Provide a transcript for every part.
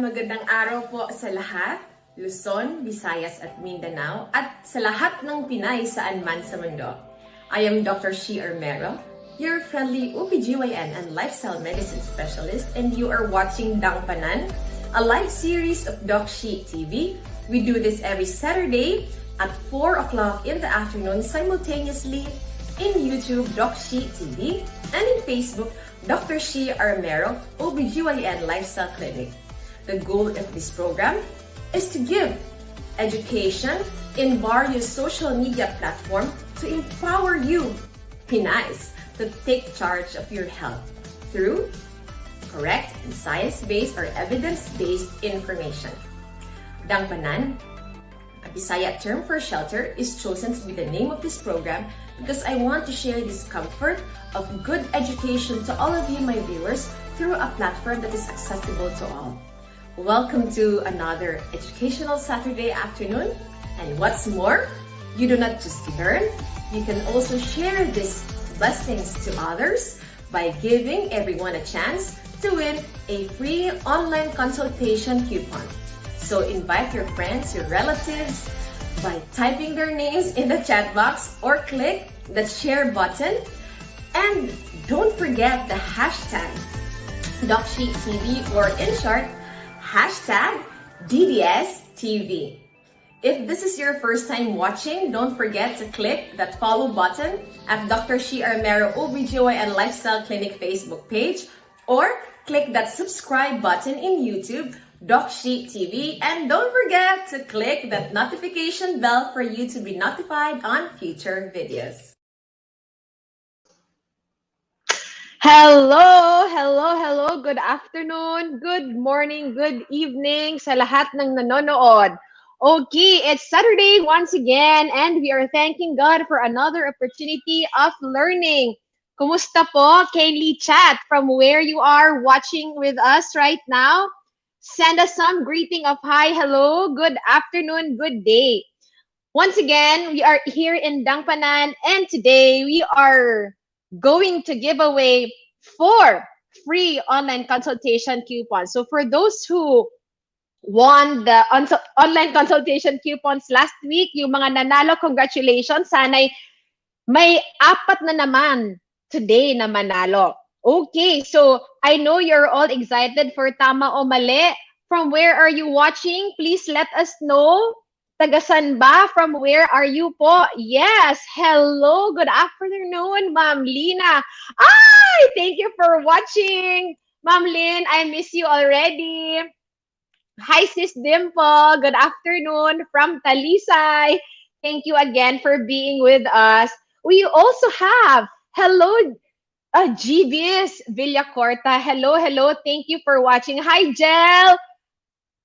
magandang araw po sa lahat, Luzon, Visayas at Mindanao at sa lahat ng Pinay saan man sa mundo. I am Dr. Shi Armero, your friendly OBGYN and lifestyle medicine specialist, and you are watching DANGPANAN, a live series of Doc Shi TV. We do this every Saturday at 4 o'clock in the afternoon simultaneously in YouTube Doc Shi TV and in Facebook Dr. Shi Armero OBGYN Lifestyle Clinic. The goal of this program is to give education in various social media platforms to empower you, Pinays, to take charge of your health through correct and science-based or evidence-based information. DANGPANAN, a Bisaya term for shelter, is chosen to be the name of this program because I want to share this comfort of good education to all of you, my viewers, through a platform that is accessible to all. Welcome to another educational Saturday afternoon. And what's more, you do not just learn, you can also share these blessings to others by giving everyone a chance to win a free online consultation coupon. So invite your friends, your relatives, by typing their names in the chat box or click the share button. And don't forget the hashtag DocShiTV, or in short, hashtag DDSTV. If this is your first time watching, don't forget to click that follow button at Dr. Shi Armero OBGYN Lifestyle Clinic Facebook page, or click that subscribe button in YouTube Doc Shi TV, and don't forget to click that notification bell for you to be notified on future videos. Hello, good afternoon, good morning, good evening sa lahat ng nanonood. Okay, it's Saturday once again and we are thanking God for another opportunity of learning. Kumusta po, Kaylee Chat, from where you are watching with us right now? Send us some greeting of hi, hello, good afternoon, good day. Once again, we are here in DANGPANAN and today we are going to give away 4 free online consultation coupons. So for those who won the online consultation coupons last week, yung mga nanalo, congratulations. Sana'y may 4 na naman today na manalo. Okay, so I know you're all excited for Tama o Mali. From where are you watching? Please let us know. Tagasan ba? From where are you po? Yes, hello, good afternoon, Ma'am Lina. Ay, thank you for watching. Ma'am Lynn, I miss you already. Hi, Sis Dimple. Good afternoon from Talisay. Thank you again for being with us. We also have, hello, GBs Villacorta. Hello. Thank you for watching. Hi, Jel.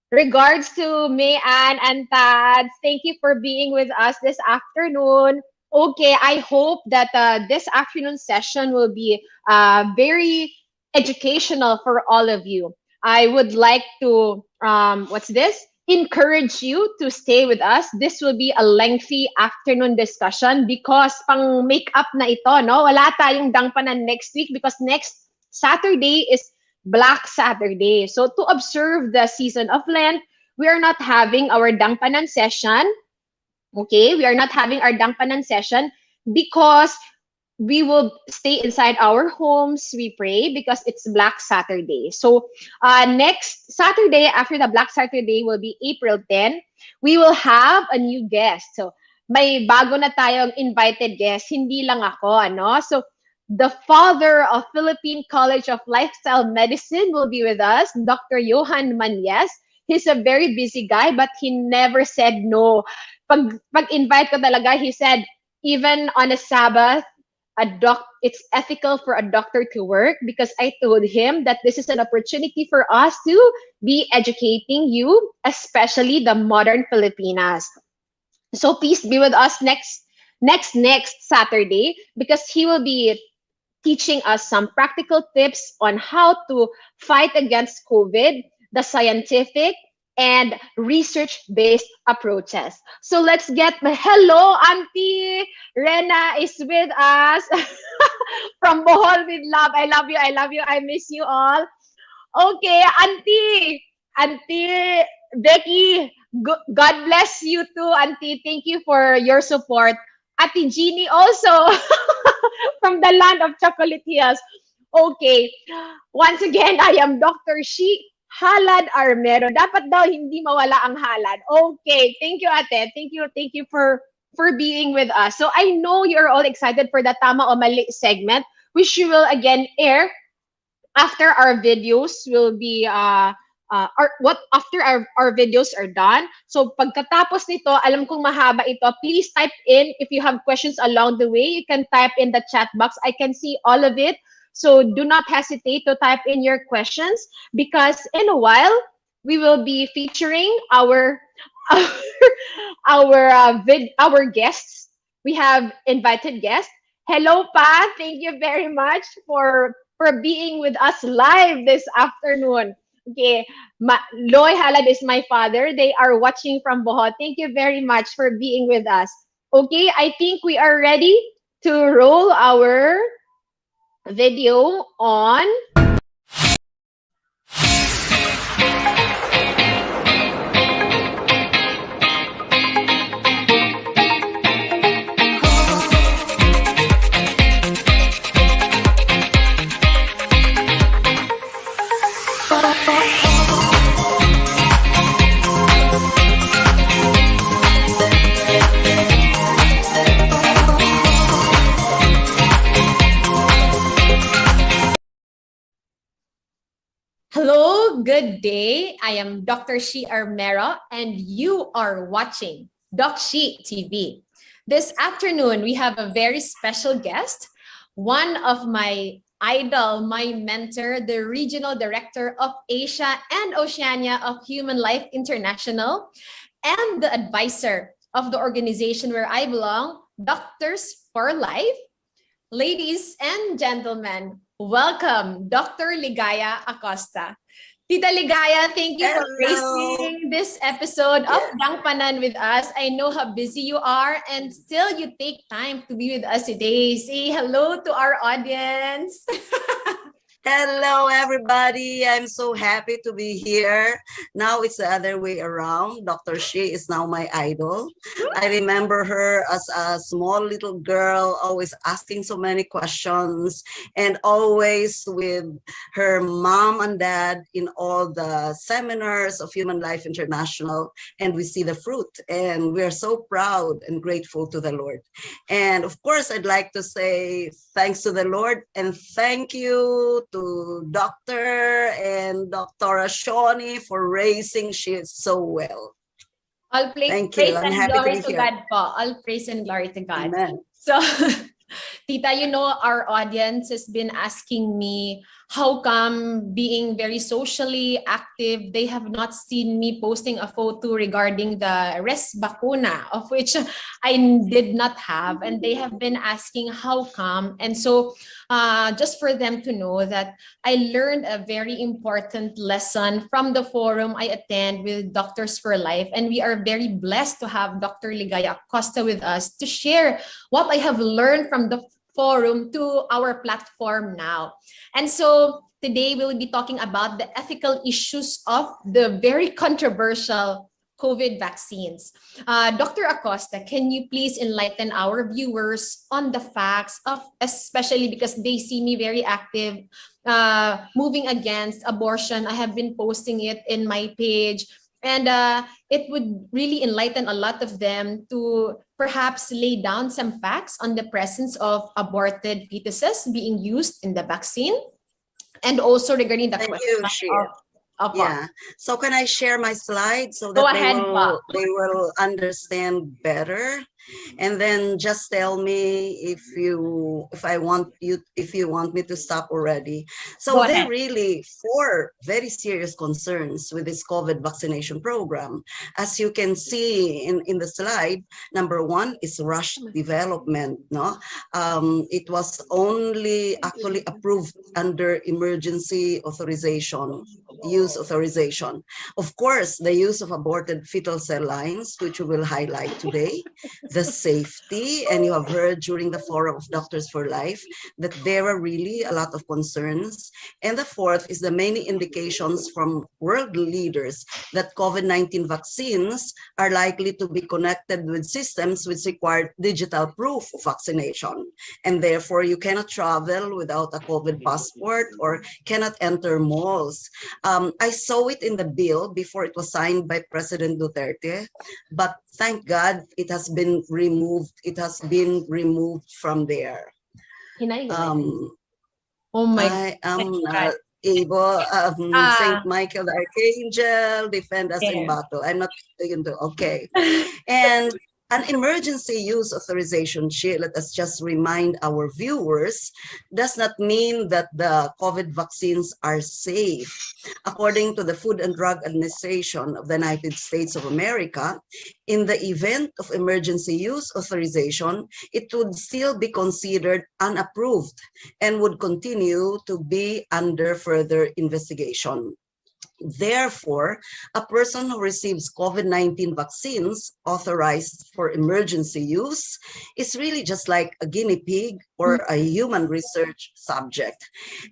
Regards to Mayan and Tad. Thank you for being with us this afternoon. Okay, I hope that this afternoon session will be very educational for all of you. I would like to, encourage you to stay with us. This will be a lengthy afternoon discussion because pang make-up na ito, no? Wala tayong DANGPANAN next week because next Saturday is Black Saturday. So to observe the season of Lent, we are not having our DANGPANAN session. Okay, we are not having our DANGPANAN session because we will stay inside our homes, we pray, because it's Black Saturday. So next Saturday, after the Black Saturday, will be April 10. We will have a new guest. So may bago na tayong invited guest, hindi lang ako, ano? So the father of Philippine College of Lifestyle Medicine will be with us, Dr. Johan Manyes. He's a very busy guy, but he never said no. Pag-invite ko talaga, he said, even on a Sabbath, it's ethical for a doctor to work because I told him that this is an opportunity for us to be educating you, especially the modern Filipinas. So please be with us next Saturday because he will be teaching us some practical tips on how to fight against COVID, the scientific and research-based approaches. So let's get hello, Auntie Rena is with us from Bohol with love. I love you. I miss you all. Okay, Auntie, Auntie Becky, God bless you too, Auntie. Thank you for your support. Ate Jeannie also from the land of chocolatiers. Okay. Once again, I am Dr. Shi Halad Armero. Dapat daw hindi mawala ang halad. Okay. Thank you, ate. Thank you for being with us. So I know you're all excited for the Tama o Mali segment, which you will again air after our videos will be or what after our videos are done. So pagkatapos nito, alam kong mahaba ito, please type in if you have questions along the way. You can type in the chat box. I can see all of it. So do not hesitate to type in your questions because in a while we will be featuring our our guests. We have invited guests. Hello, Pa. Thank you very much for being with us live this afternoon. Okay, Loy Halad is my father. They are watching from Bohol. Thank you very much for being with us. Okay, I think we are ready to roll our video on. Hello, good day. I am Dr. Shi Armero, and you are watching Doc Shi TV. This afternoon, we have a very special guest, one of my idol, my mentor, the Regional Director of Asia and Oceania of Human Life International, and the advisor of the organization where I belong, Doctors for Life. Ladies and gentlemen, welcome Dr. Ligaya Acosta. Tita Ligaya, thank you for gracing this episode of DANGPANAN with us. I know how busy you are and still you take time to be with us today. Say hello to our audience. Hello, everybody. I'm so happy to be here. Now it's the other way around. Dr. Shi is now my idol. I remember her as a small little girl, always asking so many questions and always with her mom and dad in all the seminars of Human Life International. And we see the fruit and we are so proud and grateful to the Lord. And of course, I'd like to say thanks to the Lord and thank you to Dr. and Dr. Shawnee for raising she so well. All praise and glory to God po. All praise and glory to God. Amen. So, Tita, you know, our audience has been asking me, how come being very socially active, they have not seen me posting a photo regarding the res vacuna, of which I did not have. And they have been asking how come. And so just for them to know that I learned a very important lesson from the forum I attend with Doctors for Life. And we are very blessed to have Dr. Ligaya Acosta with us to share what I have learned from the forum to our platform now. And so today we'll be talking about the ethical issues of the very controversial COVID vaccines. Dr. Acosta, can you please enlighten our viewers on the facts of, especially because they see me very active, moving against abortion. I have been posting it in my page. And it would really enlighten a lot of them to perhaps lay down some facts on the presence of aborted fetuses being used in the vaccine. And also regarding the question of yeah. So can I share my slides so that they will understand better? And then just tell me if you want me to stop already. So there are really 4 very serious concerns with this COVID vaccination program. As you can see in the slide, number 1 is rushed development. No, it was only actually approved under emergency authorization, use authorization. Of course, the use of aborted fetal cell lines, which we will highlight today. the safety, and you have heard during the Forum of Doctors for Life that there are really a lot of concerns. And the fourth is the many indications from world leaders that COVID-19 vaccines are likely to be connected with systems which require digital proof of vaccination. And therefore, you cannot travel without a COVID passport or cannot enter malls. I saw it in the bill before it was signed by President Duterte, but thank God it has been removed. It has been removed from there. Oh my I am God. not able. Ah, Saint Michael the Archangel, defend us in there. battle. I'm not into okay. And an emergency use authorization, let us just remind our viewers, does not mean that the COVID vaccines are safe. According to the Food and Drug Administration of the United States of America, in the event of emergency use authorization, it would still be considered unapproved and would continue to be under further investigation. Therefore, a person who receives COVID-19 vaccines authorized for emergency use is really just like a guinea pig or a human research subject.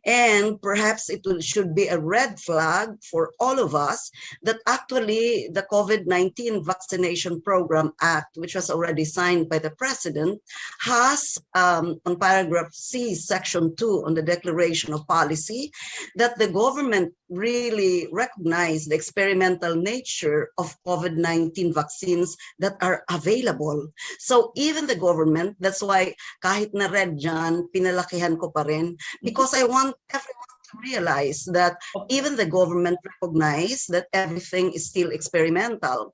And perhaps should be a red flag for all of us that actually the COVID-19 Vaccination Program Act, which was already signed by the President, has on paragraph C, section 2 on the Declaration of Policy, that the government really recognize the experimental nature of COVID-19 vaccines that are available. So even the government, that's why kahit na red dyan, pinalakihan ko pa rin, because I want everyone to realize that even the government recognize that everything is still experimental.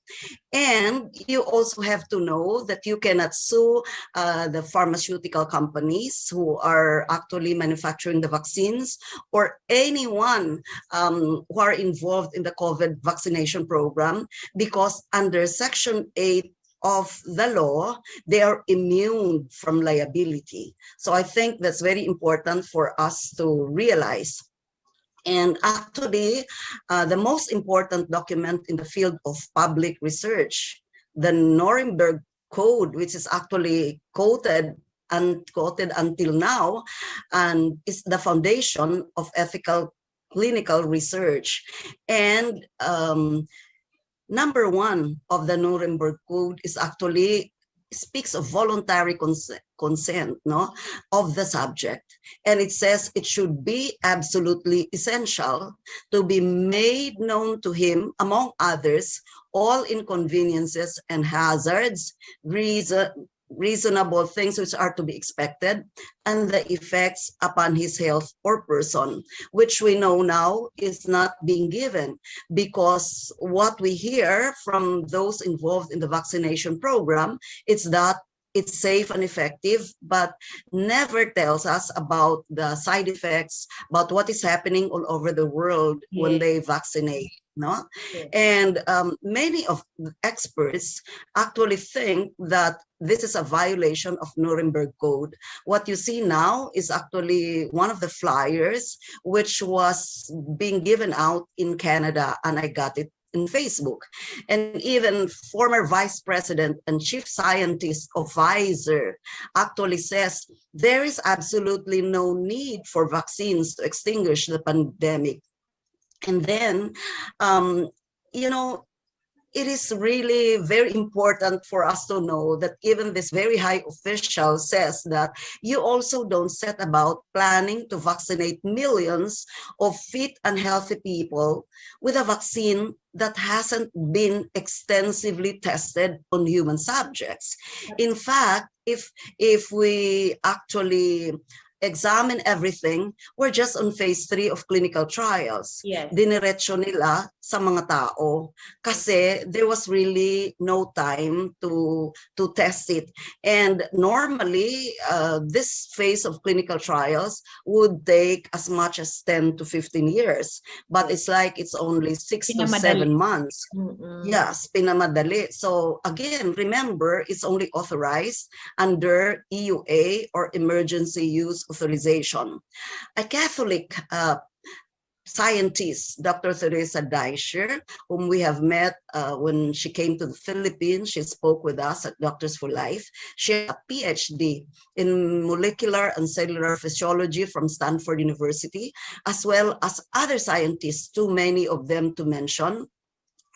And you also have to know that you cannot sue the pharmaceutical companies who are actually manufacturing the vaccines or anyone who are involved in the COVID vaccination program, because under Section 8 of the law, they are immune from liability. So I think that's very important for us to realize. And actually, the most important document in the field of public research, the Nuremberg Code, which is actually quoted until now, and is the foundation of ethical clinical research. And number 1 of the Nuremberg Code is actually speaks of voluntary consent of the subject. And it says it should be absolutely essential to be made known to him, among others, all inconveniences and hazards, reasonable things which are to be expected, and the effects upon his health or person, which we know now is not being given, because what we hear from those involved in the vaccination program is that it's safe and effective, but never tells us about the side effects, about what is happening all over the world when they vaccinate. No? And many of the experts actually think that this is a violation of Nuremberg Code. What you see now is actually one of the flyers which was being given out in Canada, and I got it in Facebook. And even former vice president and chief scientist of Pfizer actually says there is absolutely no need for vaccines to extinguish the pandemic. And then, it is really very important for us to know that even this very high official says that you also don't set about planning to vaccinate millions of fit and healthy people with a vaccine that hasn't been extensively tested on human subjects. In fact, if we actually examine everything, we're just on phase 3 of clinical trials. Diniretso nila sa mga tao kasi there was really no time to test it. And normally, this phase of clinical trials would take as much as 10 to 15 years. But it's like it's only 6 to 7 months. Yes, pinamadali. So again, remember, it's only authorized under EUA or emergency use authorization. A Catholic scientist, Dr. Teresa Deischer, whom we have met when she came to the Philippines. She spoke with us at Doctors for Life. She has a PhD in molecular and cellular physiology from Stanford University, as well as other scientists, too many of them to mention,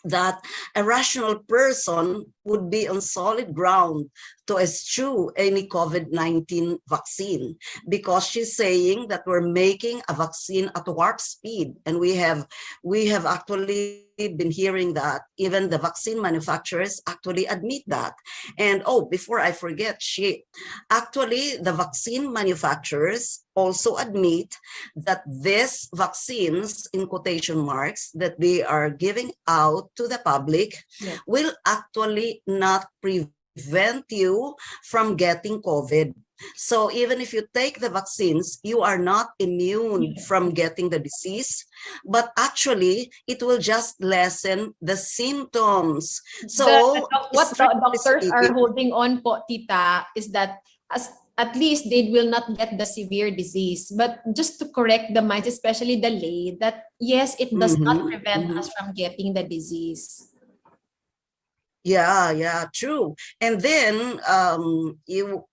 that a rational person would be on solid ground to eschew any COVID-19 vaccine, because she's saying that we're making a vaccine at warp speed. And we have actually been hearing that even the vaccine manufacturers actually admit that. And before I forget, the vaccine manufacturers also admit that these vaccines, in quotation marks, that they are giving out to the public will actually not prevent you from getting COVID. So even if you take the vaccines, you are not immune from getting the disease, but actually it will just lessen the symptoms. So what the doctors are holding on po, tita, is that at least they will not get the severe disease. But just to correct the minds, especially the lay, that yes, it does not prevent us from getting the disease. Yeah, true. And then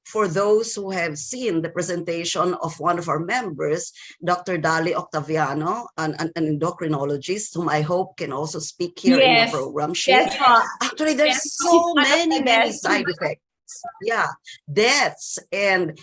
for those who have seen the presentation of one of our members, Dr. DOLLY OCTAVIANO, an endocrinologist, whom I hope can also speak here in the program. Actually, there's so many side effects. Yeah, deaths and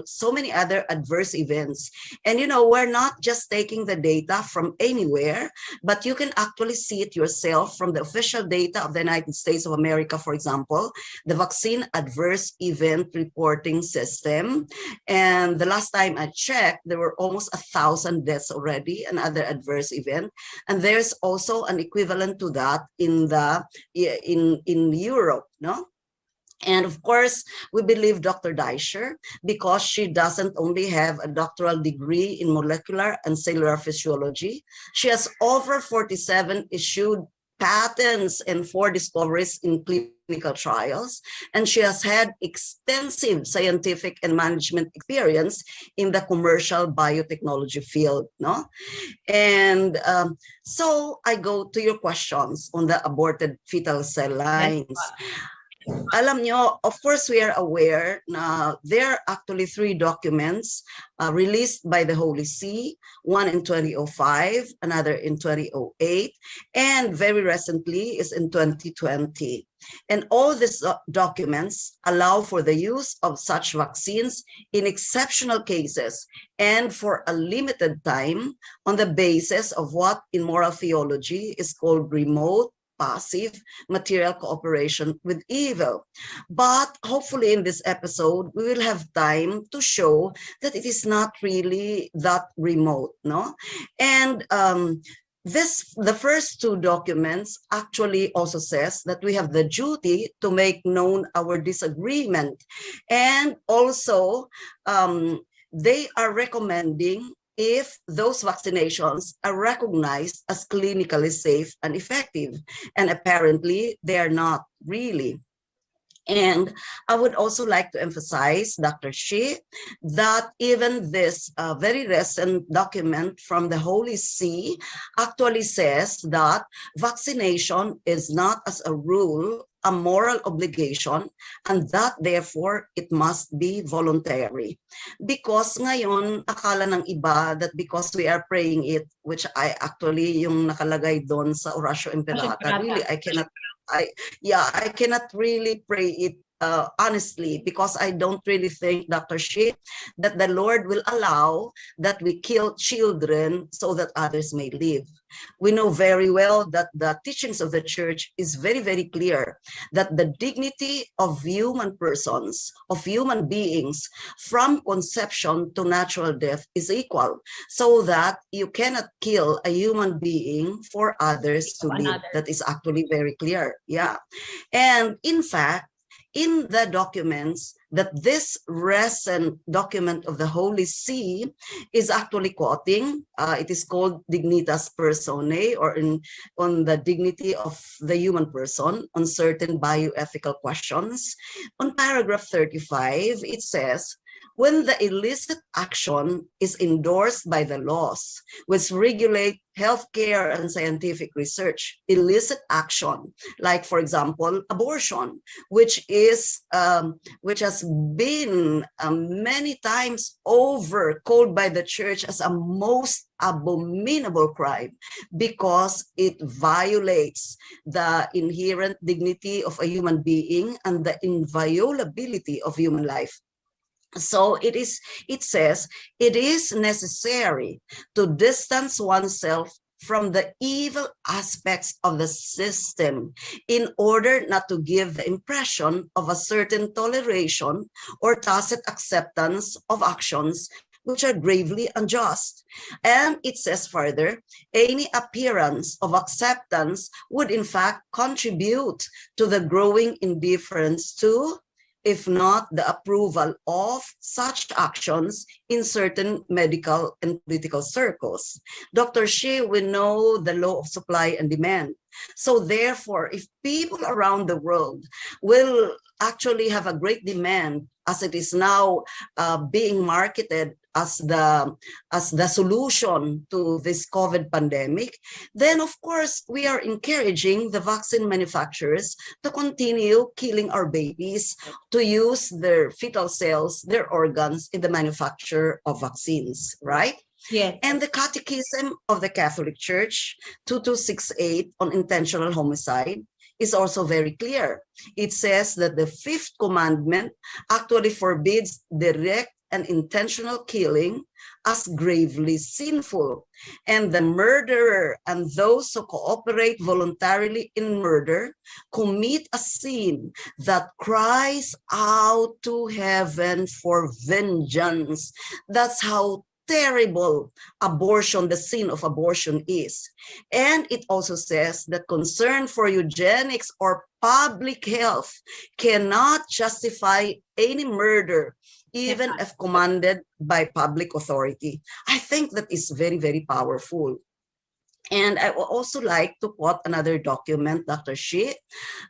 so many other adverse events. And we're not just taking the data from anywhere, but you can actually see it yourself from the official data of the United States of America, for example, the Vaccine Adverse Event Reporting System. And the last time I checked, there were almost 1,000 deaths already, and other adverse event. And there's also an equivalent to that in Europe, no? And of course, we believe Dr. Deischer, because she doesn't only have a doctoral degree in molecular and cellular physiology. She has over 47 issued patents and 4 discoveries in clinical trials. And she has had extensive scientific and management experience in the commercial biotechnology field. No? And so I go to your questions on the aborted fetal cell lines. Alam nyo, of course, we are aware na there are actually 3 documents released by the Holy See, one in 2005, another in 2008, and very recently is in 2020. And all these documents allow for the use of such vaccines in exceptional cases and for a limited time on the basis of what in moral theology is called remote passive material cooperation with evil. But hopefully in this episode, we will have time to show that it is not really that remote, no? And the first 2 documents actually also says that we have the duty to make known our disagreement. And also, they are recommending if those vaccinations are recognized as clinically safe and effective. And apparently, they are not really. And I would also like to emphasize, Dr. Shi, that even this very recent document from the Holy See actually says that vaccination is not, as a rule, a moral obligation, and that therefore it must be voluntary. Because ngayon, akala ng iba that because we are praying it, which I actually, yung nakalagay doon sa Oratio Imperata, really, I cannot really pray it honestly, because I don't really think, Dr. Shi, that the Lord will allow that we kill children so that others may live. We know very well that the teachings of the church is very, very clear that the dignity of human persons, of human beings, from conception to natural death is equal, so that you cannot kill a human being for others to live. That is actually very clear. Yeah. And in fact, in the documents that this recent document of the Holy See is actually quoting, it is called Dignitas Personae, or on the dignity of the human person on certain bioethical questions. On paragraph 35, it says, when the illicit action is endorsed by the laws, which regulate healthcare and scientific research, illicit action, like for example, abortion, which has been many times over called by the church as a most abominable crime because it violates the inherent dignity of a human being and the inviolability of human life. So it says it is necessary to distance oneself from the evil aspects of the system in order not to give the impression of a certain toleration or tacit acceptance of actions which are gravely unjust. And it says further, any appearance of acceptance would in fact contribute to the growing indifference to, if not the approval of, such actions in certain medical and political circles. Dr. Shi, we know the law of supply and demand. So therefore, if people around the world will actually have a great demand, as it is now being marketed as the solution to this COVID pandemic, then of course we are encouraging the vaccine manufacturers to continue killing our babies, to use their fetal cells, their organs in the manufacture of vaccines, right? Yes. And the Catechism of the Catholic Church, 2268 on intentional homicide, is also very clear. It says that the fifth commandment actually forbids direct and intentional killing as gravely sinful. And the murderer and those who cooperate voluntarily in murder commit a sin that cries out to heaven for vengeance. That's how terrible abortion, the sin of abortion is. And it also says that concern for eugenics or public health cannot justify any murder, even if commanded by public authority. I think that is very, very powerful. And I would also like to quote another document, Dr. Shi,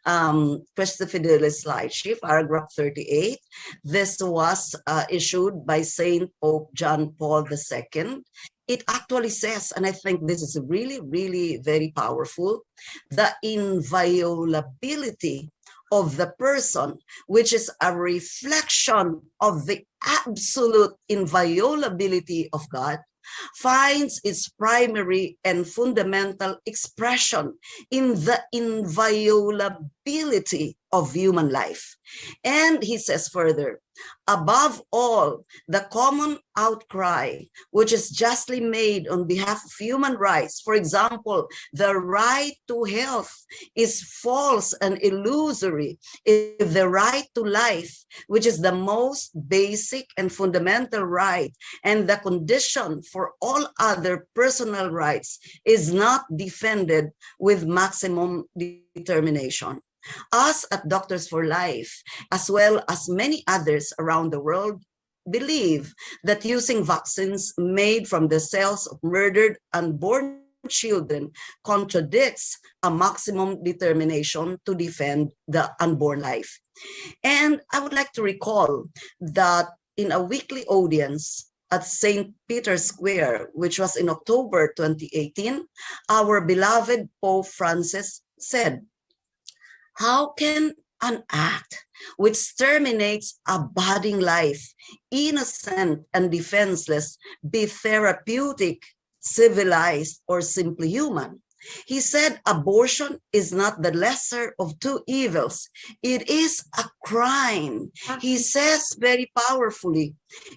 Christi Fidelis slide sheet, paragraph 38. This was issued by Saint Pope John Paul II. It actually says, and I think this is really, really very powerful, the inviolability of the person, which is a reflection of the absolute inviolability of God, finds its primary and fundamental expression in the inviolability of human life. And he says further, above all, the common outcry, which is justly made on behalf of human rights, for example, the right to health, is false and illusory if the right to life, which is the most basic and fundamental right, and the condition for all other personal rights, is not defended with maximum determination. Us at Doctors for Life, as well as many others around the world, believe that using vaccines made from the cells of murdered unborn children contradicts a maximum determination to defend the unborn life. And I would like to recall that in a weekly audience at St. Peter's Square, which was in October 2018, our beloved Pope Francis said, "How can an act which terminates a budding life, innocent and defenseless, be therapeutic, civilized, or simply human?" He said abortion is not the lesser of two evils. It is a crime. He says very powerfully,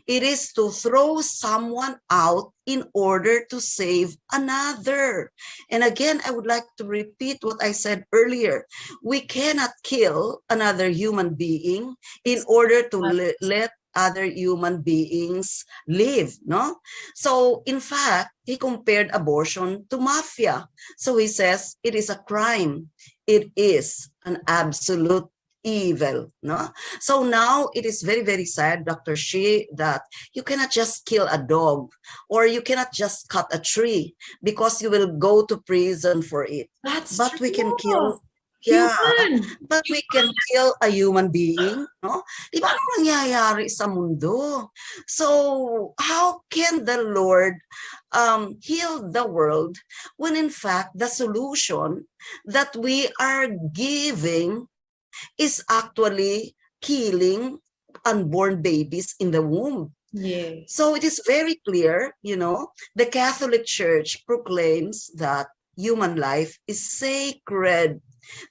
it is to throw someone out in order to save another. And again, I would like to repeat what I said earlier. We cannot kill another human being in order to let other human beings live, no? So in fact, he compared abortion to mafia. So he says it is a crime. It is an absolute evil, no? So now it is very, very sad, Dr. Shi, that you cannot just kill a dog or you cannot just cut a tree because you will go to prison for it. That's But true. we can kill Yeah, Human! but we can kill a human being, no? Di ba anong nangyayari sa mundo? So, how can the Lord heal the world when in fact the solution that we are giving is actually killing unborn babies in the womb? Yes. So it is very clear, the Catholic Church proclaims that human life is sacred.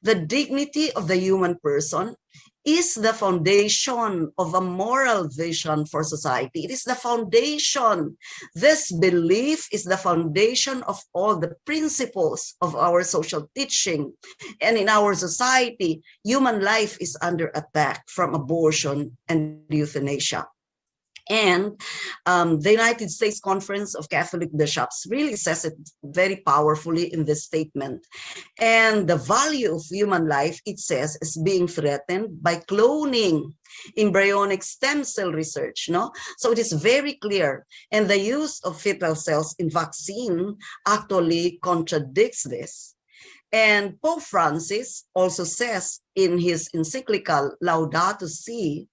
The dignity of the human person is the foundation of a moral vision for society. It is the foundation. This belief is the foundation of all the principles of our social teaching. And in our society, human life is under attack from abortion and euthanasia. And the United States Conference of Catholic Bishops really says it very powerfully in this statement. And the value of human life, it says, is being threatened by cloning, embryonic stem cell research. No, so it is very clear. And the use of fetal cells in vaccine actually contradicts this. And Pope Francis also says in his encyclical Laudato Si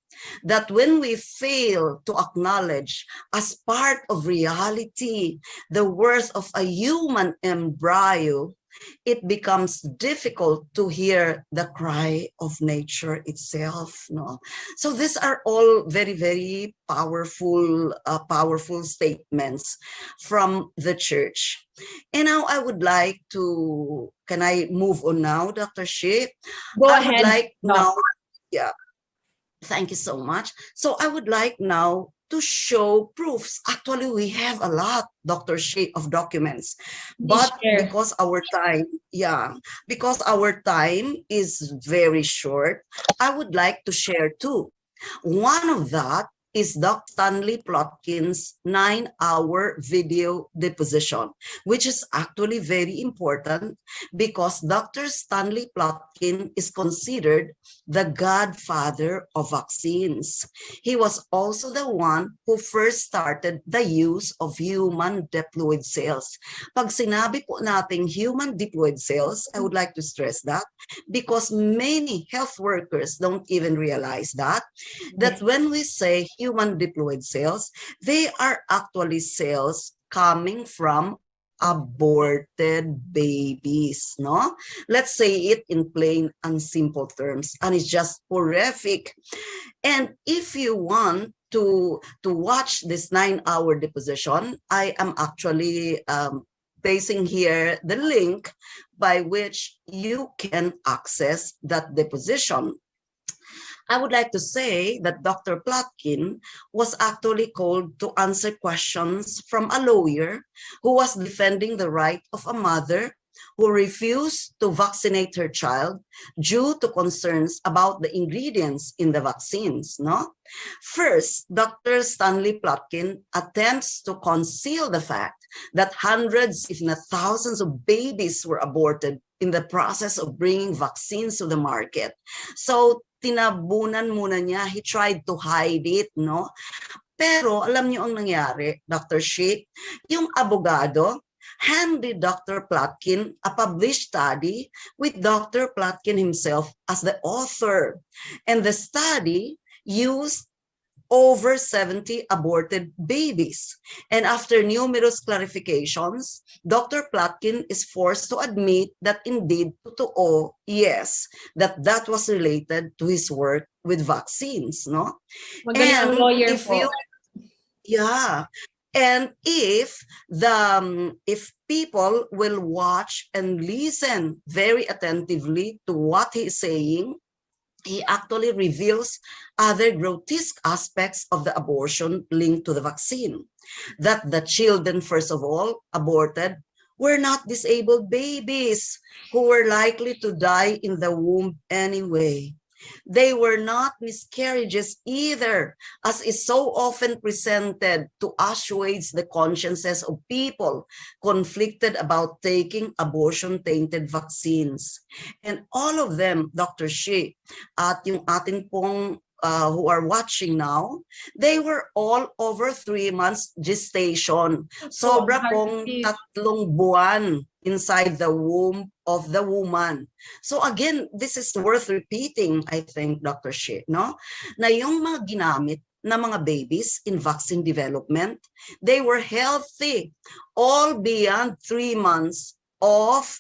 that when we fail to acknowledge as part of reality the worth of a human embryo, it becomes difficult to hear the cry of nature itself. No, so these are all very, very powerful, powerful statements from the church. And now I would like to, can I move on now, Dr. Shi? Go I ahead, would like Doc. now, yeah, thank you so much. So I would like now to show proofs. Actually, we have a lot, Dr. Shi, of documents, Please but share. because our time, because our time is very short, I would like to share two. One of that is Dr. Stanley Plotkin's 9-hour video deposition, which is actually very important because Dr. Stanley Plotkin is considered the godfather of vaccines. He was also the one who first started the use of human diploid cells. Pag sinabi po nating human diploid cells, I would like to stress that because many health workers don't even realize that when we say human diploid cells, they are actually cells coming from aborted babies, no? Let's say it in plain and simple terms, and it's just horrific. And if you want to watch this 9-hour deposition, I am actually placing here the link by which you can access that deposition. I would like to say that Dr. Plotkin was actually called to answer questions from a lawyer who was defending the right of a mother who refused to vaccinate her child due to concerns about the ingredients in the vaccines. No? First, Dr. Stanley Plotkin attempts to conceal the fact that hundreds, if not thousands, of babies were aborted in the process of bringing vaccines to the market. So, tinabunan muna niya. He tried to hide it, no? Pero alam niyo ang nangyari, Dr. Shi, yung abogado handed Dr. Plotkin a published study with Dr. Plotkin himself as the author. And the study used over 70 aborted babies. And after numerous clarifications, Dr. Plotkin is forced to admit that indeed, totoo, yes, that was related to his work with vaccines, no? Magaling ang lawyer if po. And if people will watch and listen very attentively to what he is saying, he actually reveals other grotesque aspects of the abortion linked to the vaccine. That the children, first of all, aborted were not disabled babies who were likely to die in the womb anyway. They were not miscarriages either, as is so often presented to assuage the consciences of people conflicted about taking abortion-tainted vaccines. And all of them, Dr. Shi, at yung atin pong who are watching now, they were all over 3 months gestation. Sobra pong 3 buwan inside the womb of the woman. So again, this is worth repeating, I think, Dr. Shi, no? Na yung mga ginamit na mga babies in vaccine development, they were healthy all beyond 3 months of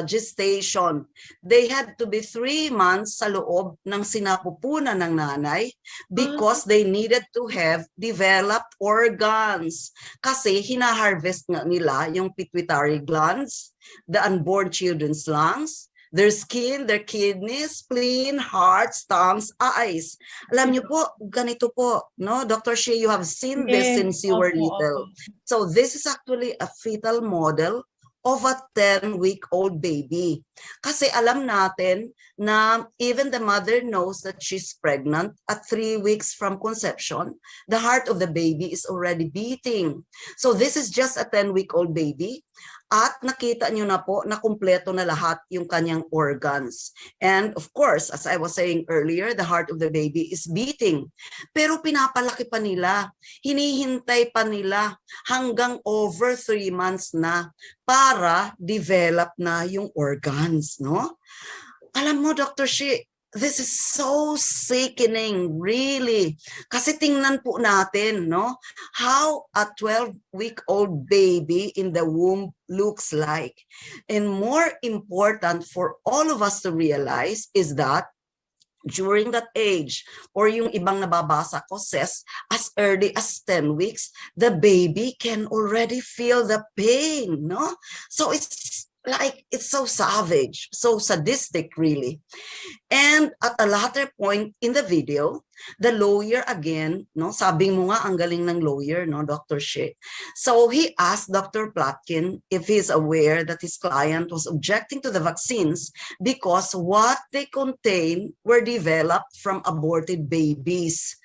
gestation. They had to be 3 months sa loob ng sinapupunan ng nanay because they needed to have developed organs. Kasi hinaharvest nga nila yung pituitary glands, the unborn children's lungs, their skin, their kidneys, spleen, hearts, tongues, eyes. Alam niyo po, ganito po, no? Dr. Shea, you have seen this since you were little. So this is actually a fetal model of a 10-week-old baby. Kasi alam natin na even the mother knows that she's pregnant at 3 weeks from conception, the heart of the baby is already beating. So this is just a 10-week-old baby. At nakita nyo na po na kumpleto na lahat yung kanyang organs. And of course, as I was saying earlier, the heart of the baby is beating. Pero pinapalaki pa nila, hinihintay pa nila hanggang over 3 months na para develop na yung organs, no? Alam mo, Dr. Shi, this is so sickening, really. Kasi tingnan po natin, no? How a 12-week-old baby in the womb looks like. And more important for all of us to realize is that during that age, or yung ibang nababasa ko says, as early as 10 weeks, the baby can already feel the pain, no? So it's like, it's so savage, so sadistic, really. And at a later point in the video, the lawyer again, no, sabi mo nga ang galing ng lawyer, no, Dr. Shea. So he asked Dr. Plotkin if he's aware that his client was objecting to the vaccines because what they contain were developed from aborted babies.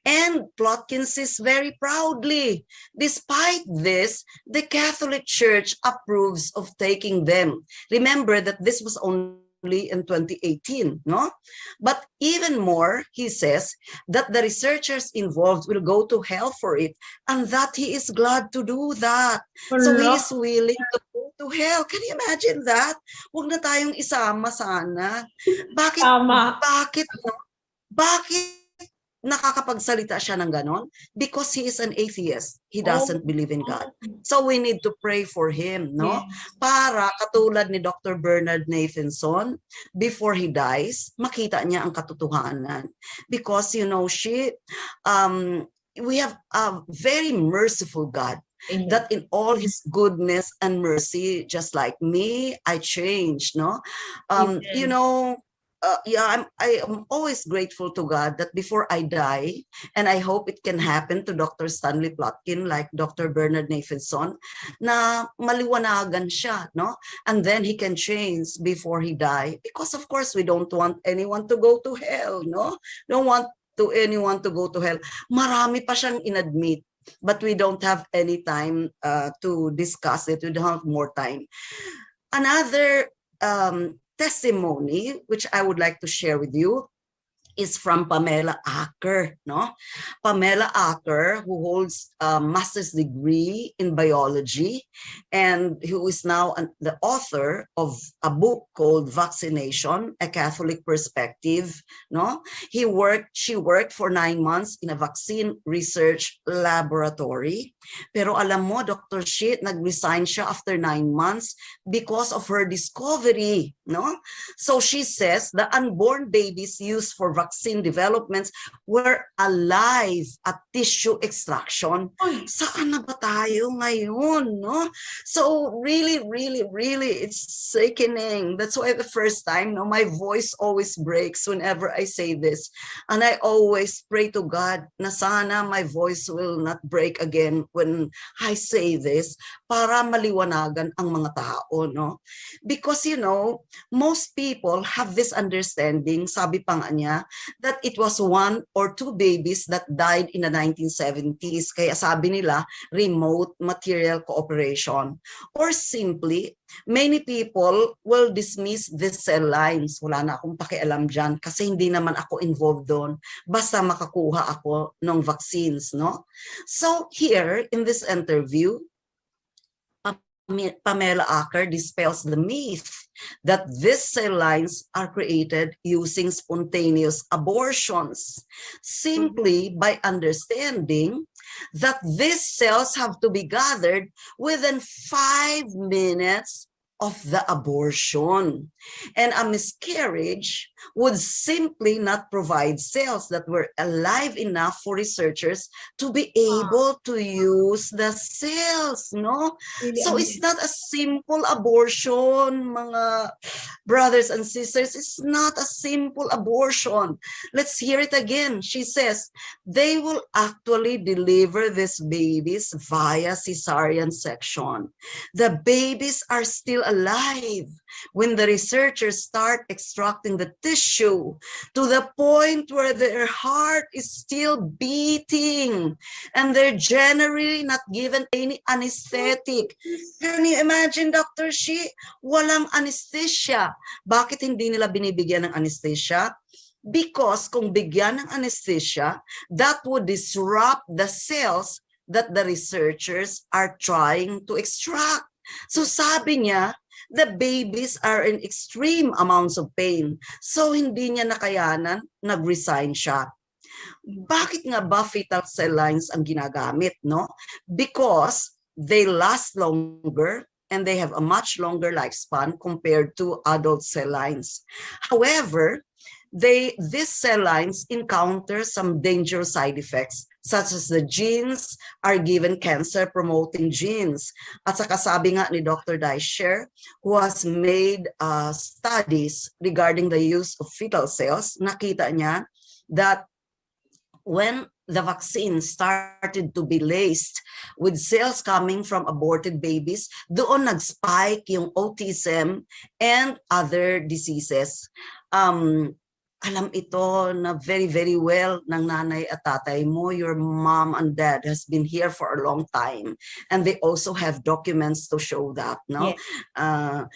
And Plotkin says very proudly, despite this, the Catholic Church approves of taking them. Remember that this was only in 2018, no? But even more, he says that the researchers involved will go to hell for it and that he is glad to do that. So he is willing to go to hell. Can you imagine that? Huwag na tayong isama sana. Bakit? Bakit? No? Bakit nakakapagsalita siya ng ganon? Because he is an atheist. He doesn't believe in God. So we need to pray for him, no? Para katulad ni Dr. Bernard Nathanson, before he dies, makita niya ang katotohanan. Because, you know, we have a very merciful God. That in all his goodness and mercy, just like me, I changed, no? You know, I am always grateful to God that before I die, and I hope it can happen to Dr. Stanley Plotkin like Dr. Bernard Nathanson, na maliwanagan siya, no? And then he can change before he die. Because of course, we don't want anyone to go to hell, no? Don't want anyone to go to hell. Marami pa siyang inadmit, but we don't have any time to discuss it. We don't have more time. Another testimony which I would like to share with you is from Pamela Acker, no? Pamela Acker, who holds a master's degree in biology and who is now the author of a book called Vaccination, A Catholic Perspective, no? She worked for 9 months in a vaccine research laboratory. Pero alam mo, Dr. Shit, nag-resign siya after 9 months because of her discovery, no? So she says the unborn babies used for vaccine developments were alive at tissue extraction. Saan na ba tayo ngayon, no? So really, really, really, it's sickening. That's why the first time, no, my voice always breaks whenever I say this. And I always pray to God na sana my voice will not break again when I say this para maliwanagan ang mga tao, no? Because, you know, most people have this understanding, sabi pa nga niya, that it was 1 or 2 babies that died in the 1970s. Kaya sabi nila, remote material cooperation. Or simply, many people will dismiss these cell lines. Wala na akong pakialam dyan kasi hindi naman ako involved doon. Basta makakuha ako ng vaccines, no? So here, in this interview, Pamela Acker dispels the myth that these cell lines are created using spontaneous abortions, simply by understanding that these cells have to be gathered within 5 minutes of the abortion. And a miscarriage would simply not provide cells that were alive enough for researchers to be able to use the cells, no? So it's not a simple abortion, mga brothers and sisters. It's not a simple abortion. Let's hear it again. She says, they will actually deliver these babies via cesarean section. The babies are still alive when the researchers start extracting the tissue to the point where their heart is still beating and they're generally not given any anesthetic. Can you imagine, Dr. Shi? Walang anesthesia. Bakit hindi nila binibigyan ng anesthesia? Because kung bigyan ng anesthesia, that would disrupt the cells that the researchers are trying to extract. So sabi niya, the babies are in extreme amounts of pain. So hindi niya nakayanan, nag-resign siya. Bakit nga ba fetal cell lines ang ginagamit, no? Because they last longer and they have a much longer lifespan compared to adult cell lines. However, these cell lines encounter some dangerous side effects, such as the genes are given cancer-promoting genes. At saka sabi nga ni Dr. Deischer, who has made studies regarding the use of fetal cells, nakita niya that when the vaccine started to be laced with cells coming from aborted babies, doon nag-spike yung autism and other diseases. Alam ito na very, very well ng nanay at tatay mo. Your mom and dad has been here for a long time. And they also have documents to show that, no? Yes.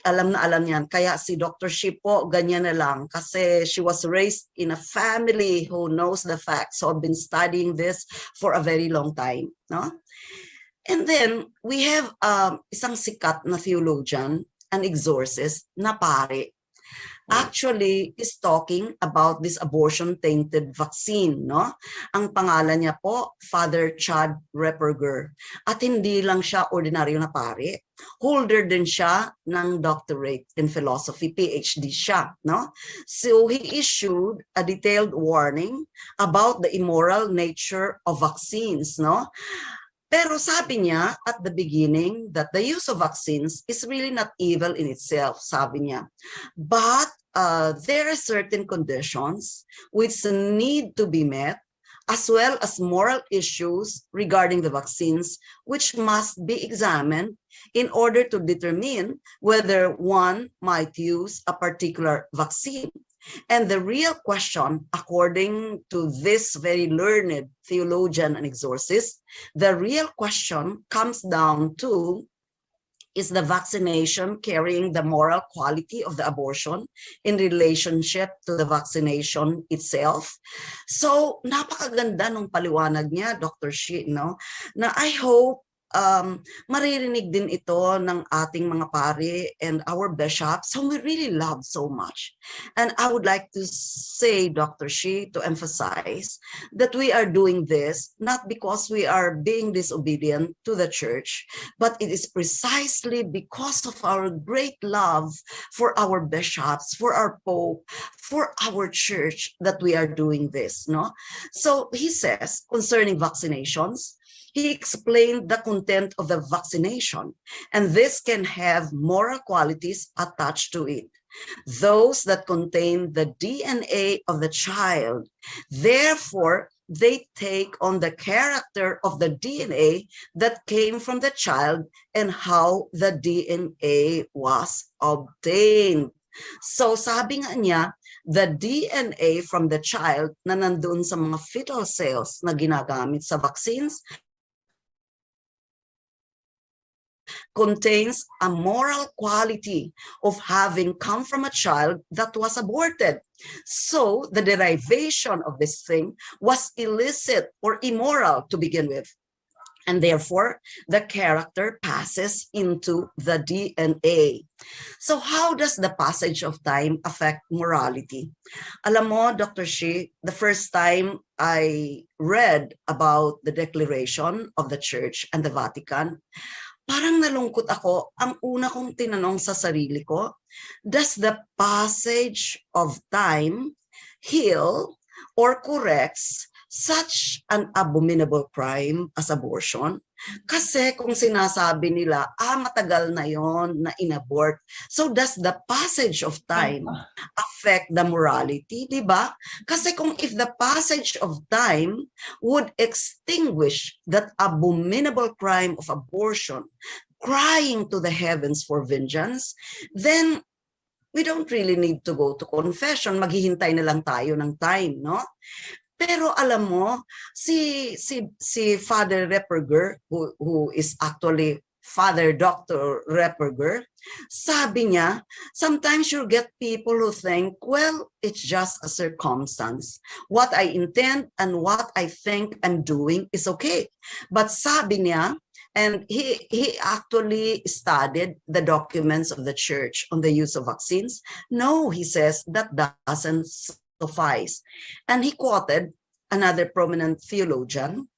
Alam na alam yan. Kaya si Dr. Shi po, ganyan na lang. Kasi she was raised in a family who knows the facts. So I've been studying this for a very long time, no? And then, we have isang sikat na theologian, an exorcist, na pare. Actually is talking about this abortion-tainted vaccine, no? Ang pangalan niya po, Father Chad Reperger. At hindi lang siya ordinaryo na pare. Holder din siya ng doctorate in philosophy, PhD siya, no? So he issued a detailed warning about the immoral nature of vaccines, no? Pero sabi niya at the beginning that the use of vaccines is really not evil in itself, sabi niya. But there are certain conditions which need to be met, as well as moral issues regarding the vaccines, which must be examined in order to determine whether one might use a particular vaccine. And the real question, according to this very learned theologian and exorcist, the real question comes down to, is the vaccination carrying the moral quality of the abortion in relationship to the vaccination itself? So, napakaganda nung paliwanag niya, Dr. Shi, no? Na I hope maririnig din ito ng ating mga pare and our bishops whom we really love so much. And I would like to say, Dr. Shi, to emphasize that we are doing this not because we are being disobedient to the church, but it is precisely because of our great love for our bishops, for our pope, for our church that we are doing this, no? So he says concerning vaccinations, he explained the content of the vaccination, and this can have moral qualities attached to it. Those that contain the DNA of the child, therefore, they take on the character of the DNA that came from the child and how the DNA was obtained. So sabi nga niya, the DNA from the child na nandun sa mga fetal cells na ginagamit sa vaccines contains a moral quality of having come from a child that was aborted. So the derivation of this thing was illicit or immoral to begin with. And therefore, the character passes into the DNA. So how does the passage of time affect morality? Alam mo, Dr. Shi, the first time I read about the declaration of the Church and the Vatican, parang nalungkot ako. Ang una kong tinanong sa sarili ko, does the passage of time heal or corrects such an abominable crime as abortion? Kasi kung sinasabi nila, matagal na yon na inabort. So does the passage of time affect the morality, di ba? Kasi kung if the passage of time would extinguish that abominable crime of abortion, crying to the heavens for vengeance, then we don't really need to go to confession. Maghihintay na lang tayo ng time, no? Pero alam mo, si Father Reperger, who is actually Father Dr. Reperger, sabi niya, sometimes you'll get people who think, well, it's just a circumstance. What I intend and what I think I'm doing is okay. But sabi niya, and he actually studied the documents of the church on the use of vaccines. No, he says, that doesn't suffice. And he quoted another prominent theologian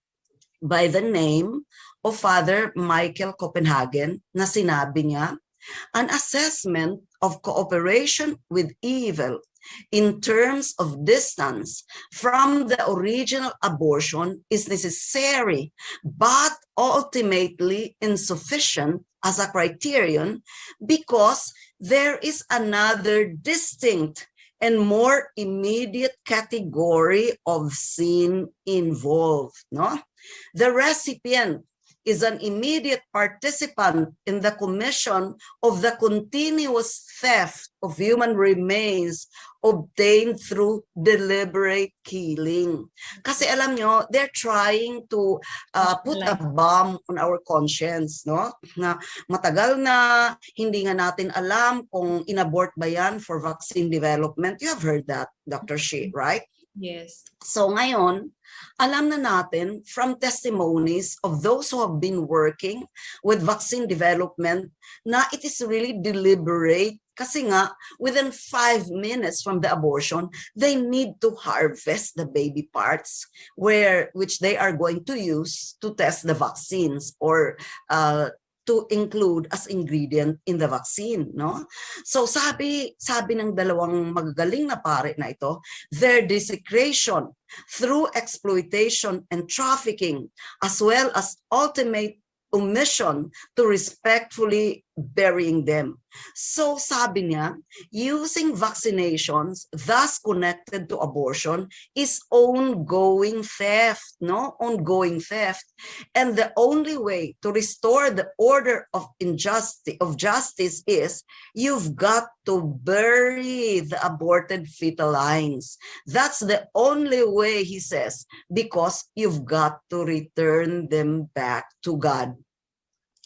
by the name of Father Michael Copenhagen na sinabi niya, an assessment of cooperation with evil in terms of distance from the original abortion is necessary, but ultimately insufficient as a criterion because there is another distinct and more immediate category of sin involved, no? The recipient is an immediate participant in the commission of the continuous theft of human remains obtained through deliberate killing. Kasi alam nyo, they're trying to put a bomb on our conscience, no? Na matagal na, hindi nga natin alam kung inabort ba yan for vaccine development. You have heard that, Dr. Shi, right? Yes. So ngayon, alam na natin from testimonies of those who have been working with vaccine development na it is really deliberate kasi nga within 5 minutes from the abortion, they need to harvest the baby parts which they are going to use to test the vaccines or to include as ingredient in the vaccine, no? So sabi ng dalawang magagaling na pare na ito, their desecration through exploitation and trafficking, as well as ultimate omission to respectfully burying them. So sabi niya, using vaccinations thus connected to abortion is ongoing theft, no? Ongoing theft. And the only way to restore the order of justice is you've got to bury the aborted fetal lines. That's the only way, he says, because you've got to return them back to God.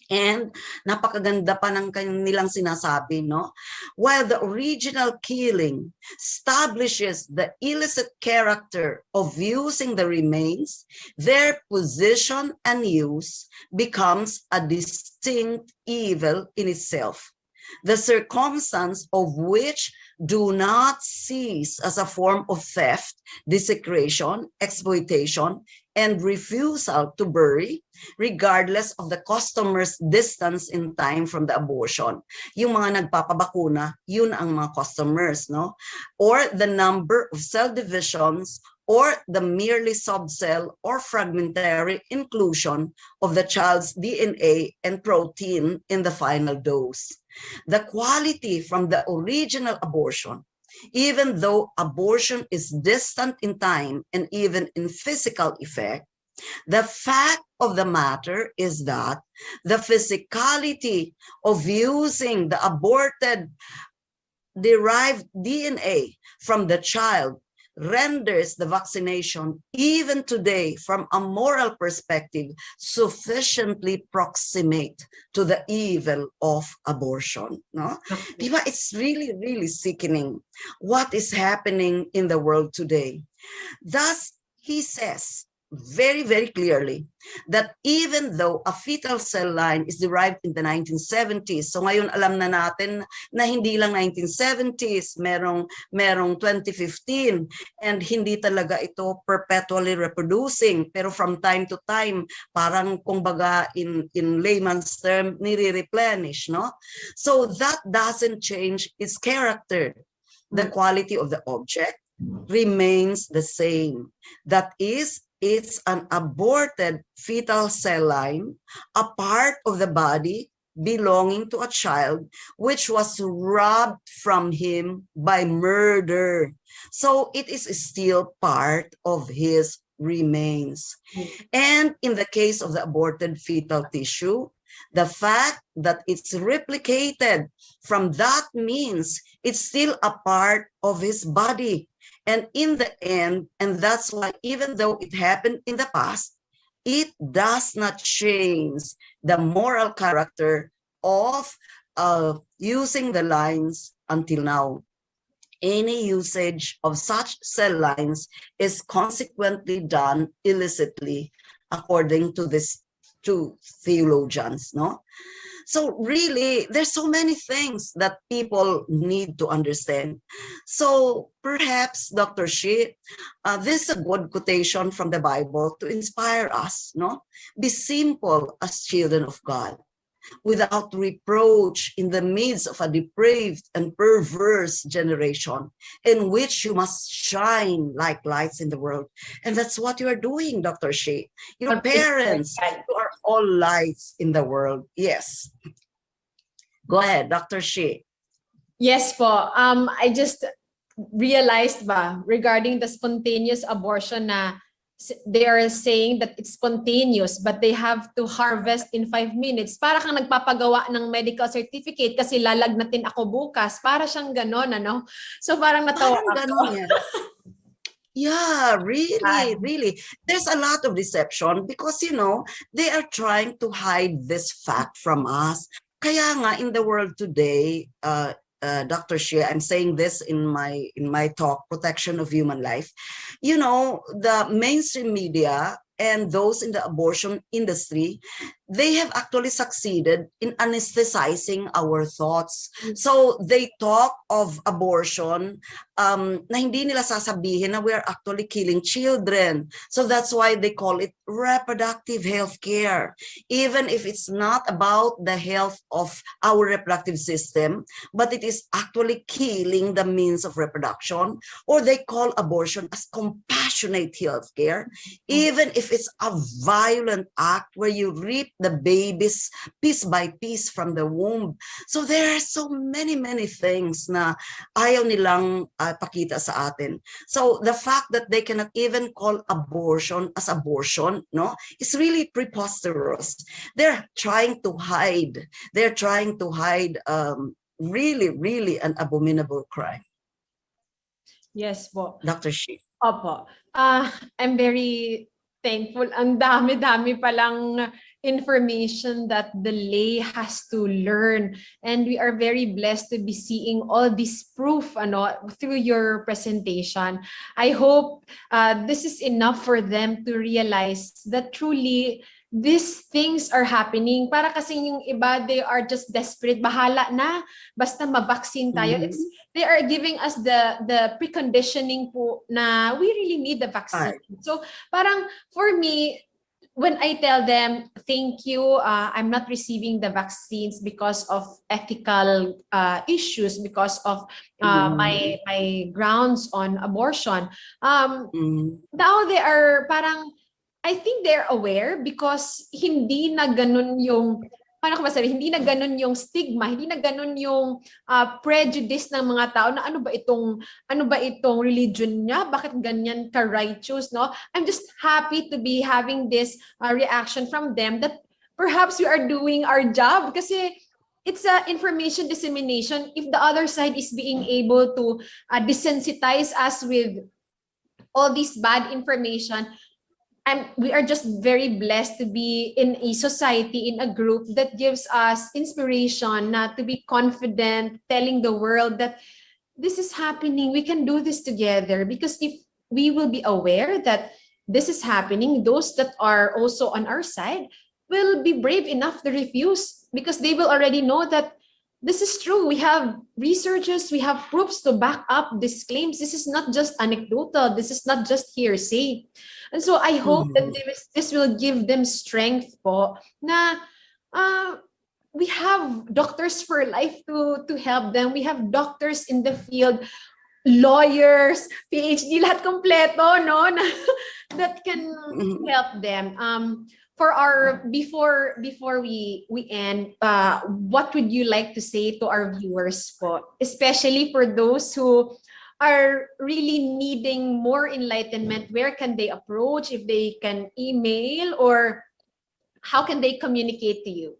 And napakaganda pa ng kanilang sinasabi, no? While the original killing establishes the illicit character of using the remains, their position and use becomes a distinct evil in itself. The circumstance of which do not cease as a form of theft, desecration, exploitation, and refusal to bury, regardless of the customer's distance in time from the abortion. Yung mga nagpapabakuna, yun ang mga customers, no? Or the number of cell divisions, or the merely subcell or fragmentary inclusion of the child's DNA and protein in the final dose. The quality from the original abortion, even though abortion is distant in time and even in physical effect, the fact of the matter is that the physicality of using the aborted derived DNA from the child renders the vaccination, even today, from a moral perspective, sufficiently proximate to the evil of abortion. No? Diba? It's really, really sickening what is happening in the world today. Thus, he says very, very clearly that even though a fetal cell line is derived in the 1970s, so ngayon alam na natin na hindi lang 1970s, merong 2015, and hindi talaga ito perpetually reproducing, pero from time to time, parang kumbaga in layman's term, nire-replenish, no? So that doesn't change its character. The quality of the object remains the same. That is, it's an aborted fetal cell line, a part of the body belonging to a child, which was robbed from him by murder. So it is still part of his remains. And in the case of the aborted fetal tissue, the fact that it's replicated from that means it's still a part of his body. And in the end, and that's why even though it happened in the past, it does not change the moral character of using the lines until now. Any usage of such cell lines is consequently done illicitly, according to these two theologians, no? So really, there's so many things that people need to understand. So perhaps, Dr. Shi, this is a good quotation from the Bible to inspire us, no? Be simple as children of God, without reproach in the midst of a depraved and perverse generation, in which you must shine like lights in the world. And that's what you are doing, Dr. Shi. Your parents, you are all lights in the world. Yes. Go ahead, Dr. Shi. Yes po. I just realized regarding the spontaneous abortion na they are saying that it's spontaneous but they have to harvest in 5 minutes. Para kang nagpapagawa ng medical certificate kasi lalagnatin ako bukas. Para siyang ganon, ano? So parang natawa ako. Ganon yan. Yeah, really, really. There's a lot of deception because, you know, they are trying to hide this fact from us. Kaya nga, in the world today, Dr. Shea, I'm saying this in my talk, Protection of Human Life. You know, the mainstream media and those in the abortion industry, they have actually succeeded in anesthetizing our thoughts. So they talk of abortion na hindi nila sasabihin na we are actually killing children. So that's why they call it reproductive health care. Even if it's not about the health of our reproductive system, but it is actually killing the means of reproduction, or they call abortion as compassionate health care, even if it's a violent act where you rip the babies piece by piece from the womb. So there are so many things na ayaw nilang pakita sa atin. So the fact that they cannot even call abortion as abortion, no, is really preposterous. They're trying to hide. They're trying to hide really an abominable crime. Yes po. Dr. Shi. Opo. I'm very thankful. Ang dami-dami palang information that the lay has to learn. And we are very blessed to be seeing all this proof through your presentation. I hope this is enough for them to realize that truly these things are happening. Para kasi yung iba, they are just desperate. Bahala na, basta ma-vaccine tayo. They are giving us the preconditioning po na we really need the vaccine. So parang for me, when I tell them, thank you, I'm not receiving the vaccines because of ethical issues, because of my grounds on abortion. Now they are parang, I think they're aware because hindi na ganun yung, paano ko masabi, hindi na ganun yung stigma, hindi na ganun yung prejudice ng mga tao na ano ba itong religion niya, bakit ganyan ka-righteous, no? I'm just happy to be having this reaction from them that perhaps we are doing our job kasi it's a information dissemination. If the other side is being able to desensitize us with all this bad information, and we are just very blessed to be in a society, in a group that gives us inspiration, not to be confident, telling the world that this is happening, we can do this together. Because if we will be aware that this is happening, those that are also on our side will be brave enough to refuse, because they will already know that this is true. We have researches, we have proofs to back up these claims. This is not just anecdotal, this is not just hearsay. And so I hope that this will give them strength po na we have doctors for life to help them. We have doctors in the field, lawyers, PhD, lahat kompleto, no? That can help them. For our before we end, what would you like to say to our viewers po, especially for those who are really needing more enlightenment? Where can they approach? If they can email, or how can they communicate to you?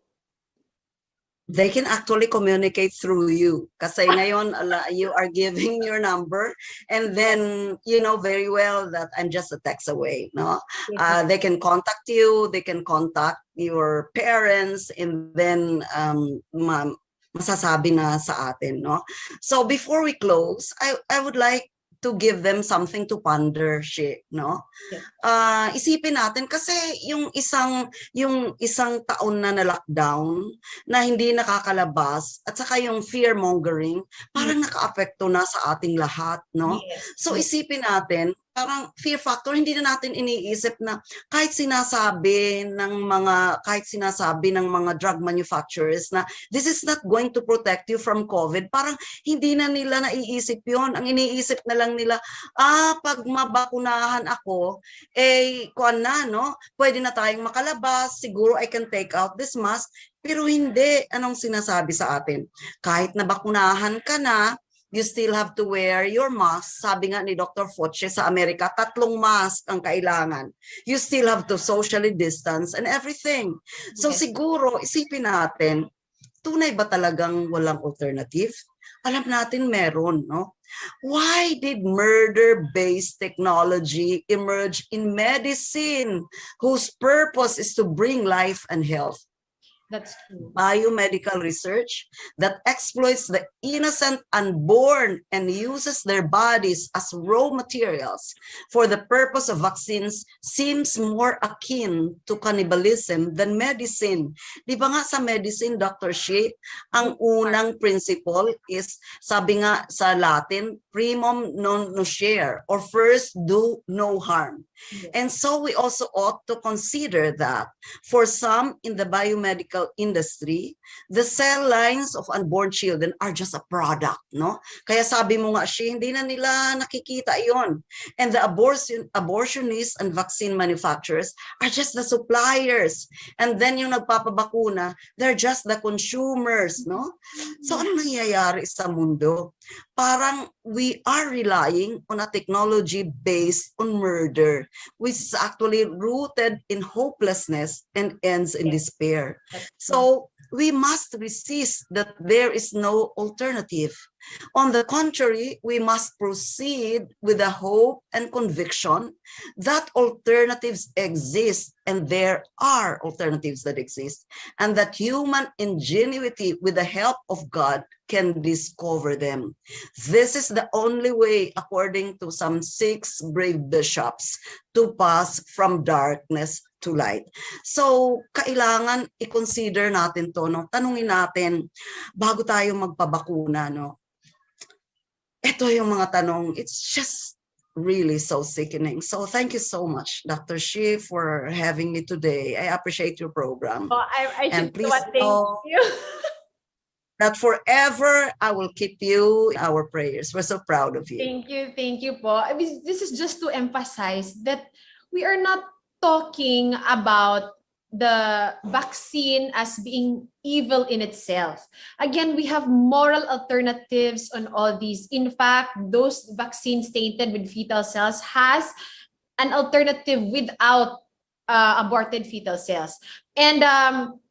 They can actually communicate through you. Kasi ngayon, you are giving your number, and then you know very well that I'm just a text away. No, they can contact you, they can contact your parents, and then masasabi na sa atin. No, so before we close, I would like to give them something to ponder, no? Isipin natin kasi yung isang taon na lockdown na hindi nakakalabas, at saka yung fear mongering parang nakaapekto na sa ating lahat, no? So isipin natin, parang fear factor, hindi na natin iniisip na kahit sinasabi ng mga drug manufacturers na this is not going to protect you from COVID, parang hindi na nila naiisip yon. Ang iniisip na lang nila, pag mabakunahan ako, kuwan na, no? Pwede na tayong makalabas, siguro I can take out this mask. Pero hindi, anong sinasabi sa atin? Kahit nabakunahan ka na, you still have to wear your mask. Sabi nga ni Dr. Fauci sa Amerika, 3 mask ang kailangan. You still have to socially distance and everything. So siguro, isipin natin, tunay ba talagang walang alternative? Alam natin meron, no? Why did murder-based technology emerge in medicine, whose purpose is to bring life and health? That's true. Biomedical research that exploits the innocent unborn and uses their bodies as raw materials for the purpose of vaccines seems more akin to cannibalism than medicine. Di ba nga sa medicine, Dr. Shi, ang unang principle is, sabi nga sa Latin, primum non nocere, or first do no harm. And so we also ought to consider that for some in the biomedical industry, the cell lines of unborn children are just a product, no? Kaya sabi mo nga siya, hindi na nila nakikita yon. And the abortionists and vaccine manufacturers are just the suppliers. And then yung nagpapabakuna, they're just the consumers, no? So ano nangyayari sa mundo? Parang we are relying on a technology based on murder, which is actually rooted in hopelessness and ends in despair. So we must resist that there is no alternative. On the contrary, we must proceed with the hope and conviction that alternatives exist, and there are alternatives that exist, and that human ingenuity with the help of God can discover them. This is the only way, according to some 6 brave bishops, to pass from darkness to light. So, kailangan i-consider natin to, no? Tanungin natin, bago tayo magpabakuna, no? Ito yung mga tanong, it's just really so sickening. So thank you so much, Dr. Shi, for having me today. I appreciate your program. Oh, I and should please thank know you. that forever I will keep you in our prayers. We're so proud of you. Thank you po. I mean, this is just to emphasize that we are not talking about the vaccine as being evil in itself. Again, we have moral alternatives on all these. In fact, those vaccines tainted with fetal cells has an alternative without aborted fetal cells. And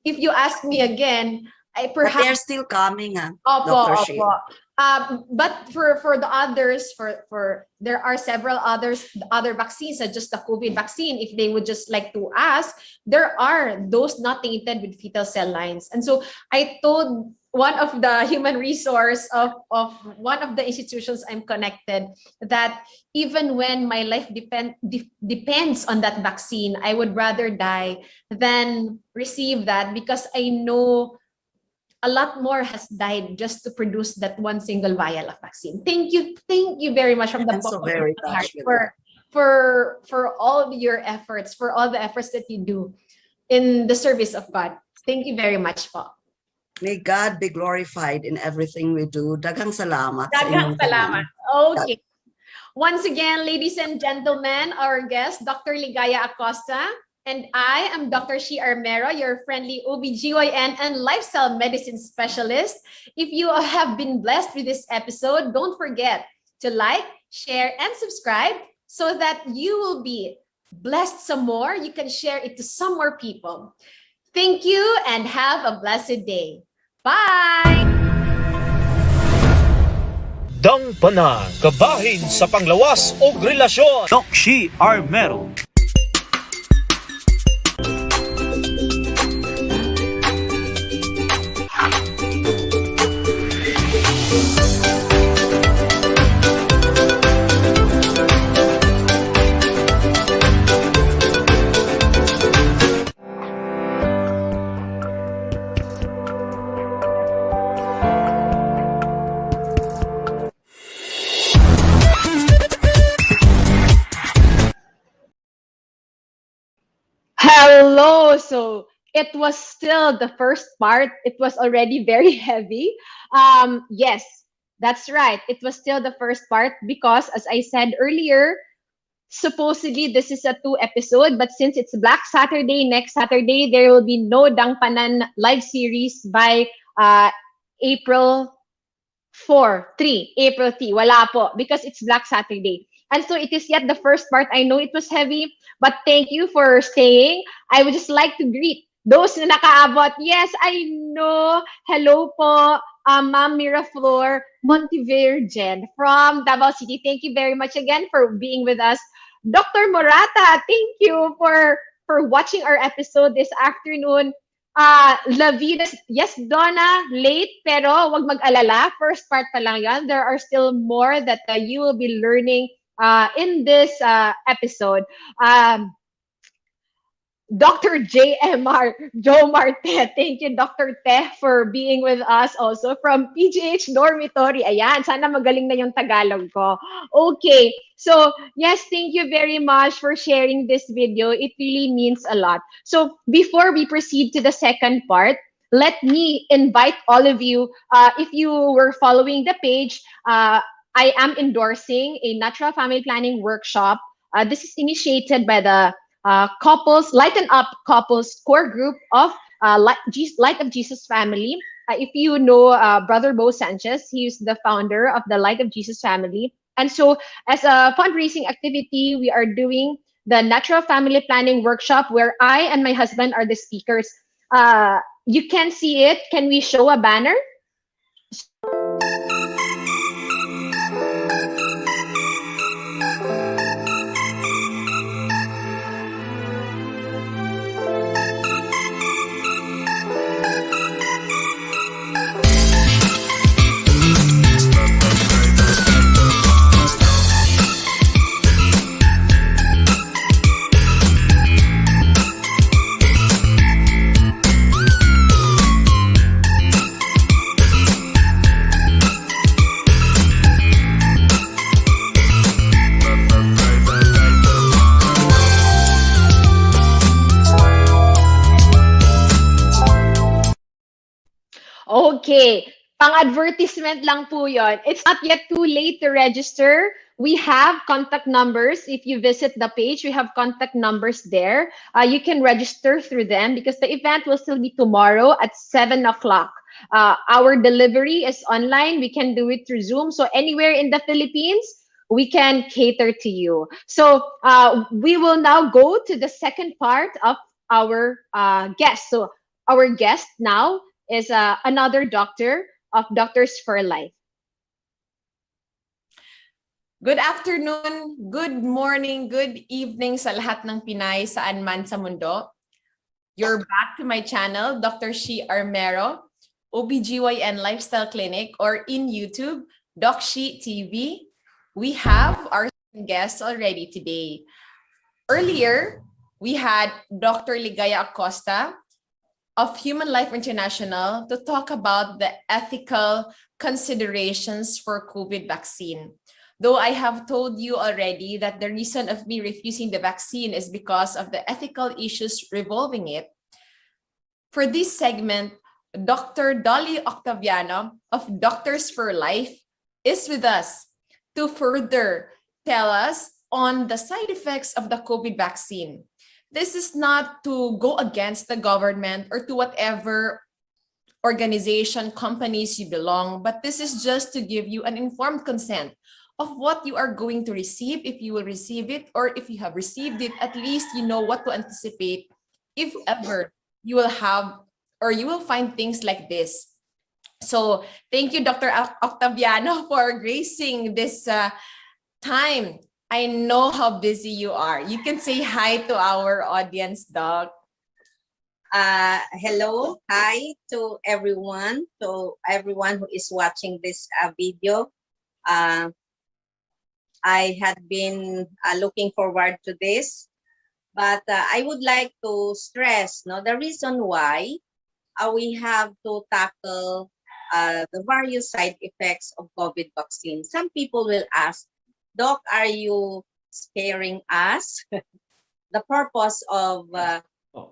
if you ask me again, I But perhaps they're still coming, opo, Dr. Shi. opo. But for the others, for there are several other vaccines, just the COVID vaccine. If they would just like to ask, there are those not tainted with fetal cell lines. And so I told one of the human resource of one of the institutions I'm connected that even when my life depends on that vaccine, I would rather die than receive that, because I know a lot more has died just to produce that one single vial of vaccine. Thank you very much from the I'm so bottom of very my heart touched with that. for all your efforts, for all the efforts that you do in the service of God. Thank you very much po. May God be glorified in everything we do. Daghang salamat sa Daghang inyong tanan. salamat. Okay. Once again, ladies and gentlemen, our guest, Dr. Ligaya Acosta, and I am Dr. Shi Armero, your friendly OBGYN and lifestyle medicine specialist. If you have been blessed with this episode, don't forget to like, share, and subscribe so that you will be blessed some more. You can share it to some more people. Thank you and have a blessed day. Bye! DANGPANAN, kabahin sa panglawas o relasyon. Doc Shi Armero. Hello. So it was still the first part. It was already very heavy. Yes, that's right. It was still the first part because, as I said earlier, supposedly this is a 2 episode, but since it's Black Saturday, next Saturday, there will be no Dangpanan live series by April 4, 3, April 3. Wala po, because it's Black Saturday. And so it is yet the first part. I know it was heavy, but thank you for staying. I would just like to greet those na nakaabot. Yes, I know. Hello po, Ma'am Miraflor Montevirgen from Davao City. Thank you very much again for being with us. Dr. Morata, thank you for watching our episode this afternoon. La Vida, yes, Donna, late, pero wag mag-alala. First part pa lang yan. There are still more that you will be learning in this episode. Dr. JMR, Joe Marte. Thank you, Dr. Te, for being with us also from PGH Dormitory. Ayan, sana magaling na yung Tagalog ko. Okay, so yes, thank you very much for sharing this video. It really means a lot. So before we proceed to the second part, let me invite all of you, if you were following the page, I am endorsing a natural family planning workshop. This is initiated by the couples, Lighten Up Couples core group of Light of Jesus family. If you know Brother Bo Sanchez, he's the founder of the Light of Jesus family. And so as a fundraising activity, we are doing the Natural Family Planning Workshop where I and my husband are the speakers. You can see it. Can we show a banner? Okay, pang-advertisement lang po yon. It's not yet too late to register. We have contact numbers. If you visit the page, we have contact numbers there. You can register through them because the event will still be tomorrow at 7 o'clock. Our delivery is online. We can do it through Zoom. So anywhere in the Philippines, we can cater to you. So we will now go to the second part of our guest. So our guest now is another doctor of Doctors for Life. Good afternoon, good morning, good evening sa lahat ng Pinay saan man sa mundo. You're back to my channel, Dr. Shi Armero, OBGYN Lifestyle Clinic, or in YouTube, Doc Shi TV. We have our guests already today. Earlier, we had Dr. Ligaya Acosta of Human Life International to talk about the ethical considerations for COVID vaccine. Though I have told you already that the reason of me refusing the vaccine is because of the ethical issues revolving it, for this segment, Dr. Dolly Octaviano of Doctors for Life is with us to further tell us on the side effects of the COVID vaccine. This is not to go against the government or to whatever organization, companies you belong, but this is just to give you an informed consent of what you are going to receive, if you will receive it, or if you have received it, at least you know what to anticipate if ever you will have or you will find things like this. So thank you, Dr. Octaviano, for gracing this time. I know how busy you are. You can say hi to our audience, Doc. Hello, hi to everyone who is watching this video. I had been looking forward to this, but I would like to stress the reason why we have to tackle the various side effects of COVID vaccine. Some people will ask, Doc, are you scaring us? The purpose of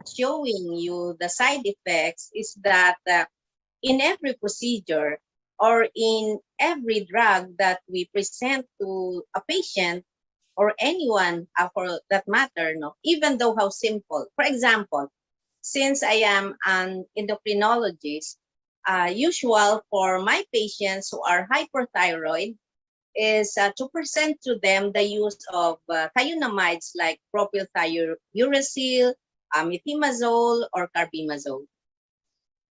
showing you the side effects is that in every procedure or in every drug that we present to a patient or anyone for that matter, even though how simple. For example, since I am an endocrinologist, usual for my patients who are hyperthyroid is to present to them the use of thionamides like propylthiouracil, methimazole, or carbimazole.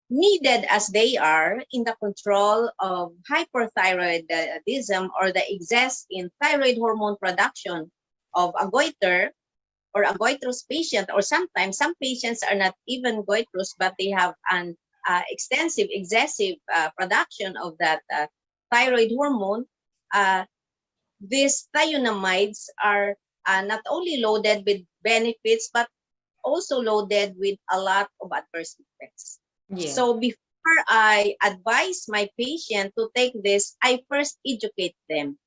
Needed as they are in the control of hyperthyroidism or the excess in thyroid hormone production of a goiter or a goitrous patient, or sometimes some patients are not even goitrous, but they have an extensive, excessive production of that thyroid hormone. These thionamides are not only loaded with benefits, but also loaded with a lot of adverse effects. Yeah. So before I advise my patient to take this, I first educate them.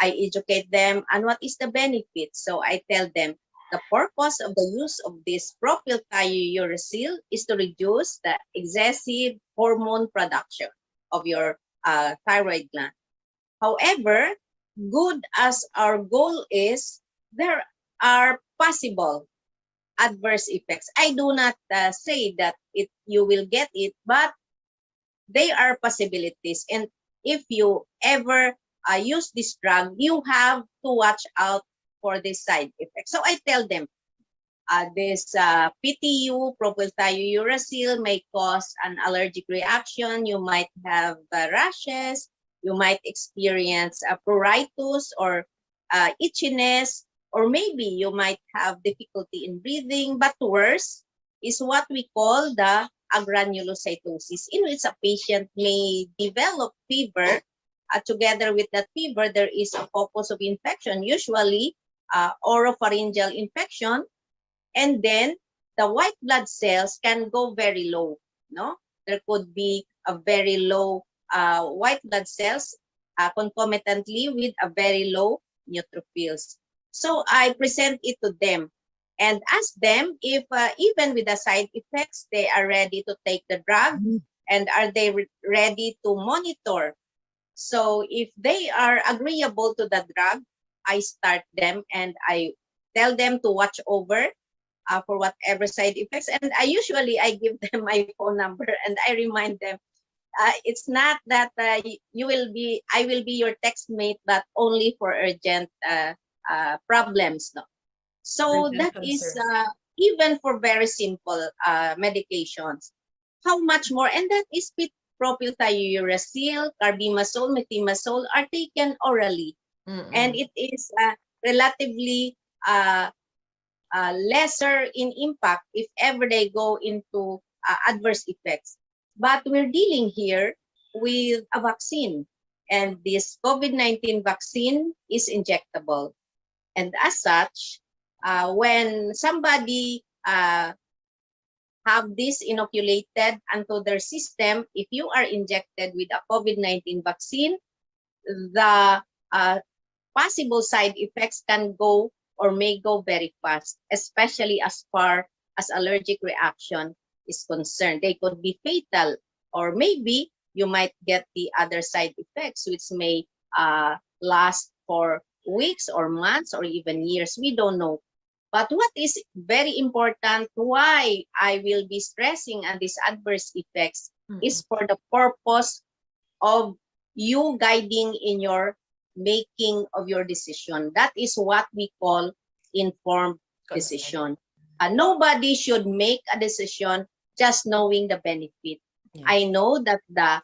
I educate them on what is the benefit. So I tell them the purpose of the use of this propylthiouracil is to reduce the excessive hormone production of your thyroid gland. However, good as our goal is, there are possible adverse effects. I do not say that you will get it, but they are possibilities. And if you ever use this drug, you have to watch out for this side effect. So I tell them, this PTU, propylthiouracil, may cause an allergic reaction. You might have rashes. You might experience pruritus or itchiness, or maybe you might have difficulty in breathing. But worse is what we call the agranulocytosis, in which a patient may develop fever. Together with that fever, there is a focus of infection, usually oropharyngeal infection, and then the white blood cells can go very low. There could be a very low white blood cells concomitantly with a very low neutrophils. So I present it to them and ask them if even with the side effects, they are ready to take the drug and are they ready to monitor. So if they are agreeable to the drug, I start them and I tell them to watch over for whatever side effects. And I give them my phone number and I remind them, it's not that I will be your text mate, but only for urgent problems. So Urgent that concern. is even for very simple medications. how much more? And that is propylthiouracil, carbimazole, methimazole are taken orally. And it is relatively lesser in impact if ever they go into adverse effects. But we're dealing here with a vaccine, and this COVID-19 vaccine is injectable. And as such, when somebody have this inoculated onto their system, if you are injected with a COVID-19 vaccine, the possible side effects can go or may go very fast, especially as far as allergic reaction is concerned. They could be fatal, or maybe you might get the other side effects, which may last for weeks or months or even years. We don't know. But what is very important, why I will be stressing on these adverse effects, is for the purpose of you guiding in your making of your decision. That is what we call informed decision. Nobody should make a decision just knowing the benefit. Yes. I know that the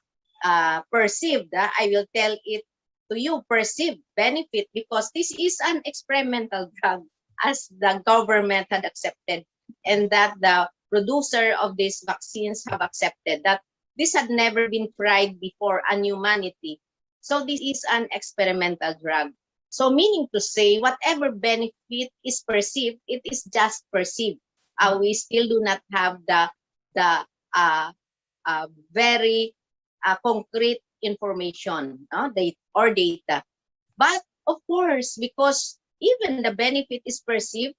perceived, I will tell it to you, perceived benefit, because this is an experimental drug, as the government had accepted, and that the producer of these vaccines have accepted that this had never been tried before on humanity. So this is an experimental drug. So meaning to say, whatever benefit is perceived, it is just perceived. We still do not have the very concrete information, or data. But of course, because even the benefit is perceived,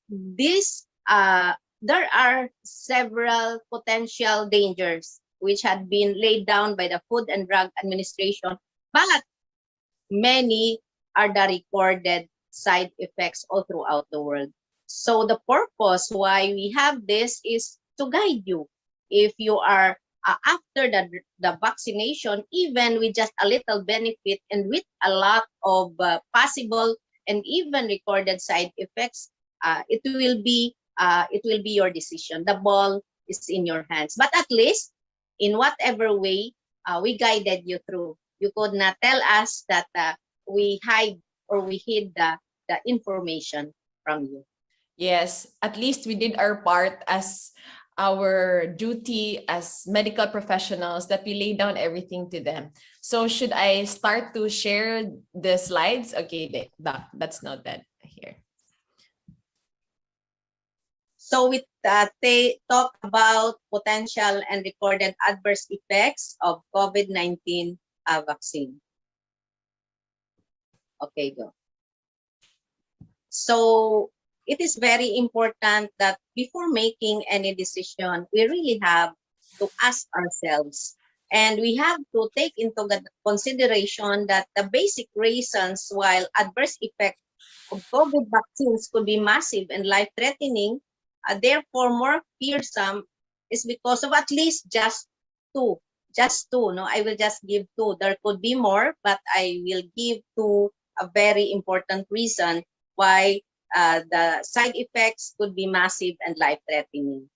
there are several potential dangers which had been laid down by the Food and Drug Administration, but many are the recorded side effects all throughout the world. So the purpose why we have this is to guide you. If you are after the vaccination, even with just a little benefit and with a lot of possible and even recorded side effects, it will be your decision. The ball is in your hands. But at least, in whatever way, we guided you through. You could not tell us that we hide or we hid the information from you. Yes, at least we did our part as our duty as medical professionals, that we lay down everything to them. So should I start to share the slides? Okay, that's noted here. So we talk about potential and recorded adverse effects of COVID-19 vaccine. Okay, go. So it is very important that before making any decision, we really have to ask ourselves, and we have to take into consideration that the basic reasons why adverse effects of COVID vaccines could be massive and life-threatening, therefore more fearsome, is because of at least just two. Just two. No, I will just give two. There could be more, but I will give two a very important reason why the side effects could be massive and life-threatening.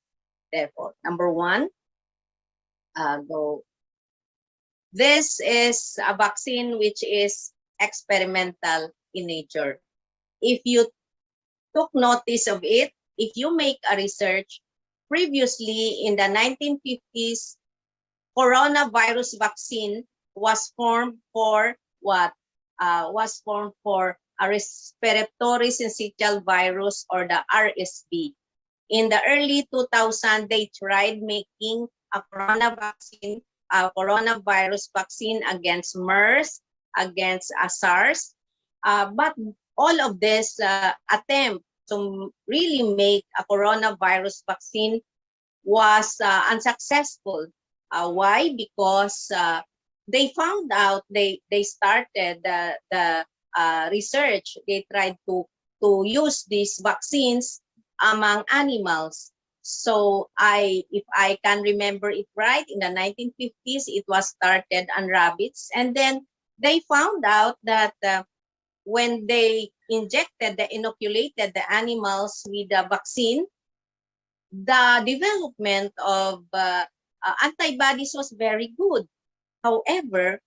Therefore, number one, this is a vaccine which is experimental in nature. If you took notice of it, if you make a research, previously in the 1950s, coronavirus vaccine was formed for what? Was formed for a respiratory syncytial virus, or the RSV. In the early 2000s, they tried making a coronavirus vaccine against MERS, against SARS. But all of this attempt to really make a coronavirus vaccine was unsuccessful. Why? Because they found out, they started the research. They tried to use these vaccines among animals. So if I can remember it right, in the 1950s, it was started on rabbits. And then they found out that when they inoculated the animals with the vaccine, the development of antibodies was very good. However,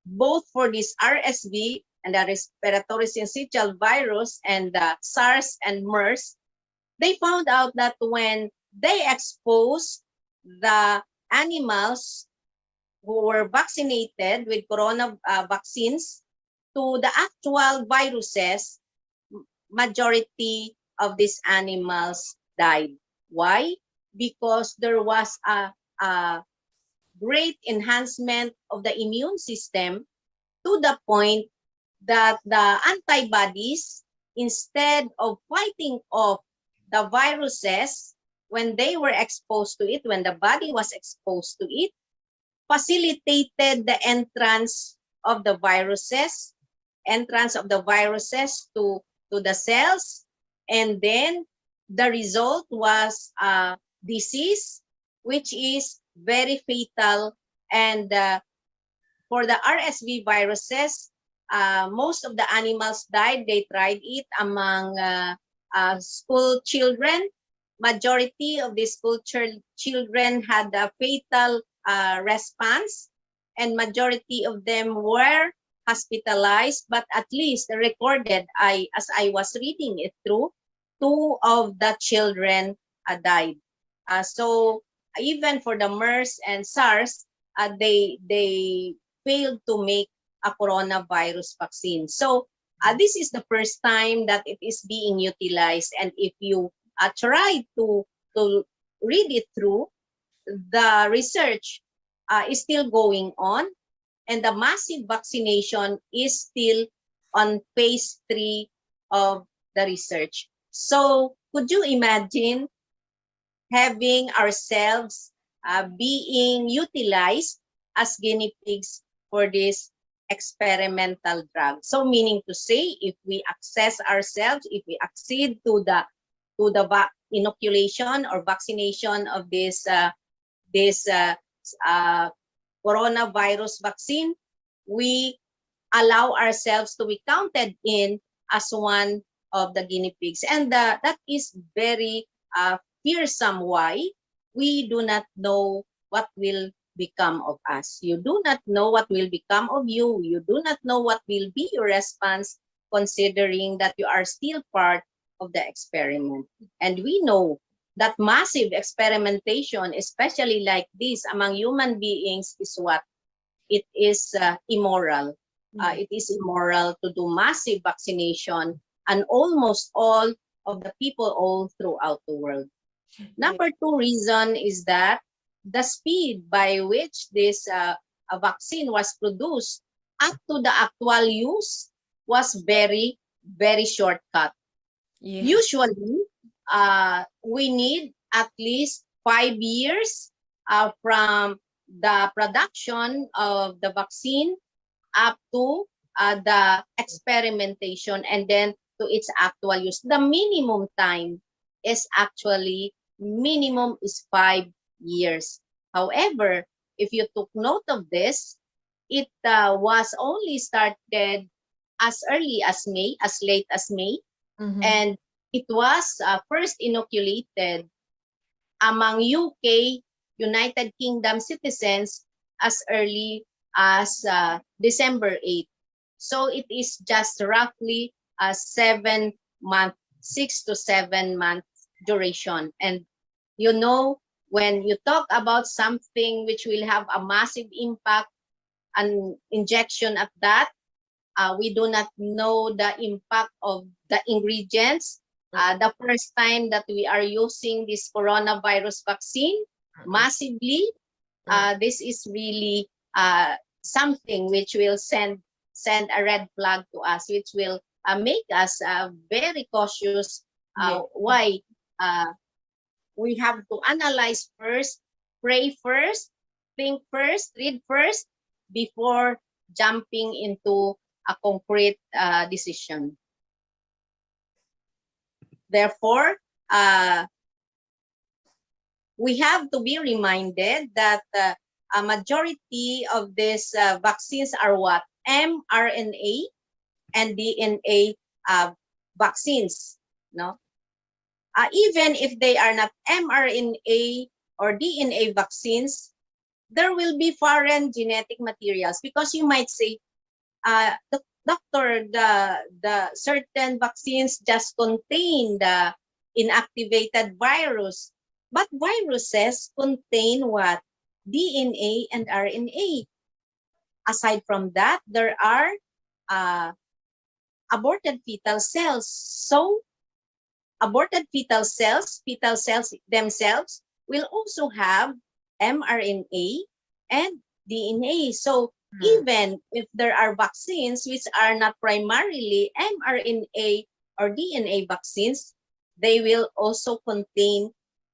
both for this RSV and the respiratory syncytial virus and the SARS and MERS, they found out that when they exposed the animals who were vaccinated with corona vaccines to the actual viruses, majority of these animals died. Why? Because there was a great enhancement of the immune system to the point that the antibodies, instead of fighting off the viruses when they were exposed to it, when the body was exposed to it, facilitated the entrance of the viruses to the cells, and then the result was a disease which is very fatal. And for the RSV viruses, most of the animals died. They tried it among school children. Majority of the school children had a fatal response, and majority of them were hospitalized, but at least recorded, as I was reading it through, 2 of the children died. So even for the MERS and SARS, they failed to make a coronavirus vaccine. So this is the first time that it is being utilized, and if you try to read it through, the research is still going on, and the massive vaccination is still on phase 3 of the research. So could you imagine having ourselves being utilized as guinea pigs for this experimental drug? So meaning to say, if we access ourselves, if we accede to the inoculation or vaccination of this coronavirus vaccine, we allow ourselves to be counted in as one of the guinea pigs. And that is very fearsome. Why? We do not know what will become of us. You do not know what will become of you. You do not know what will be your response, considering that you are still part of the experiment. And we know that massive experimentation, especially like this among human beings, is what? It is immoral. It is immoral to do massive vaccination and almost all of the people all throughout the world. Number 2 reason is that the speed by which this a vaccine was produced up to the actual use was very, very shortcut. Yeah. Usually, we need at least 5 years from the production of the vaccine up to the experimentation and then to its actual use. The minimum time is actually, minimum is 5 years. However, if you took note of this, it was only started as early as May, as late as May, and it was first inoculated among UK, United Kingdom citizens as early as December 8th. So it is just roughly a 7 month, 6 to 7 month duration. And you know, when you talk about something which will have a massive impact, an injection at that, we do not know the impact of the ingredients. The first time that we are using this coronavirus vaccine massively, this is really something which will send a red flag to us, which will make us very cautious. Why? We have to analyze first, pray first, think first, read first, before jumping into a concrete decision. Therefore, we have to be reminded that a majority of these vaccines are what? mRNA and DNA vaccines. No? Even if they are not mRNA or DNA vaccines, there will be foreign genetic materials, because you might say, doctor, the certain vaccines just contain the inactivated virus, but viruses contain what? DNA and RNA. Aside from that, there are aborted fetal cells. So aborted fetal cells themselves will also have mRNA and DNA. So even if there are vaccines which are not primarily mRNA or DNA vaccines, they will also contain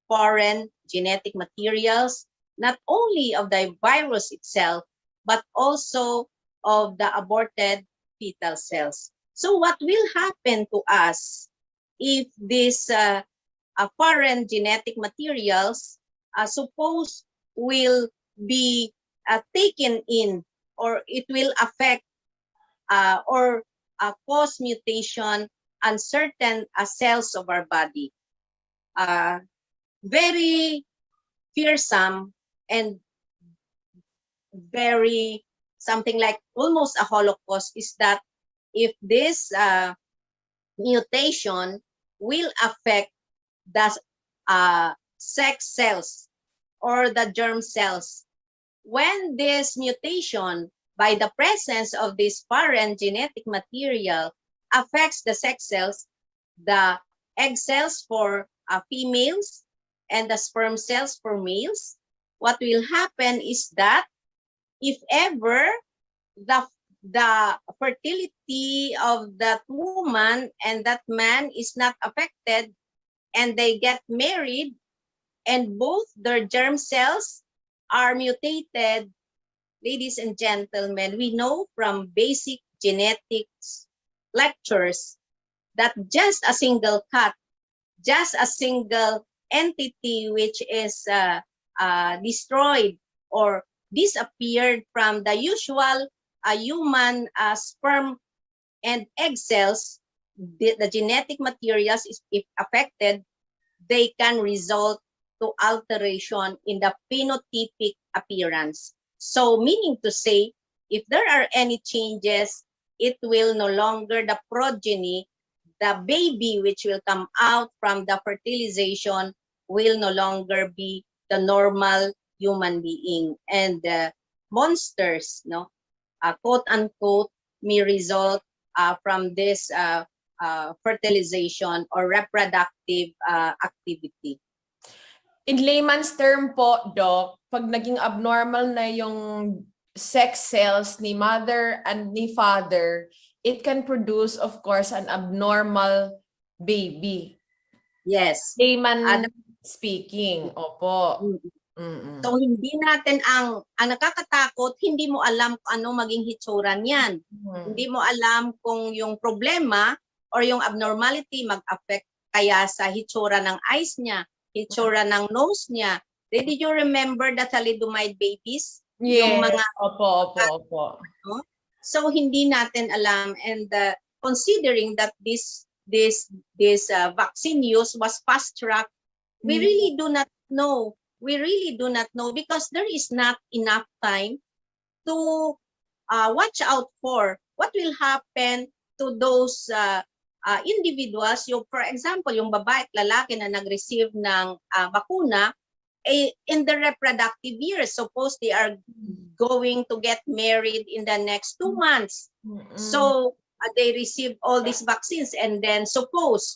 foreign genetic materials, not only of the virus itself, but also of the aborted fetal cells. So what will happen to us if these foreign genetic materials suppose will be taken in, or it will affect or cause mutation on certain cells of our body? Very fearsome and very something like almost a holocaust is that if this mutation will affect the sex cells or the germ cells. When this mutation, by the presence of this foreign genetic material, affects the sex cells, the egg cells for females and the sperm cells for males, what will happen is that if ever the fertility of that woman and that man is not affected, and they get married, and both their germ cells are mutated, ladies and gentlemen, we know from basic genetics lectures that just a single cut, just a single entity which is destroyed or disappeared from the usual human sperm and egg cells, the genetic materials, if affected, they can result to alteration in the phenotypic appearance. So meaning to say, if there are any changes, it will no longer, the progeny, the baby which will come out from the fertilization will no longer be the normal human being. And monsters, no, quote unquote, may result from this fertilization or reproductive activity. In layman's term po, Doc, pag naging abnormal na yung sex cells ni mother and ni father, it can produce, of course, an abnormal baby. Yes. Layman speaking, opo. So hindi natin ang nakakatakot, hindi mo alam kung ano maging hitsura niyan. Hindi mo alam kung yung problema or yung abnormality mag-affect kaya sa hitsura ng eyes niya, hitsura ng nose niya. Did you remember the thalidomide babies? Yes. Yung mga opo. So hindi natin alam, and considering that this vaccine use was fast track, we really do not know. We really do not know, because there is not enough time to watch out for what will happen to those individuals. Yung, for example, yung babae at lalaki na nag-receive ng bakuna, in the reproductive years, suppose they are going to get married in the next 2 months. So they receive all these vaccines, and then suppose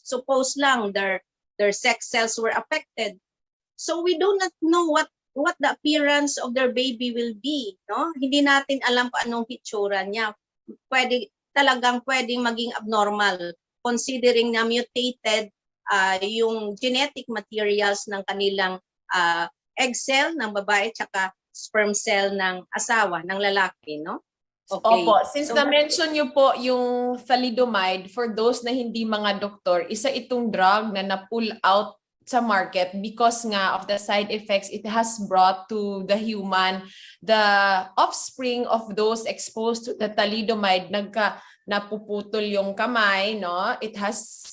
lang their sex cells were affected. So we do not know what the appearance of their baby will be, no? Hindi natin alam kung anong hitsura niya. Talagang pwedeng maging abnormal, considering na mutated yung genetic materials ng kanilang egg cell ng babae tsaka sperm cell ng asawa, ng lalaki, no? Okay. Opo, since na-mention niyo po yung thalidomide, for those na hindi mga doktor, isa itong drug na na-pull out sa market because nga of the side effects it has brought to the human. The offspring of those exposed to the thalidomide napuputol yung kamay, no? It has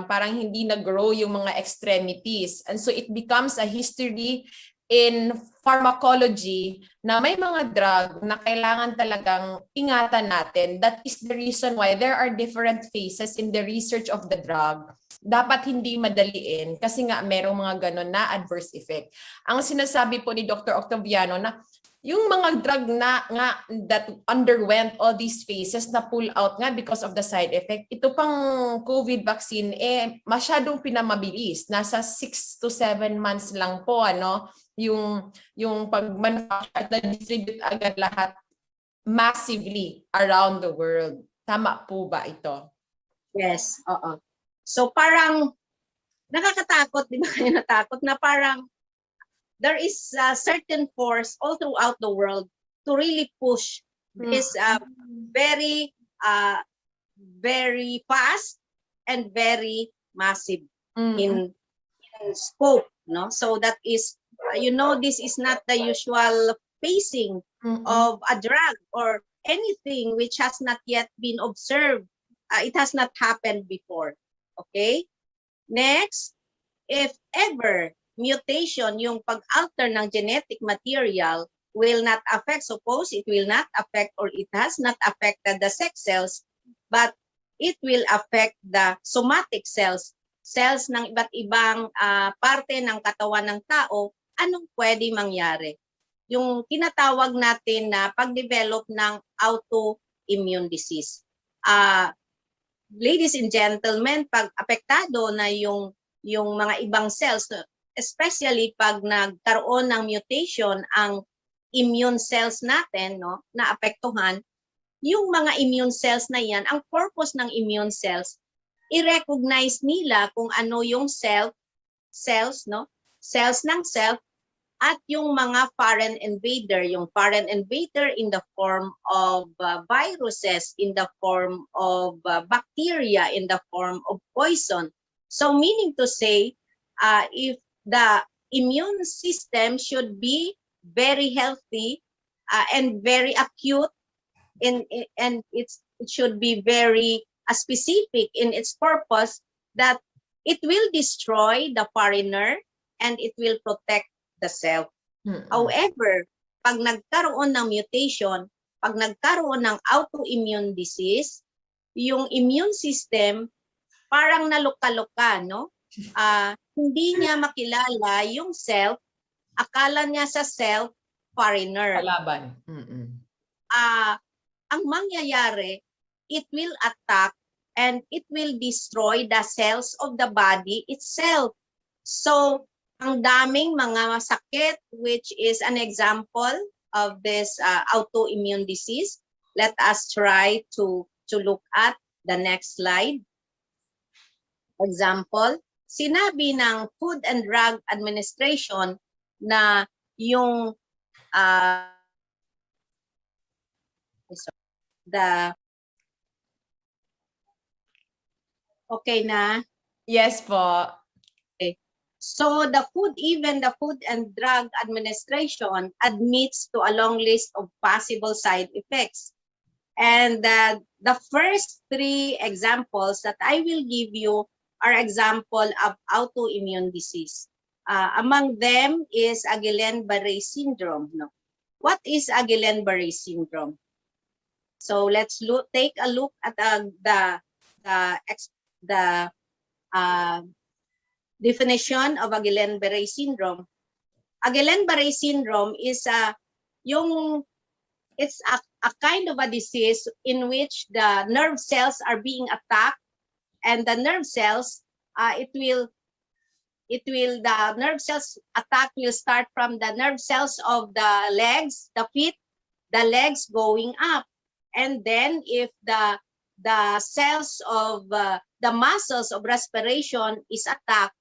parang hindi na-grow yung mga extremities. And so it becomes a history in pharmacology na may mga drug na kailangan talagang ingatan natin. That is the reason why there are different phases in the research of the drug. Dapat hindi madaliin kasi nga merong mga ganon na adverse effect. Ang sinasabi po ni Dr. Octaviano na yung mga drug na nga that underwent all these phases na pull out nga because of the side effect, ito pang COVID vaccine masyadong pinamabilis. Nasa 6 to 7 months lang po yung pag-manufacture at na-distribute agad lahat massively around the world. Tama po ba ito? Yes, oo. So parang nakakatakot, di ba kayo natakot na parang there is a certain force all throughout the world to really push this very fast and very massive in scope, no? So that is, this is not the usual pacing of a drug or anything which has not yet been observed. It has not happened before. Okay? Next, if ever mutation, yung pag-alter ng genetic material will not affect, suppose it will not affect or it has not affected the sex cells, but it will affect the somatic cells ng iba't ibang parte ng katawan ng tao, anong pwede mangyari? Yung tinatawag natin na pag-develop ng autoimmune disease. Ladies and gentlemen, pag apektado na yung mga ibang cells, especially pag nagkaroon ng mutation ang immune cells natin, no, na apektuhan, yung mga immune cells na yan, ang purpose ng immune cells, i-recognize nila kung ano yung cells ng self, at yung mga foreign invader in the form of viruses, in the form of bacteria, in the form of poison. So meaning to say, if the immune system should be very healthy and very acute, and it should be very specific in its purpose, that it will destroy the foreigner and it will protect the self. However, pag nagkaroon ng mutation, pag nagkaroon ng autoimmune disease, yung immune system parang naluka-luka, no? Hindi niya makilala yung self, akala niya sa self foreigner. Kalaban. Ang mangyayari, it will attack and it will destroy the cells of the body itself. So, ang daming mga sakit, which is an example of this autoimmune disease. Let us try to look at the next slide. Example, sinabi ng Food and Drug Administration na yung okay na? Yes po. So the Food and Drug Administration admits to a long list of possible side effects. And the first three examples that I will give you are example of autoimmune disease. Among them is Guillain-Barré syndrome. No? What is Guillain-Barré syndrome? So let's take a look at the definition of Guillain-Barré syndrome. Guillain-Barré syndrome is it's a kind of a disease in which the nerve cells are being attacked, and the nerve cells the nerve cells attack will start from the nerve cells of the legs, the feet, the legs going up, and then if the cells of the muscles of respiration is attacked,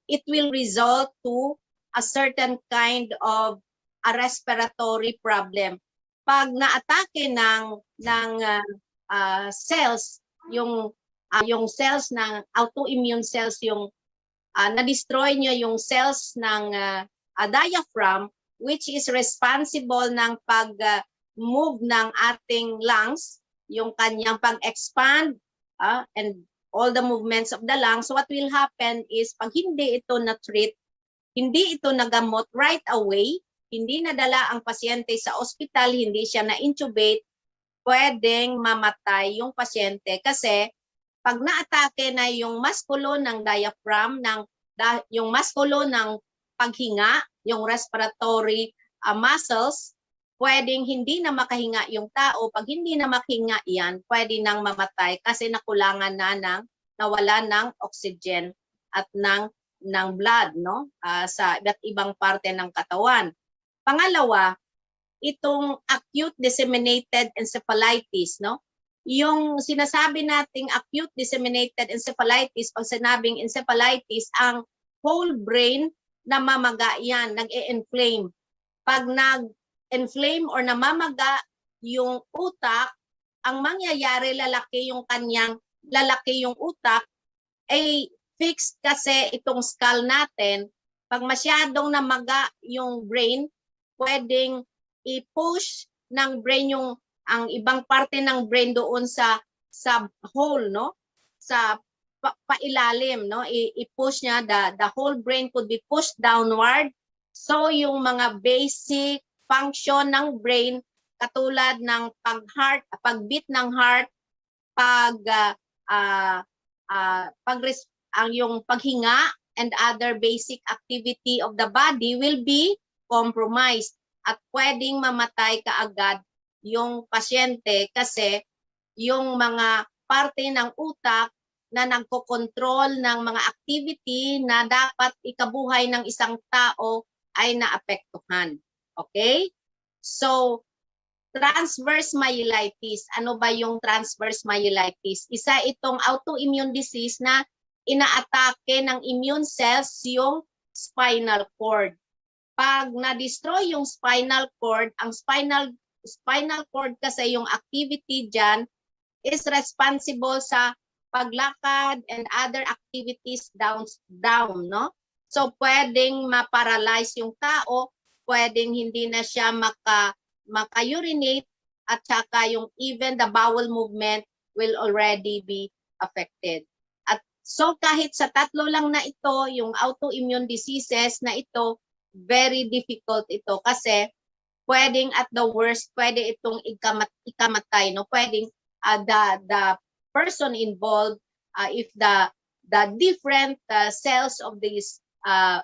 it will result to a certain kind of a respiratory problem. Pag naatake ng cells, yung cells ng autoimmune cells, yung na-destroy niya yung cells ng diaphragm, which is responsible ng pag-move ng ating lungs, yung kanyang pag-expand and all the movements of the lungs, what will happen is pag hindi ito na-treat, hindi ito nagamot right away, hindi nadala ang pasyente sa ospital, hindi siya na-intubate, pwedeng mamatay yung pasyente kasi pag na-atake na yung musculo ng diaphragm, yung musculo ng paghinga, yung respiratory muscles, pwedeng hindi na makahinga yung tao. Pag hindi na makahinga yan, pwede nang mamatay kasi nakulangan na nawala ng oxygen at ng blood, no? Sa iba't ibang parte ng katawan. Pangalawa, itong acute disseminated encephalitis, no? Yung sinasabi nating acute disseminated encephalitis, pag sinabing encephalitis, ang whole brain namamaga yan, nag-e-inflame. Pag nag-inflame or namamaga yung utak, ang mangyayari lalaki yung utak, ay fixed kasi itong skull natin. Pag masyadong namaga yung brain, pwedeng i-push ng brain ang ibang parte ng brain doon sa hole, no? Sa pailalim, no? I-push niya, the whole brain could be pushed downward. So yung mga basic function ng brain katulad ng pagbeat ng heart, yung paghinga and other basic activity of the body will be compromised at pwedeng mamatay kaagad yung pasyente kasi yung mga parte ng utak na nagkokontrol ng mga activity na dapat ikabuhay ng isang tao ay naapektuhan. Okay? So, transverse myelitis. Ano ba yung transverse myelitis? Isa itong autoimmune disease na inaatake ng immune cells yung spinal cord. Pag na-destroy yung spinal cord, ang spinal cord kasi yung activity dyan is responsible sa paglakad and other activities down, no? So pwedeng ma-paralyze yung tao, pwedeng hindi na siya maka-urinate at saka yung even the bowel movement will already be affected. At so kahit sa tatlo lang na ito, yung autoimmune diseases na ito, very difficult ito kasi pwedeng at the worst, pwede itong ikamatay, no? Pwedeng the person involved, if the different cells of this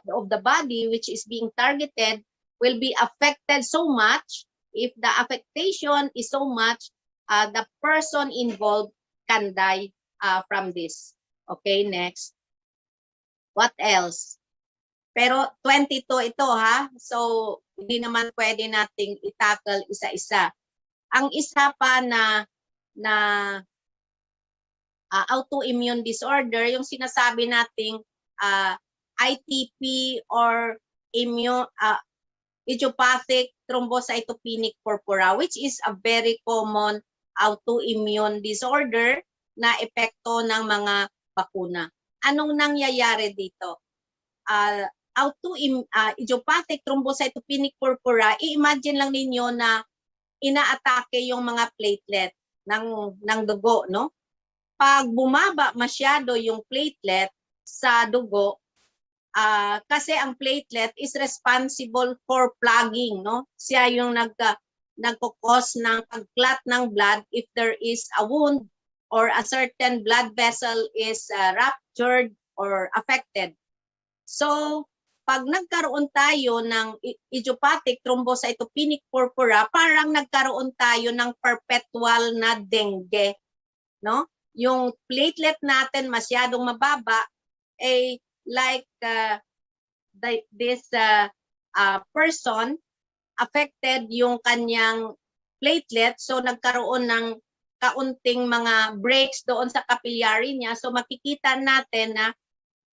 of the body which is being targeted will be affected so much, if the affectation is so much, the person involved can die from this. Okay, next. What else? Pero 22 ito ha. So hindi naman pwede nating i-tackle isa-isa. Ang isa pa na autoimmune disorder, yung sinasabi nating ITP or idiopathic thrombocytopenic purpura, which is a very common autoimmune disorder na epekto ng mga bakuna. Anong nangyayari dito? Idiopathic thrombocytopenic purpura, i-imagine lang ninyo na inaatake yung mga platelet ng dugo, no? Pag bumaba masyado yung platelet sa dugo, kasi ang platelet is responsible for plugging, no? Siya yung nagko-cause ng pag-clot ng blood if there is a wound or a certain blood vessel is ruptured or affected. So, pag nagkaroon tayo ng idiopathic thrombocytopenic purpura, parang nagkaroon tayo ng perpetual na dengue, no? Yung platelet natin masyadong mababa, like this person affected yung kanyang platelet, so nagkaroon ng kaunting mga breaks doon sa capillary niya, so makikita natin na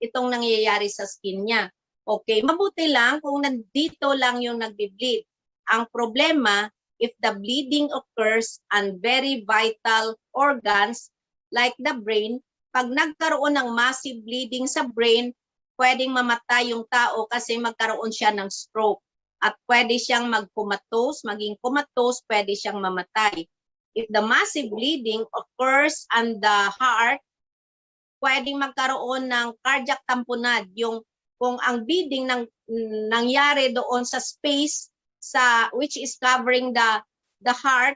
itong nangyayari sa skin niya. Okay, mabuti lang kung nandito lang yung nagbi-bleed. Ang problema, if the bleeding occurs on very vital organs like the brain, pag nagkaroon ng massive bleeding sa brain, pwedeng mamatay yung tao kasi magkaroon siya ng stroke. At pwede siyang maging comatose, pwede siyang mamatay. if the massive bleeding occurs on the heart, pwedeng magkaroon ng cardiac tamponade, yung kung ang bleeding nangyari doon sa space which is covering the heart,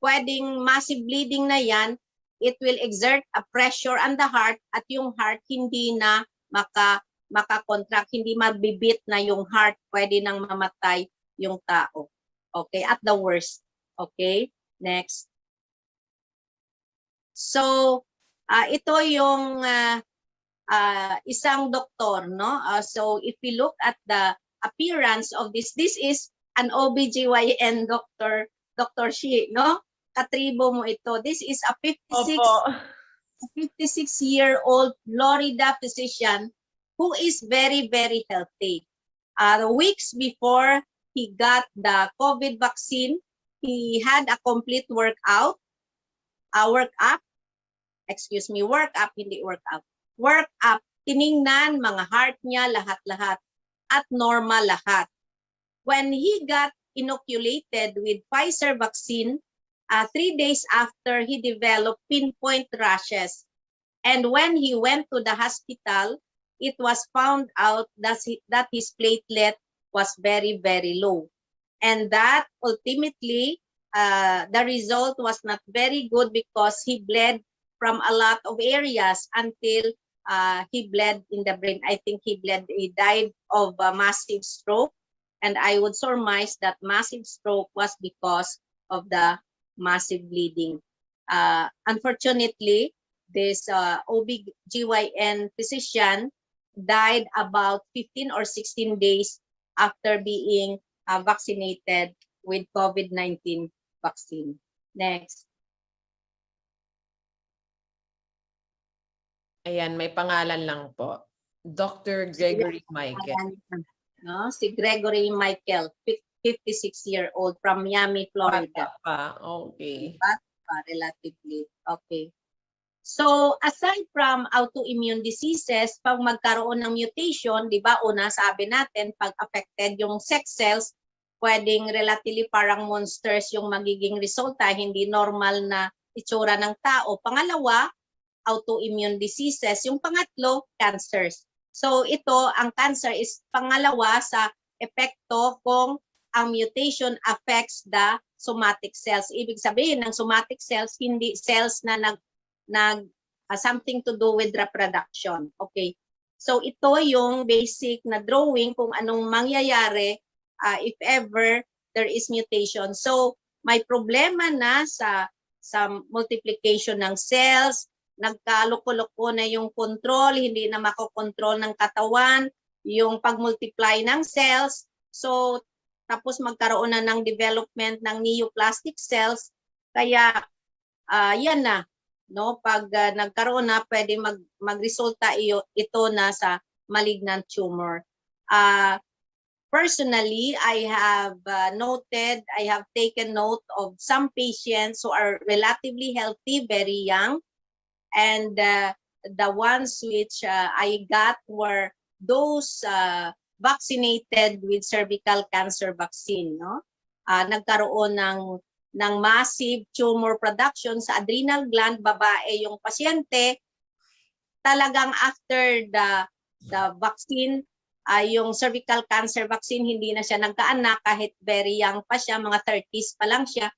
pwedeng massive bleeding na yan, it will exert a pressure on the heart at yung heart hindi na makakontract, hindi mabibit na yung heart, pwede nang mamatay yung tao. Okay, at the worst. Okay, next. So, ito yung isang doktor, no? So, if we look at the appearance of this is an OBGYN doctor, Dr. Shi, no? Katribo mo ito. This is a 56-year-old Florida physician who is very, very healthy. Weeks before he got the COVID vaccine, he had a complete workup, tiningnan mga heart niya, lahat-lahat, at normal lahat. When he got inoculated with Pfizer vaccine, 3 days after, he developed pinpoint rashes. And when he went to the hospital, it was found out that his platelet was very, very low. And that ultimately, the result was not very good because he bled from a lot of areas until he bled in the brain. I think he died of a massive stroke. And I would surmise that massive stroke was because of the massive bleeding. Unfortunately, this OBGYN physician died about 15 or 16 days after being vaccinated with COVID-19 vaccine. Next. Ayan, may pangalan lang po. Dr. Gregory Michael. No, si Gregory Michael, 56-year-old from Miami, Florida. Okay. Relatively. Okay. So, aside from autoimmune diseases, pag magkaroon ng mutation, di ba, una sabi natin, pag affected yung sex cells, pwedeng relatively parang monsters yung magiging resulta, hindi normal na itsura ng tao. Pangalawa, autoimmune diseases. Yung pangatlo, cancers. So, ang cancer is pangalawa sa epekto kung ang mutation affects the somatic cells. Ibig sabihin ng somatic cells, hindi cells na something to do with reproduction. Okay. So ito yung basic na drawing kung anong mangyayari if ever there is mutation. So may problema na sa multiplication ng cells, nagkaloko-loko na yung control, hindi na makokontrol ng katawan, yung pag-multiply ng cells. So tapos magkaroon na ng development ng neoplastic cells. Kaya yan na, no? Pag nagkaroon na, pwede magresulta ito na sa malignant tumor. Personally, I have taken note of some patients who are relatively healthy, very young, and the ones which I got were those vaccinated with cervical cancer vaccine, no? Nagkaroon ng massive tumor production sa adrenal gland, babae yung pasyente. Talagang after the vaccine, yung cervical cancer vaccine, hindi na siya nagkaanak kahit very young pa siya, mga 30s pa lang siya.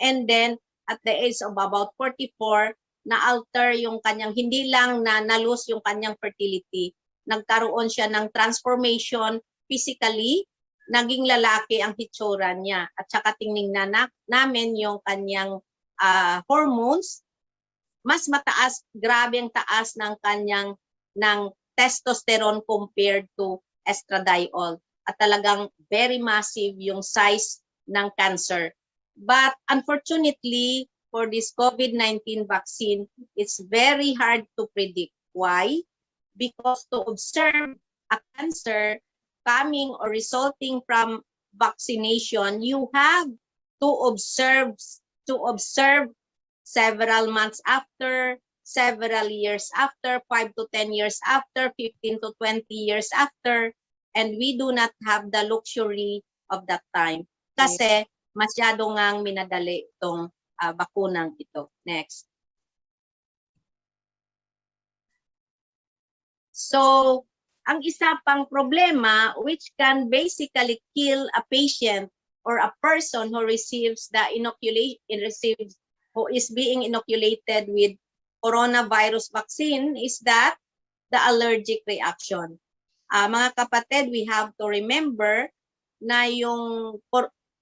And then at the age of about 44, na-alter yung kanyang, hindi lang na-lose yung kanyang fertility, nagkaroon siya ng transformation physically, naging lalaki ang hitsura niya. At saka tingnan namin yung kanyang hormones, mas mataas, grabe ang taas ng kanyang testosterone compared to estradiol. At talagang very massive yung size ng cancer. But unfortunately, for this COVID-19 vaccine, it's very hard to predict. Why? Because to observe a cancer coming or resulting from vaccination, you have to observe several months after, several years after, 5 to 10 years after, 15 to 20 years after, and we do not have the luxury of that time. Kasi masyado ngang minadali itong bakunang ito. Next. So, ang isa pang problema which can basically kill a patient or a person who receives the who is being inoculated with coronavirus vaccine is that the allergic reaction. Mga kapatid, we have to remember na yung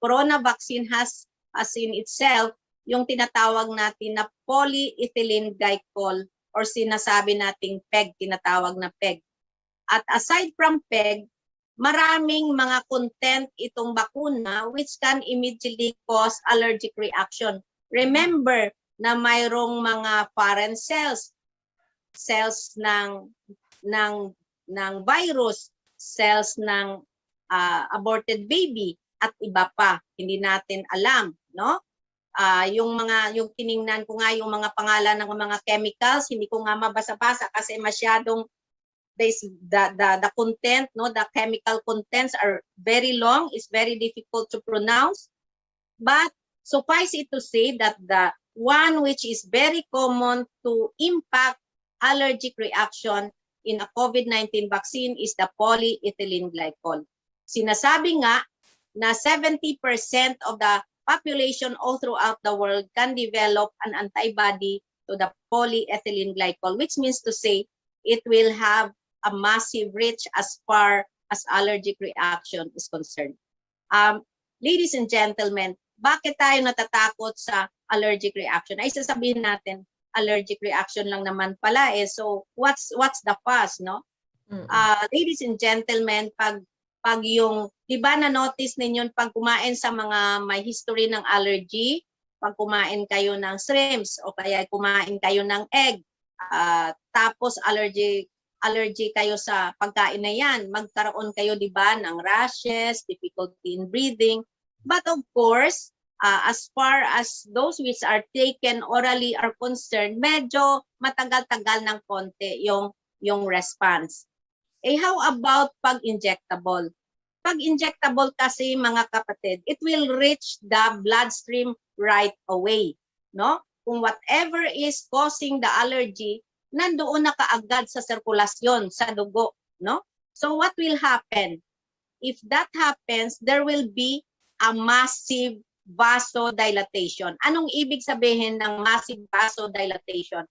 corona vaccine has as in itself yung tinatawag natin na polyethylene glycol or sinasabi nating PEG, tinatawag na PEG. At aside from PEG, maraming mga content itong bakuna which can immediately cause allergic reaction. Remember na mayroong mga foreign cells ng virus, cells ng aborted baby at iba pa, hindi natin alam, no? Yung tiningnan ko nga yung mga pangalan ng mga chemicals, hindi ko nga mabasa-basa kasi masyadong the content, no, the chemical contents are very long, it's very difficult to pronounce. But suffice it to say that the one which is very common to impact allergic reaction in a COVID-19 vaccine is the polyethylene glycol. Sinasabi nga na 70% of the population all throughout the world can develop an antibody to the polyethylene glycol, which means to say it will have a massive reach as far as allergic reaction is concerned. Ladies and gentlemen, bakit tayo natatakot sa allergic reaction? Ay sasabihin natin, allergic reaction lang naman pala eh. So what's the fuss, no? Ladies and gentlemen, pag yung, di ba na-notice ninyo pag kumain sa mga may history ng allergy, pag kumain kayo ng shrimps o kaya kumain kayo ng egg, tapos allergy kayo sa pagkain na yan, magkaroon kayo, di ba, ng rashes, difficulty in breathing. But of course, as far as those which are taken orally are concerned, medyo matagal-tagal ng konti yung response. Eh, how about pag-injectable? Pag-injectable kasi, mga kapatid, it will reach the bloodstream right away, no? Kung whatever is causing the allergy, nandoon na kaagad sa sirkulasyon, sa dugo, no? So what will happen? If that happens, there will be a massive vasodilatation. Anong ibig sabihin ng massive vasodilatation?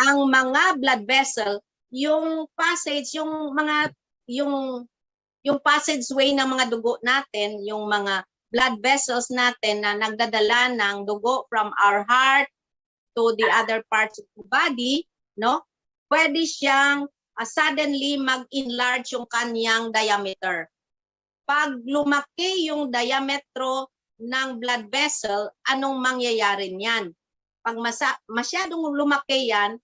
Ang mga blood vessel, yung passage, yung passageway ng mga dugo natin, yung mga blood vessels natin na nagdadala ng dugo from our heart to the other parts of the body, no? Pwede siyang suddenly mag-enlarge yung kanyang diameter. Pag lumaki yung diametro ng blood vessel, anong mangyayari niyan? Pag masyadong lumaki yan,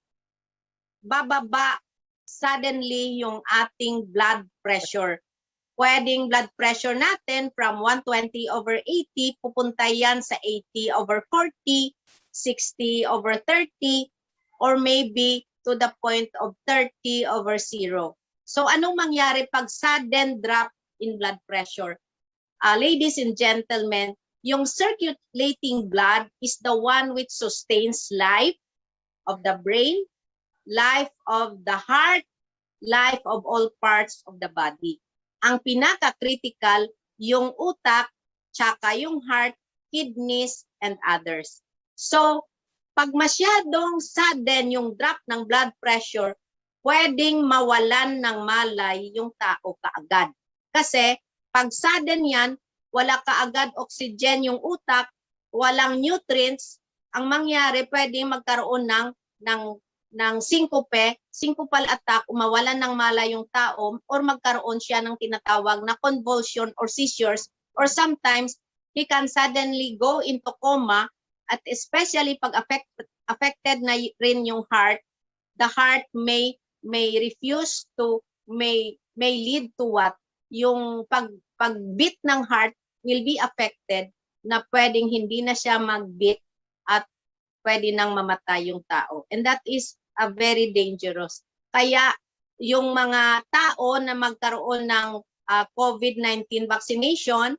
bababa suddenly yung ating blood pressure. Pwedeng blood pressure natin from 120/80, pupunta yan sa 80/40, 60/30, or maybe to the point of 30/0. So anong mangyari pag sudden drop in blood pressure? Ladies and gentlemen, yung circulating blood is the one which sustains life of the brain, life of the heart, life of all parts of the body. Ang pinaka-critical, yung utak, tsaka yung heart, kidneys, and others. So, pag masyadong sudden yung drop ng blood pressure, pwedeng mawalan ng malay yung tao kaagad. Kasi, pag sudden yan, wala kaagad oxygen yung utak, walang nutrients, ang mangyari, pwedeng magkaroon ng syncope, syncopal attack, mawalan ng malay yung tao, or magkaroon siya ng tinatawag na convulsion or seizures, or sometimes he can suddenly go into coma, at especially pag affected na rin yung heart, the heart may refuse to, may lead to what? Yung pag-beat ng heart will be affected na pwedeng hindi na siya mag-beat at pwede nang mamatay yung tao. And that is a very dangerous. Kaya yung mga tao na magkaroon ng COVID-19 vaccination,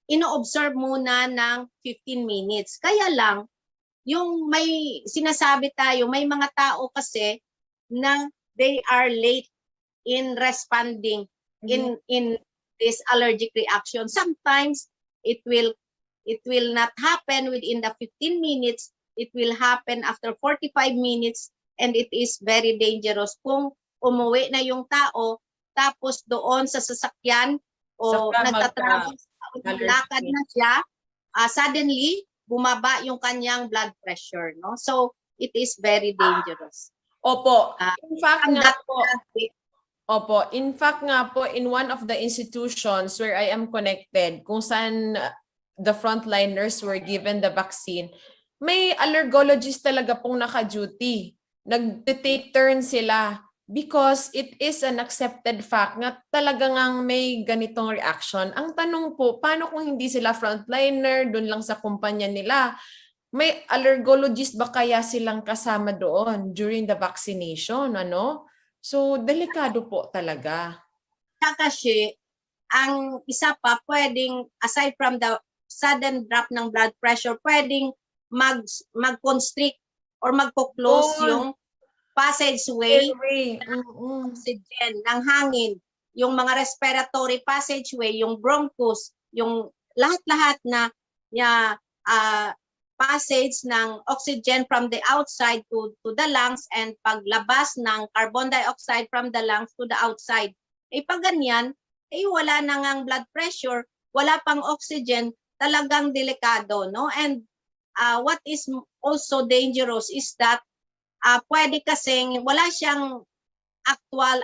ino-observe muna ng 15 minutes. Kaya lang, yung may sinasabi tayo, may mga tao kasi na they are late in responding in this allergic reaction. Sometimes it will not happen within the 15 minutes. It will happen after 45 minutes, and it is very dangerous kung umuwi na yung tao tapos doon sa sasakyan o Saka nagtatravel, lakad na siya, suddenly bumaba yung kanyang blood pressure, no? So it is very dangerous. Opo. In fact nga po, in one of the institutions where I am connected, kung saan the frontliners were given the vaccine, may allergologist talaga pong naka-duty. Nag-take turn sila because it is an accepted fact nga talaga ngang may ganitong reaction. Ang tanong po, paano kung hindi sila frontliner, doon lang sa kumpanya nila? May allergologist ba kaya silang kasama doon during the vaccination, ano? So, delikado po talaga. Kasi, ang isa pa, pwedeng, aside from the sudden drop ng blood pressure, pwedeng mag-constrict or magko-close yung passageway oxygen ng hangin, yung mga respiratory passageway, yung bronchus, yung lahat-lahat na passage ng oxygen from the outside to the lungs, and paglabas ng carbon dioxide from the lungs to the outside. Pag ganyan, wala na ngang blood pressure, wala pang oxygen, talagang delikado, no? And what is also dangerous is that pwede kasing wala siyang actual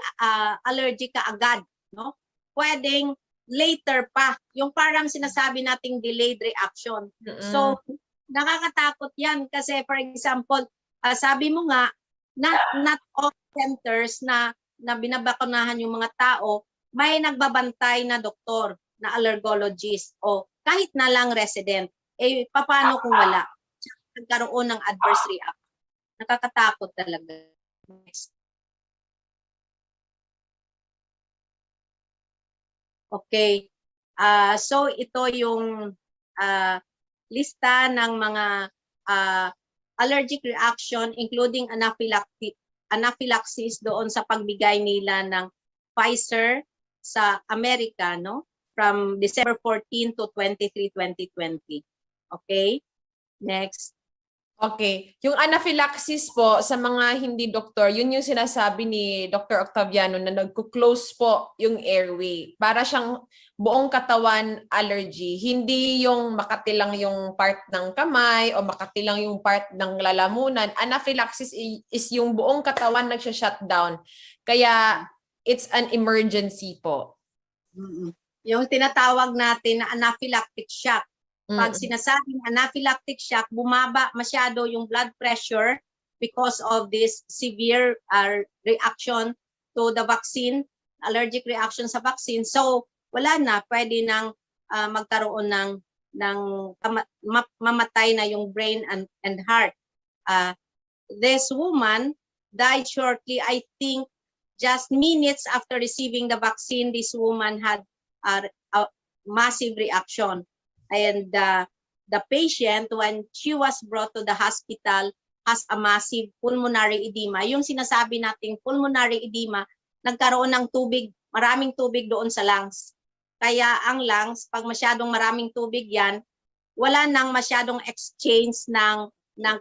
allergic kaagad, no? Pwedeng later pa, yung parang sinasabi nating delayed reaction. So, nakakatakot yan kasi, for example, sabi mo nga, not all centers na binabakunahan yung mga tao, may nagbabantay na doktor, na allergologist, o kahit na lang resident. Paano kung wala? Nagkaroon ng adverse reaction. Nakakatakot talaga. Next. Okay. So ito yung lista ng mga allergic reaction, including anaphylaxis doon sa pagbigay nila ng Pfizer sa Amerika, no? From December 14 to 23, 2020. Okay? Next. Okay. Yung anaphylaxis po, sa mga hindi doktor, yun yung sinasabi ni Dr. Octaviano na nagko-close po yung airway. Para siyang buong katawan allergy. Hindi yung makatilang yung part ng kamay o makatilang yung part ng lalamunan. Anaphylaxis is yung buong katawan nagsha-shutdown. Kaya it's an emergency po. Yung tinatawag natin na anaphylactic shock. Pag sinasabing anaphylactic shock, bumaba masyado yung blood pressure because of this severe reaction to the vaccine, allergic reaction sa vaccine. So, wala na, pwede nang magkaroon ng mamatay na yung brain and heart. This woman died shortly, I think, just minutes after receiving the vaccine. This woman had a massive reaction. And the patient, when she was brought to the hospital, has a massive pulmonary edema. Yung sinasabi nating pulmonary edema, nagkaroon ng tubig, maraming tubig doon sa lungs. Kaya ang lungs, pag masyadong maraming tubig yan, wala nang masyadong exchange ng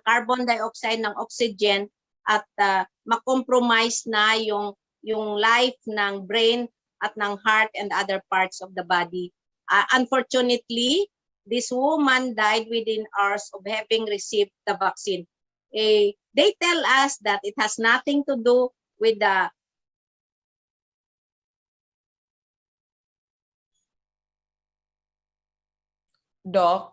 carbon dioxide, ng oxygen, at makompromise na yung life ng brain at ng heart and other parts of the body. Unfortunately, this woman died within hours of having received the vaccine. They tell us that it has nothing to do with the Doc?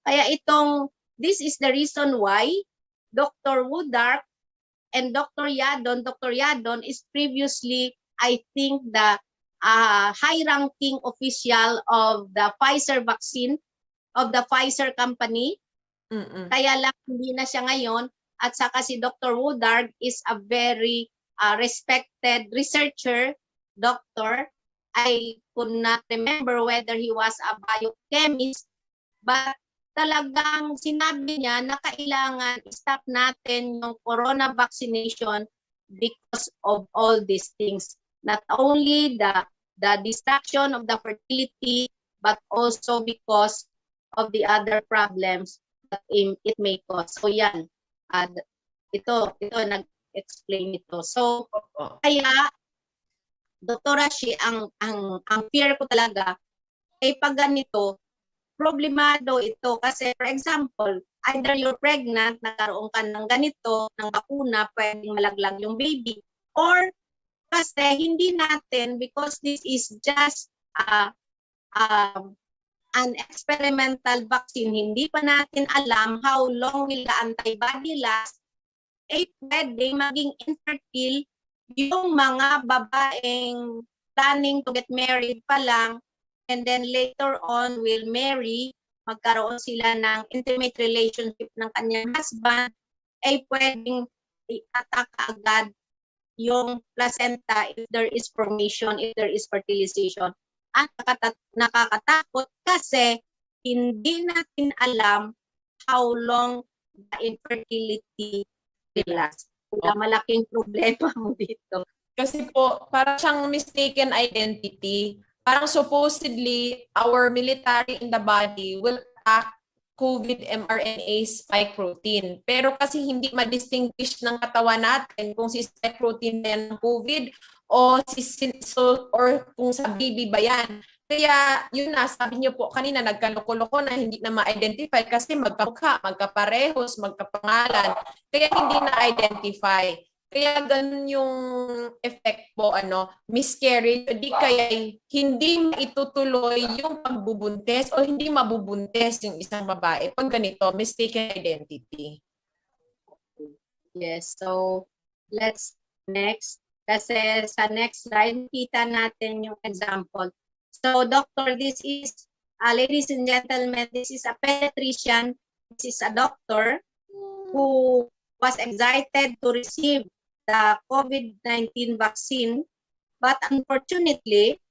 Kaya this is the reason why Dr. Woodard and Dr. Yadon is previously, I think, the high-ranking official of the Pfizer vaccine, of the Pfizer company. Kaya lang hindi na siya ngayon. At saka si Dr. Woodard is a very respected researcher, doctor. I could not remember whether he was a biochemist, but talagang sinabi niya na kailangan stop natin yung corona vaccination because of all these things. Not only the destruction of the fertility, but also because of the other problems that it may cause. So yan, ito nag-explain ito. So kaya Doktora Shi, ang fear ko talaga ay pag ganito, problemado ito kasi for example, either you're pregnant, nagkaroon ka ng ganito, ng bakuna, pwedeng malaglag yung baby, or kasi hindi natin, because this is just an experimental vaccine, hindi pa natin alam how long will the antibody last, pwede maging infertile yung mga babaeng planning to get married pa lang, and then later on will marry, magkaroon sila ng intimate relationship ng kanyang husband, pwedeng i-attack agad yung placenta if there is formation, if there is fertilization. At nakakatakot kasi hindi natin alam how long the infertility will last. Malaking problema mo dito. Kasi po, parang siyang mistaken identity. Parang supposedly, our military in the body will attack COVID mRNA spike protein. Pero kasi hindi ma-distinguish ng katawan natin kung si spike protein na yan ng COVID o or kung sa baby ba yan. Kaya yun na, sabi niyo po kanina, nagkaloko-loko na hindi na ma-identify kasi magkamukha, magkaparehos, magkapangalan. Kaya hindi na-identify. Kaya ganun yung effect po, miscarriage, di kaya hindi maitutuloy yung pagbubuntis o hindi mabubuntis yung isang babae pag ganito, mistaken identity. Yes, so let's next. Kasi sa next slide, kita natin yung example. So, doctor, this is, ladies and gentlemen, this is a pediatrician, this is a doctor who was excited to receive the COVID-19 vaccine, but unfortunately,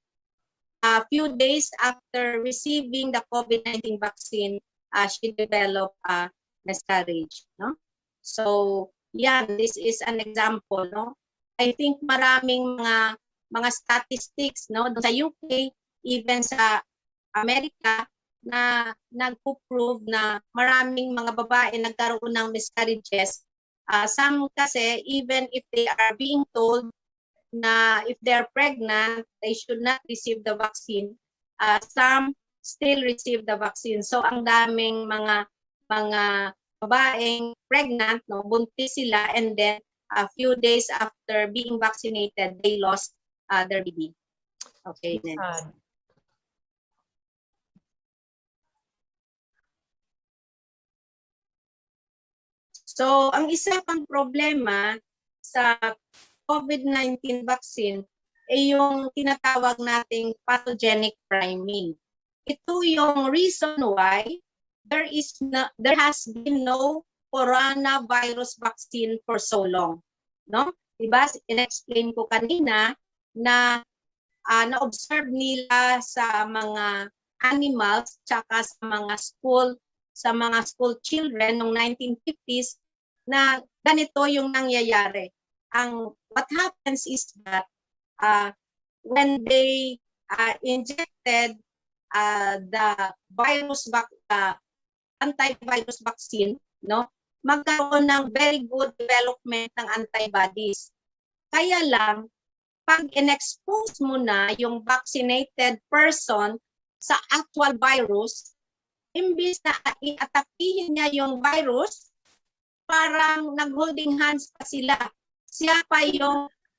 a few days after receiving the COVID-19 vaccine, she developed a miscarriage. No? So, yan, this is an example. No? I think maraming mga statistics, no, sa UK, even sa Amerika, na nagpo-prove na maraming mga babae nagkaroon ng miscarriages. Some kasi, even if they are being told na if they are pregnant, they should not receive the vaccine, some still receive the vaccine. So ang daming mga babaeng pregnant, no, buntis sila, and then a few days after being vaccinated, they lost their baby. Okay, next. So, ang isa pang problema sa COVID-19 vaccine ay yung tinatawag nating pathogenic priming. Ito yung reason why there has been no coronavirus vaccine for so long. No? Diba? In-explain ko kanina na na-observe nila sa mga animals tsaka sa mga school children noong 1950s na ganito yung nangyayari. What happens is that when they injected the antivirus vaccine, no, magkaroon ng very good development ng antibodies. Kaya lang, pag in-expose mo na yung vaccinated person sa actual virus, imbis na i-atakihin niya yung virus, parang nag-holding hands pa sila. Siya pa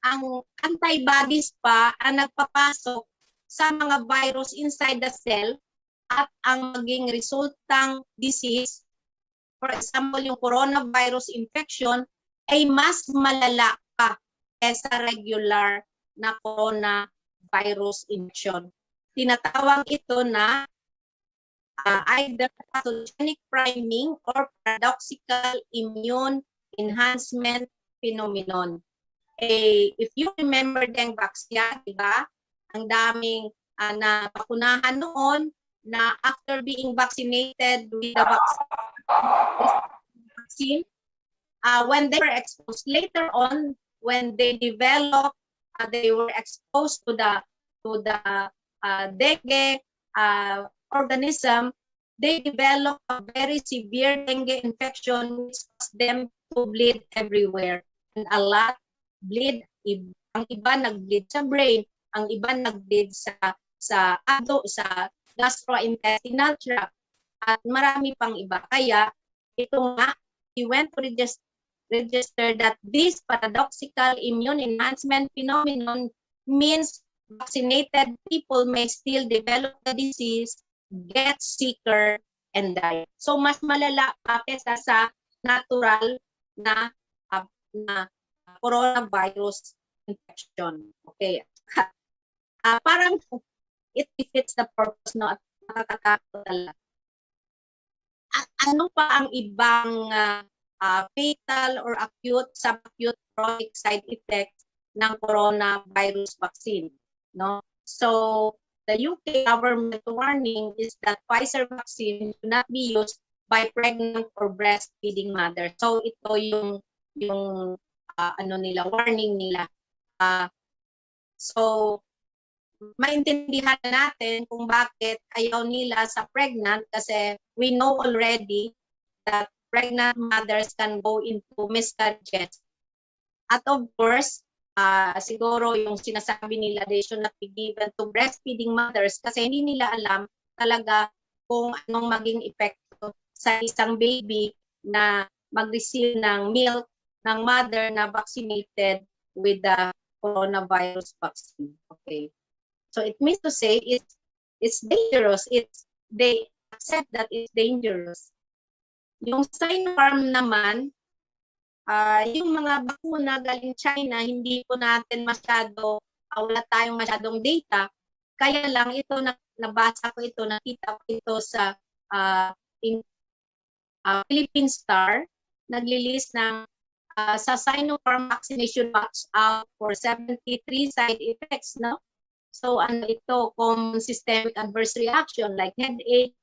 ang antibodies pa ang nagpapasok sa mga virus inside the cell at ang maging resultang disease, for example, yung coronavirus infection, ay mas malala pa kaysa regular na coronavirus infection. Tinatawag ito na either pathogenic priming or paradoxical immune enhancement phenomenon. if you remember dengue vaccine, di ba? Ang daming napakunahan noon na after being vaccinated with the vaccine, when they were exposed later on, when they developed, they were exposed to the dengue organism, they developed a very severe dengue infection which caused them to bleed everywhere. And a lot bleed. Ang iba nag-bleed sa brain, ang iba nag-bleed sa gastrointestinal tract, at marami pang iba. Kaya ito nga, he went to register that this paradoxical immune enhancement phenomenon means vaccinated people may still develop the disease, get sicker, and die. So mas malala pa kesa sa natural na coronavirus infection. Okay. Parang it defeats the purpose, no? At nakakatakot talaga. Ano pa ang ibang fatal or acute, subacute chronic side effects ng coronavirus vaccine? No? So, the UK government warning is that Pfizer vaccine should not be used by pregnant or breastfeeding mothers. So, ito yung warning nila. So, maintindihan natin kung bakit ayaw nila sa pregnant, kasi we know already that pregnant mothers can go into miscarriages. At of course, siguro yung sinasabi nila, they should not be given to breastfeeding mothers kasi hindi nila alam talaga kung anong maging epekto sa isang baby na mag-receive ng milk ng mother na vaccinated with the coronavirus vaccine. Okay. So it means to say it's dangerous. They accept that it's dangerous. Yung Sinopharm naman, yung mga bakuna galing China, hindi po natin masyado, wala tayong masyadong data. Kaya lang ito, nabasa ko ito, nakita ko ito sa Philippine Star, nag-release ng sa Sinopharm vaccination watch out for 73 side effects, no? So ano ito, common systemic adverse reaction like headache,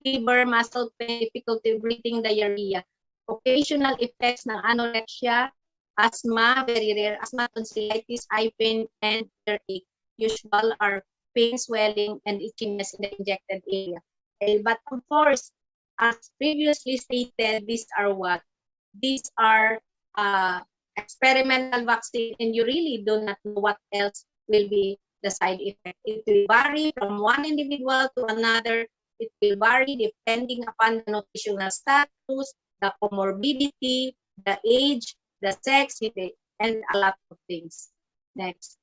fever, muscle pain, difficulty breathing, diarrhea. Occasional effects ng anorexia, asthma, very rare asthma, tonsillitis, eye pain, and earache. Usual are pain, swelling, and itchiness in the injected area. Okay, but of course, as previously stated, these are what? These are experimental vaccine, and you really do not know what else will be the side effect. It will vary from one individual to another. It will vary depending upon the nutritional status, the comorbidity, the age, the sex, and a lot of things. Next.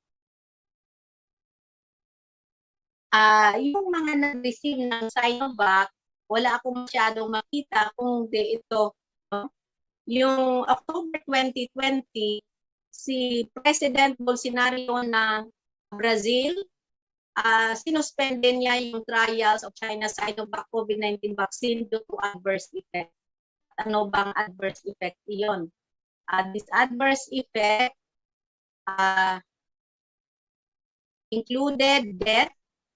Yung mga nag-receive ng Sinovac, wala akong masyadong makita kung ito. No? Yung October 2020, si President Bolsonaro ng Brazil, sinuspende niya yung trials of China's Sinovac COVID-19 vaccine due to adverse effect. Ano bang adverse effect iyon? This adverse effect included death,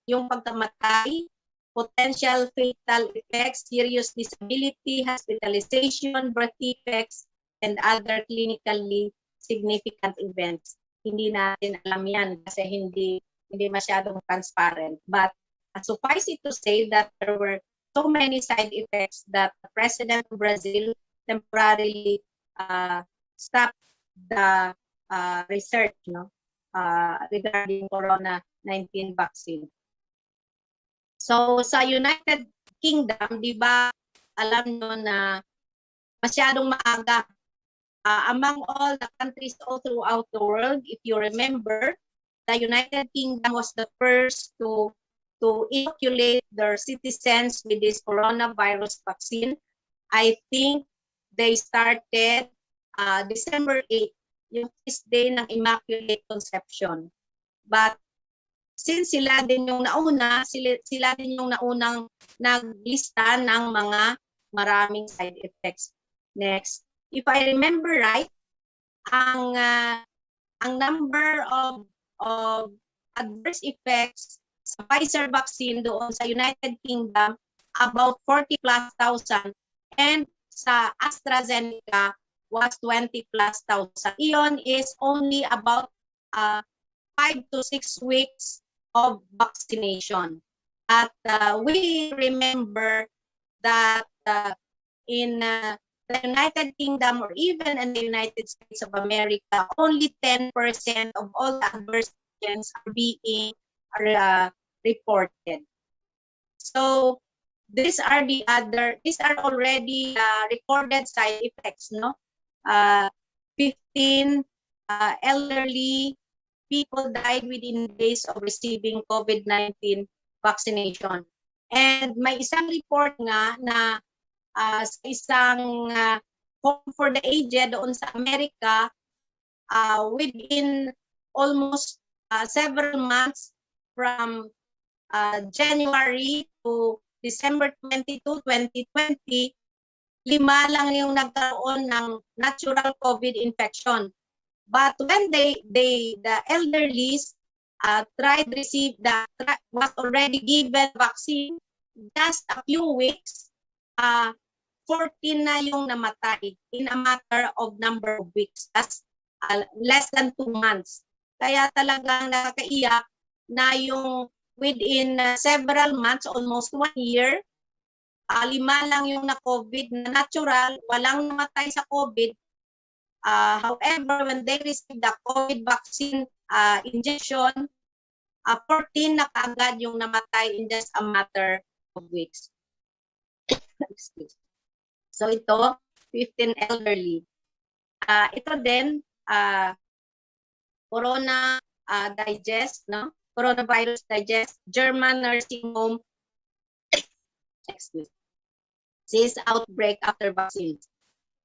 yung pagkamatay, potential fatal effects, serious disability, hospitalization, birth defects, and other clinically significant events. Hindi natin alam yan kasi hindi masyadong transparent. But suffice it to say that there were so many side effects that the President of Brazil temporarily stopped the research, no, regarding Corona-19 vaccine. So sa United Kingdom, di ba, alam nyo na masyadong maaga. Among all the countries all throughout the world, if you remember, the United Kingdom was the first to inoculate their citizens with this coronavirus vaccine. I think they started December 8, yung feast day ng Immaculate Conception. But since sila din yung nauna, sila din yung naunang naglista ng mga maraming side effects. Next. If I remember right, ang ang number of adverse effects sa Pfizer vaccine doon sa United Kingdom, about 40 plus thousand, and sa AstraZeneca was 20 plus thousand. Iyon is only about 5 to 6 weeks of vaccination. At we remember that in the United Kingdom or even in the United States of America, only 10% of all the adverse events are being reported. So these are already recorded side effects, no? 15 elderly people died within days of receiving COVID-19 vaccination. And may isang report nga na sa isang home for the aged doon sa Amerika, within almost several months from January to December 22, 2020, 5 lang yung nagkaroon ng natural COVID infection. But when the elderlies was already given vaccine, just a few weeks, 14 na yung namatay in a matter of number of weeks. That's less than 2 months. Kaya talagang nakakaiyak na yung within several months, almost 1 year, 5 lang yung na-COVID na natural, walang namatay sa COVID. However, when they received the COVID vaccine injection, 14 na kaagad yung namatay in just a matter of weeks. So ito, 15 elderly. Ito din, Corona Digest, no? Coronavirus Digest, German nursing home, sees outbreak after vaccines.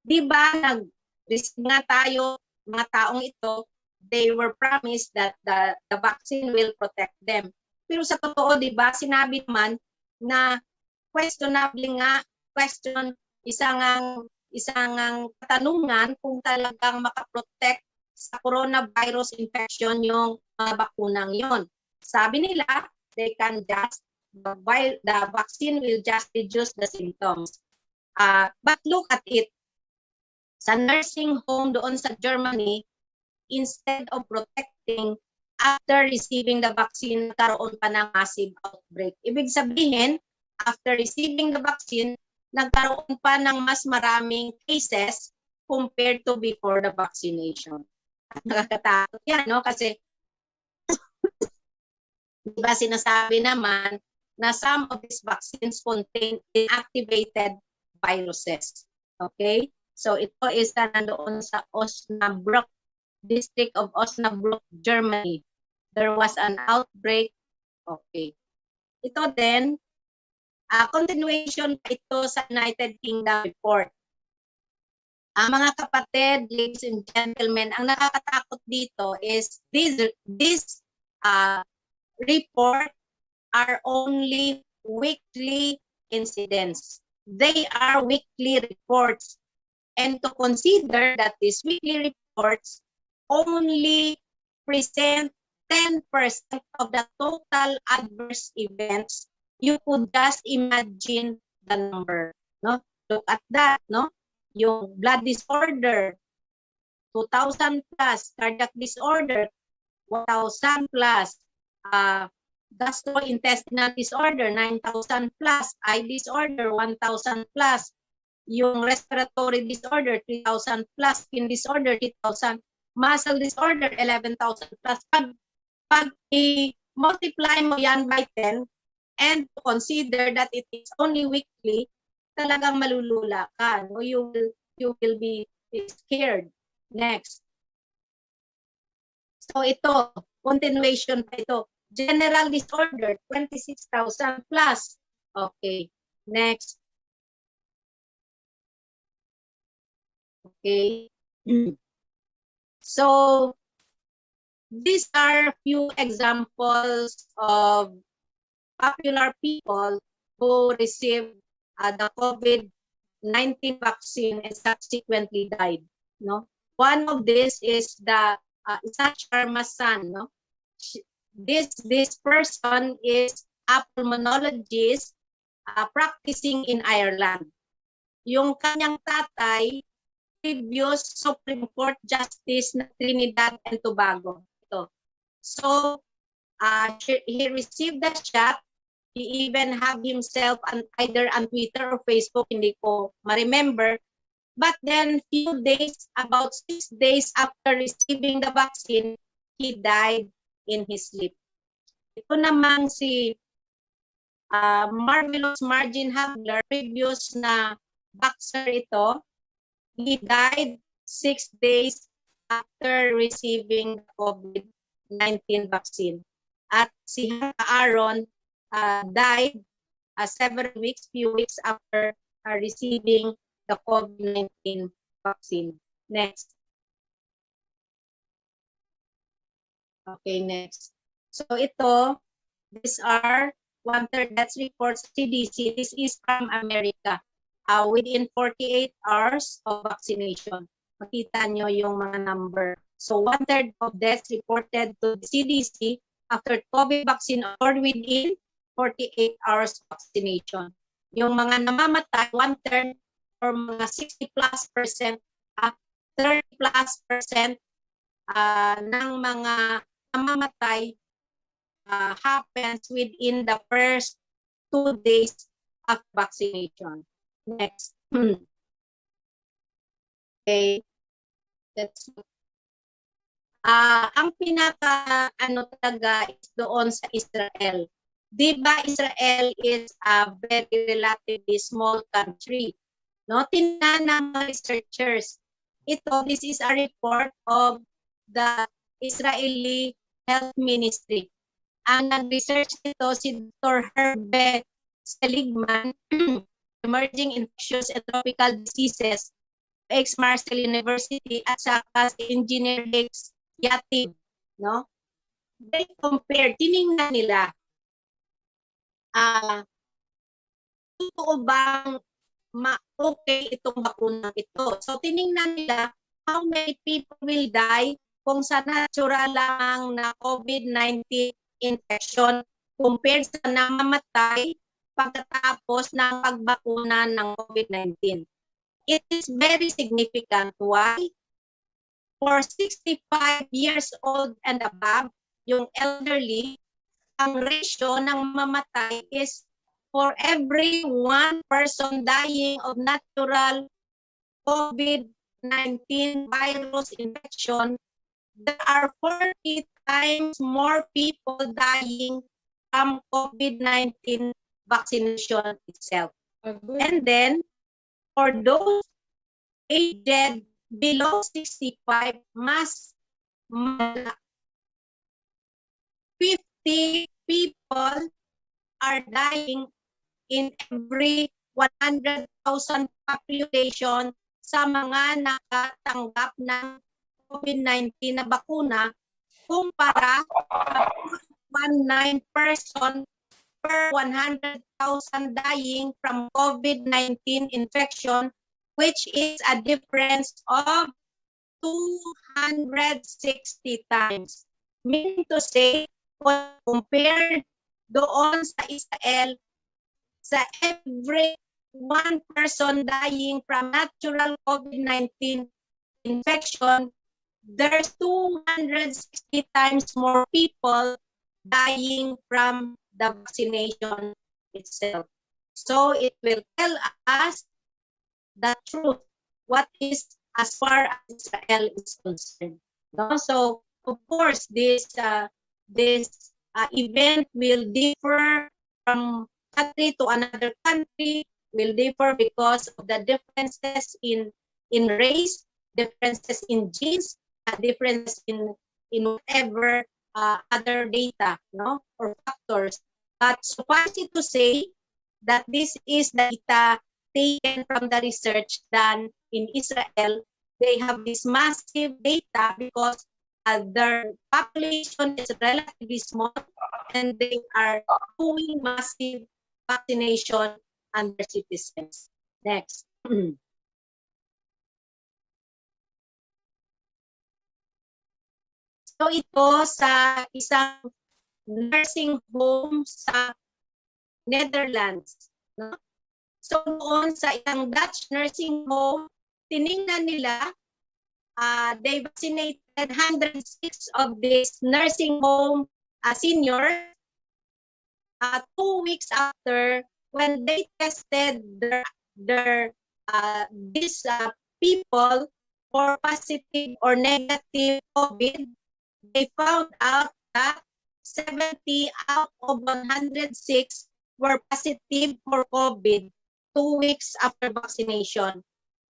Di ba nag-receive nga tayo, mga taong ito, they were promised that the vaccine will protect them. Pero sa totoo, di ba, sinabi naman na questionable nga, isang katanungan kung talagang makaprotect sa coronavirus infection yung mga bakunang yon. Sabi nila, the vaccine will just reduce the symptoms. But look at it. Sa nursing home doon sa Germany, instead of protecting, after receiving the vaccine, nagkaroon pa ng massive outbreak. Ibig sabihin, after receiving the vaccine, nagkaroon pa ng mas maraming cases compared to before the vaccination. Nakakatakot yan, no? Kasi diba sinasabi naman na some of these vaccines contain inactivated viruses. Okay? So ito is nandoon sa Osnabrück, district of Osnabrück, Germany. There was an outbreak. Okay. Ito din, continuation pa ito sa United Kingdom report. Mga kapatid, ladies and gentlemen, ang nakakatakot dito is this report are only weekly incidents. They are weekly reports. And to consider that these weekly reports only present 10% of the total adverse events, you could just imagine the number. No? Look at that, no? Yung blood disorder, 2,000 plus, cardiac disorder, 1,000 plus, gastrointestinal disorder, 9,000 plus, eye disorder, 1,000 plus, yung respiratory disorder, 3,000 plus, skin disorder, 3,000, muscle disorder, 11,000 plus. Pag i-multiply mo yan by 10 and consider that it is only weekly, talagang malulula ka. No? You will be scared. Next. So ito, continuation pa ito. General disorder, 26,000 plus. Okay. Next. Okay. So, these are few examples of popular people who received the COVID-19 vaccine and subsequently died. No? One of this is the Isha Sharma's son, no? This person is a pulmonologist practicing in Ireland. Yung kanyang tatay, previous Supreme Court Justice na Trinidad and Tobago. Ito. So, he received the shot. He even have himself either on Twitter or Facebook, hindi ko ma-remember. But then, about 6 days after receiving the vaccine, he died in his sleep. Ito naman si Marvelous Margin Hagler, previous na boxer ito. He died 6 days after receiving the COVID-19 vaccine. At si Aaron died few weeks after receiving the COVID-19 vaccine. Next. Okay, next. So ito, these are 1/3 death reports CDC. This is from America. Within 48 hours of vaccination. Makita nyo yung mga number. So 1/3 of deaths reported to the CDC after COVID vaccine or within 48 hours of vaccination. Yung mga namamatay, 1/3 or mga 60+%, 30+% ng mga namamatay happens within the first 2 days of vaccination. Next. Okay. That's ang pinaka talaga is doon sa Israel. Di ba Israel is a very relatively small country? No, tingnan ng mga researchers. This is a report of the Israeli Health Ministry. Ang nag-research ito si Dr. Herbe Seligman, Emerging Infectious and Tropical Diseases, ex-Marshall University, at saka si Engineer Hicks Yatib. No? They compare, tinignan nila, totoo bang okay itong bakuna ito. So, tinignan nila how many people will die kung sa natural lang na COVID-19 infection compared sa namamatay pagkatapos ng pagbakuna ng COVID-19. It is very significant. Why? For 65 years old and above, yung elderly, ang ratio ng mamatay is for every 1 person dying of natural COVID-19 virus infection, there are 40 times more people dying from COVID-19 vaccination itself. And then, for those aged below 65, mas 50 people are dying in every 100,000 population sa mga nakatanggap ng COVID-19 na bakuna kumpara sa 19 person per 100,000 dying from COVID-19 infection, which is a difference of 260 times. Meaning to say, compared doon sa Israel, sa every 1 person dying from natural COVID-19 infection, there's 260 times more people dying from the vaccination itself. So it will tell us the truth, what is as far as Israel is concerned. No? So of course, this event will differ from country to another country, will differ because of the differences in race, differences in genes, differences in whatever other data, no, or factors. But suffice it to say that this is data taken from the research done in Israel. They have this massive data because their population is relatively small and they are doing massive vaccination on their citizens. Next. So ito sa isang nursing home sa Netherlands. No? So doon sa isang Dutch nursing home, tiningnan nila, they vaccinated 106 of this nursing home seniors 2 weeks after when they tested their these people for positive or negative COVID, they found out that 70 out of 106 were positive for COVID 2 weeks after vaccination.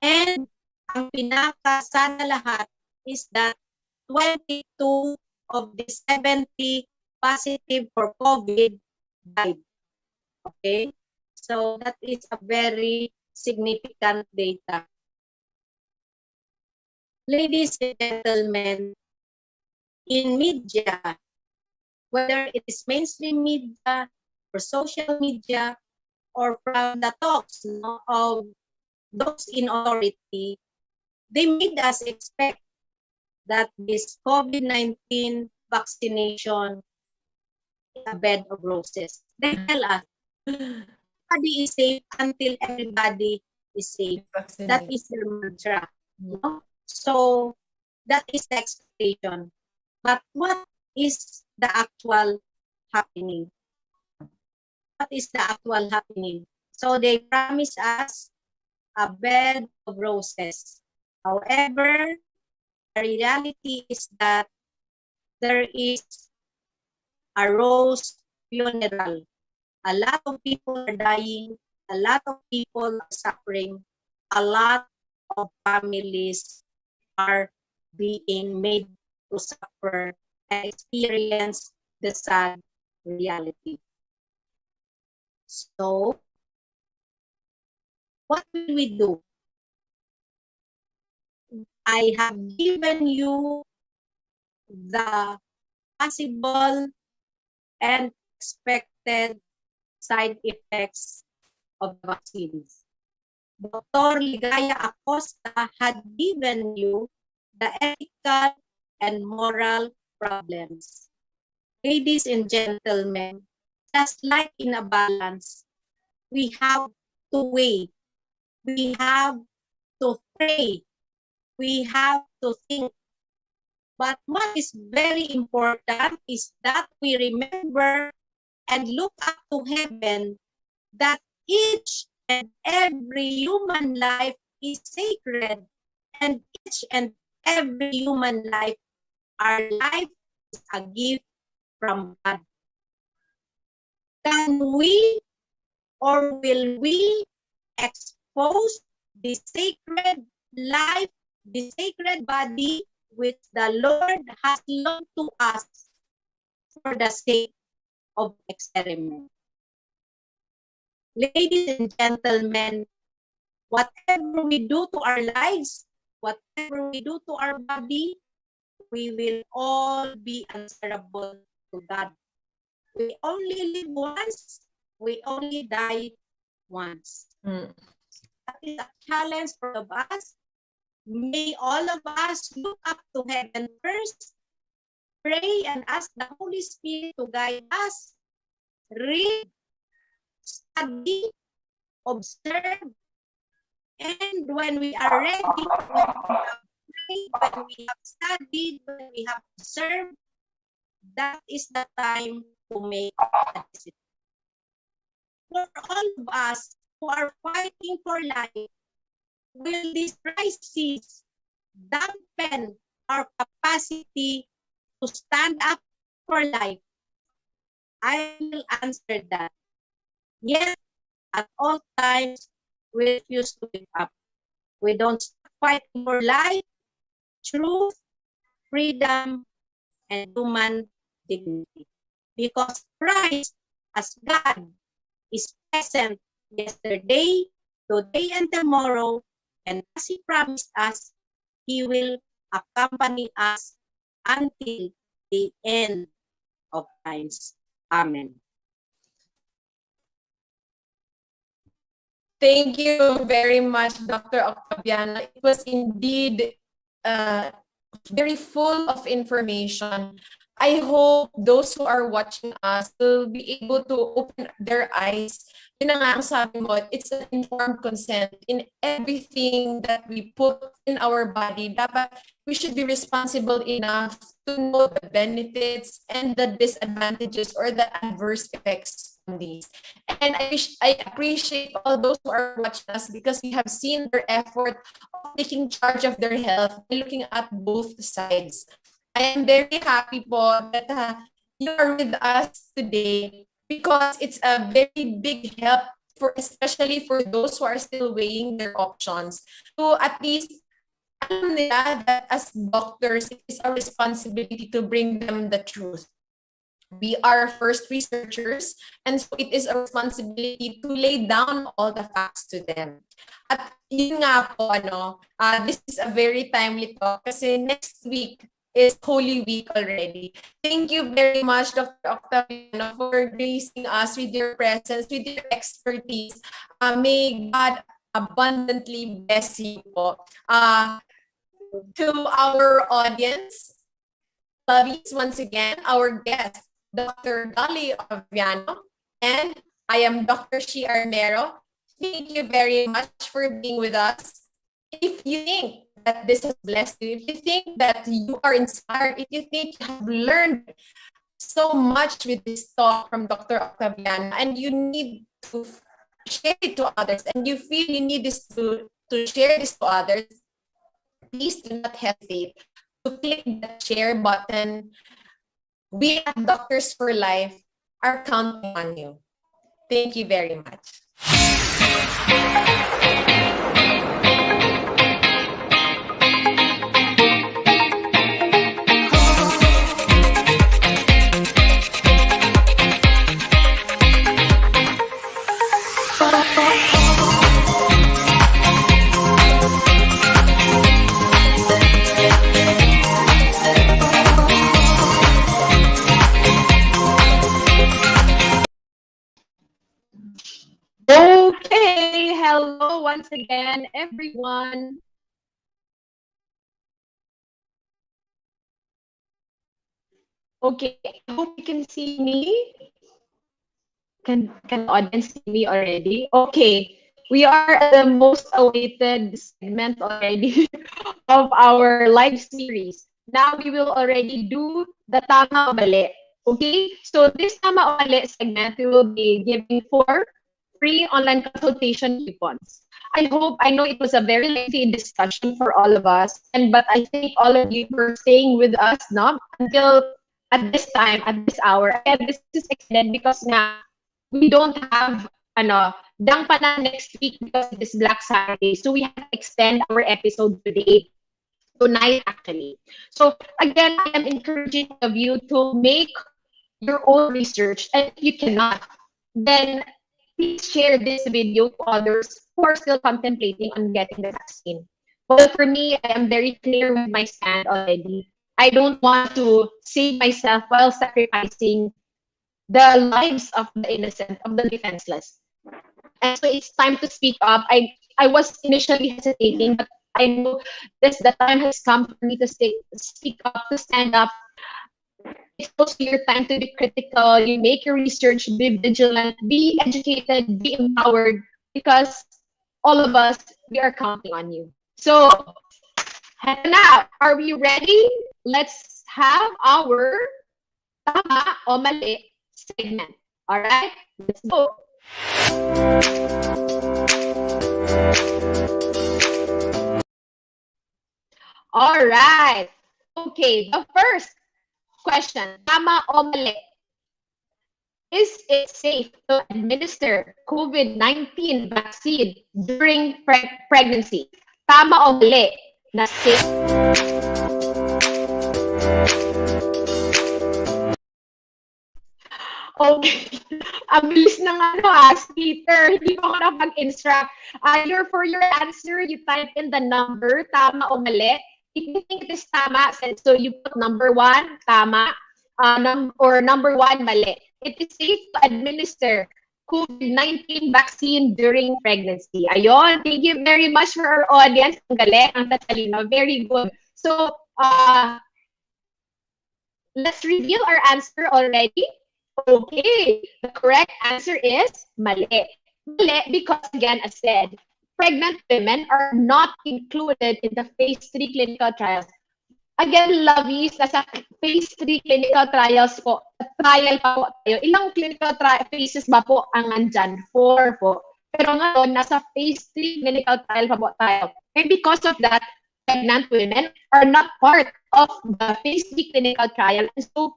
And ang pinakasana lahat is that 22 of the 70 positive for COVID died. Okay? So that is a very significant data. Ladies and gentlemen, in media, whether it is mainstream media or social media or from the talks of those in authority, they made us expect that this COVID-19 vaccination is a bed of roses. They tell us everybody is safe until everybody is safe. That is their mantra. No? So that is the expectation. But what is the actual happening? What is the actual happening? So they promise us a bed of roses. However, the reality is that there is a rose funeral. A lot of people are dying. A lot of people are suffering. A lot of families are being made to suffer and experience the sad reality. So, what will we do? I have given you the possible and expected side effects of the vaccines. Dr. Ligaya Acosta had given you the ethical and moral problems. Ladies and gentlemen, just like in a balance, we have to weigh, we have to pray, we have to think. But what is very important is that we remember and look up to heaven that each and every human life is sacred, and each and every human life, our life is a gift from God. Can we or will we expose the sacred life, the sacred body which the Lord has loaned to us for the sake of experiment? Ladies and gentlemen, whatever we do to our lives, whatever we do to our body, we will all be answerable to God. We only live once, we only die once. That is a challenge for all of us. May all of us look up to heaven first, pray and ask the Holy Spirit to guide us, read, study, observe, and when we are ready, when we have prayed, when we have studied, when we have observed, that is the time to make a decision. For all of us who are fighting for life, will this crisis dampen our capacity to stand up for life? I will answer that. Yes, at all times, we refuse to give up. We don't stop fighting for life, truth, freedom, and human dignity. Because Christ, as God, is present yesterday, today, and tomorrow, and as He promised us, He will accompany us until the end of times. Amen. Thank you very much, Dr. Octaviano. It was indeed very full of information. I hope those who are watching us will be able to open their eyes. Yun na nga ang sabi mo, it's an informed consent in everything that we put in our body. Dapat we should be responsible enough to know the benefits and the disadvantages or the adverse effects on these. And I appreciate all those who are watching us because we have seen their effort of taking charge of their health and looking at both sides. I am very happy po that you are with us today because it's a very big help for, especially for those who are still weighing their options, to at least alam nila that as doctors, it is our responsibility to bring them the truth. We are first researchers, and so it is a responsibility to lay down all the facts to them. At yun nga po, this is a very timely talk kasi next week is Holy Week already. Thank you very much, Dr. Octaviano, for gracing us with your presence, with your expertise. May God abundantly bless you po. To our audience, lovies, once again, our guest, Dr. Dolly Octaviano, and I am Dr. Shi Armero. Thank you very much for being with us. If you think that this has blessed you, if you think that you are inspired, if you think you have learned so much with this talk from Dr. Octaviano and you need to share it to others and you feel you need this to share this to others, please do not hesitate to click the share button. We at Doctors for Life are counting on you. Thank you very much. Okay, hello once again, everyone. Okay, I hope you can see me. Can the audience see me already? Okay, we are at the most awaited segment already of our live series. Now we will already do the Tama o Mali. Okay, so this Tama o Mali segment, we will be giving 4 free online consultation coupons. I know it was a very lengthy discussion for all of us, but I thank all of you for staying with us now until at this time, at this hour. And this is extended because nga, we don't have DANGPANAN next week because it is Black Saturday. So we have to extend our episode tonight actually. So again, I am encouraging of you to make your own research, and if you cannot, then please share this video to others who are still contemplating on getting the vaccine. Well, for me, I am very clear with my stand already. I don't want to save myself while sacrificing the lives of the innocent, of the defenseless. And so it's time to speak up. I was initially hesitating, but I know the time has come for me to speak up, to stand up. It's also your time to be critical. You make your research, be vigilant, be educated, be empowered, because all of us, we are counting on you. So, now, are we ready? Let's have our Tama o Mali segment. All right, let's go. All right. Okay, the first question, Tama o Mali? Is it safe to administer COVID-19 vaccine during pregnancy? Tama o mali na safe? Okay. Ang bilis ng Peter. Hindi ko nakapag-instruct. For your answer, you type in the number, tama o mali. If you think it is tama, so you put number 1, tama, or number 1, mali. It is safe to administer COVID-19 vaccine during pregnancy. Ayon, thank you very much for our audience. Ang galing, ang tatalino. Very good. So, Let's reveal our answer already. Okay, the correct answer is mali. Mali because, again, as said, pregnant women are not included in the phase 3 clinical trials. Again, lovies, nasa phase 3 clinical trials po, trial pa po tayo. Ilang clinical phases ba po ang andyan? 4 po. Pero ngayon, nasa phase 3 clinical trial pa po tayo. And because of that, pregnant women are not part of the phase 3 clinical trial. And so,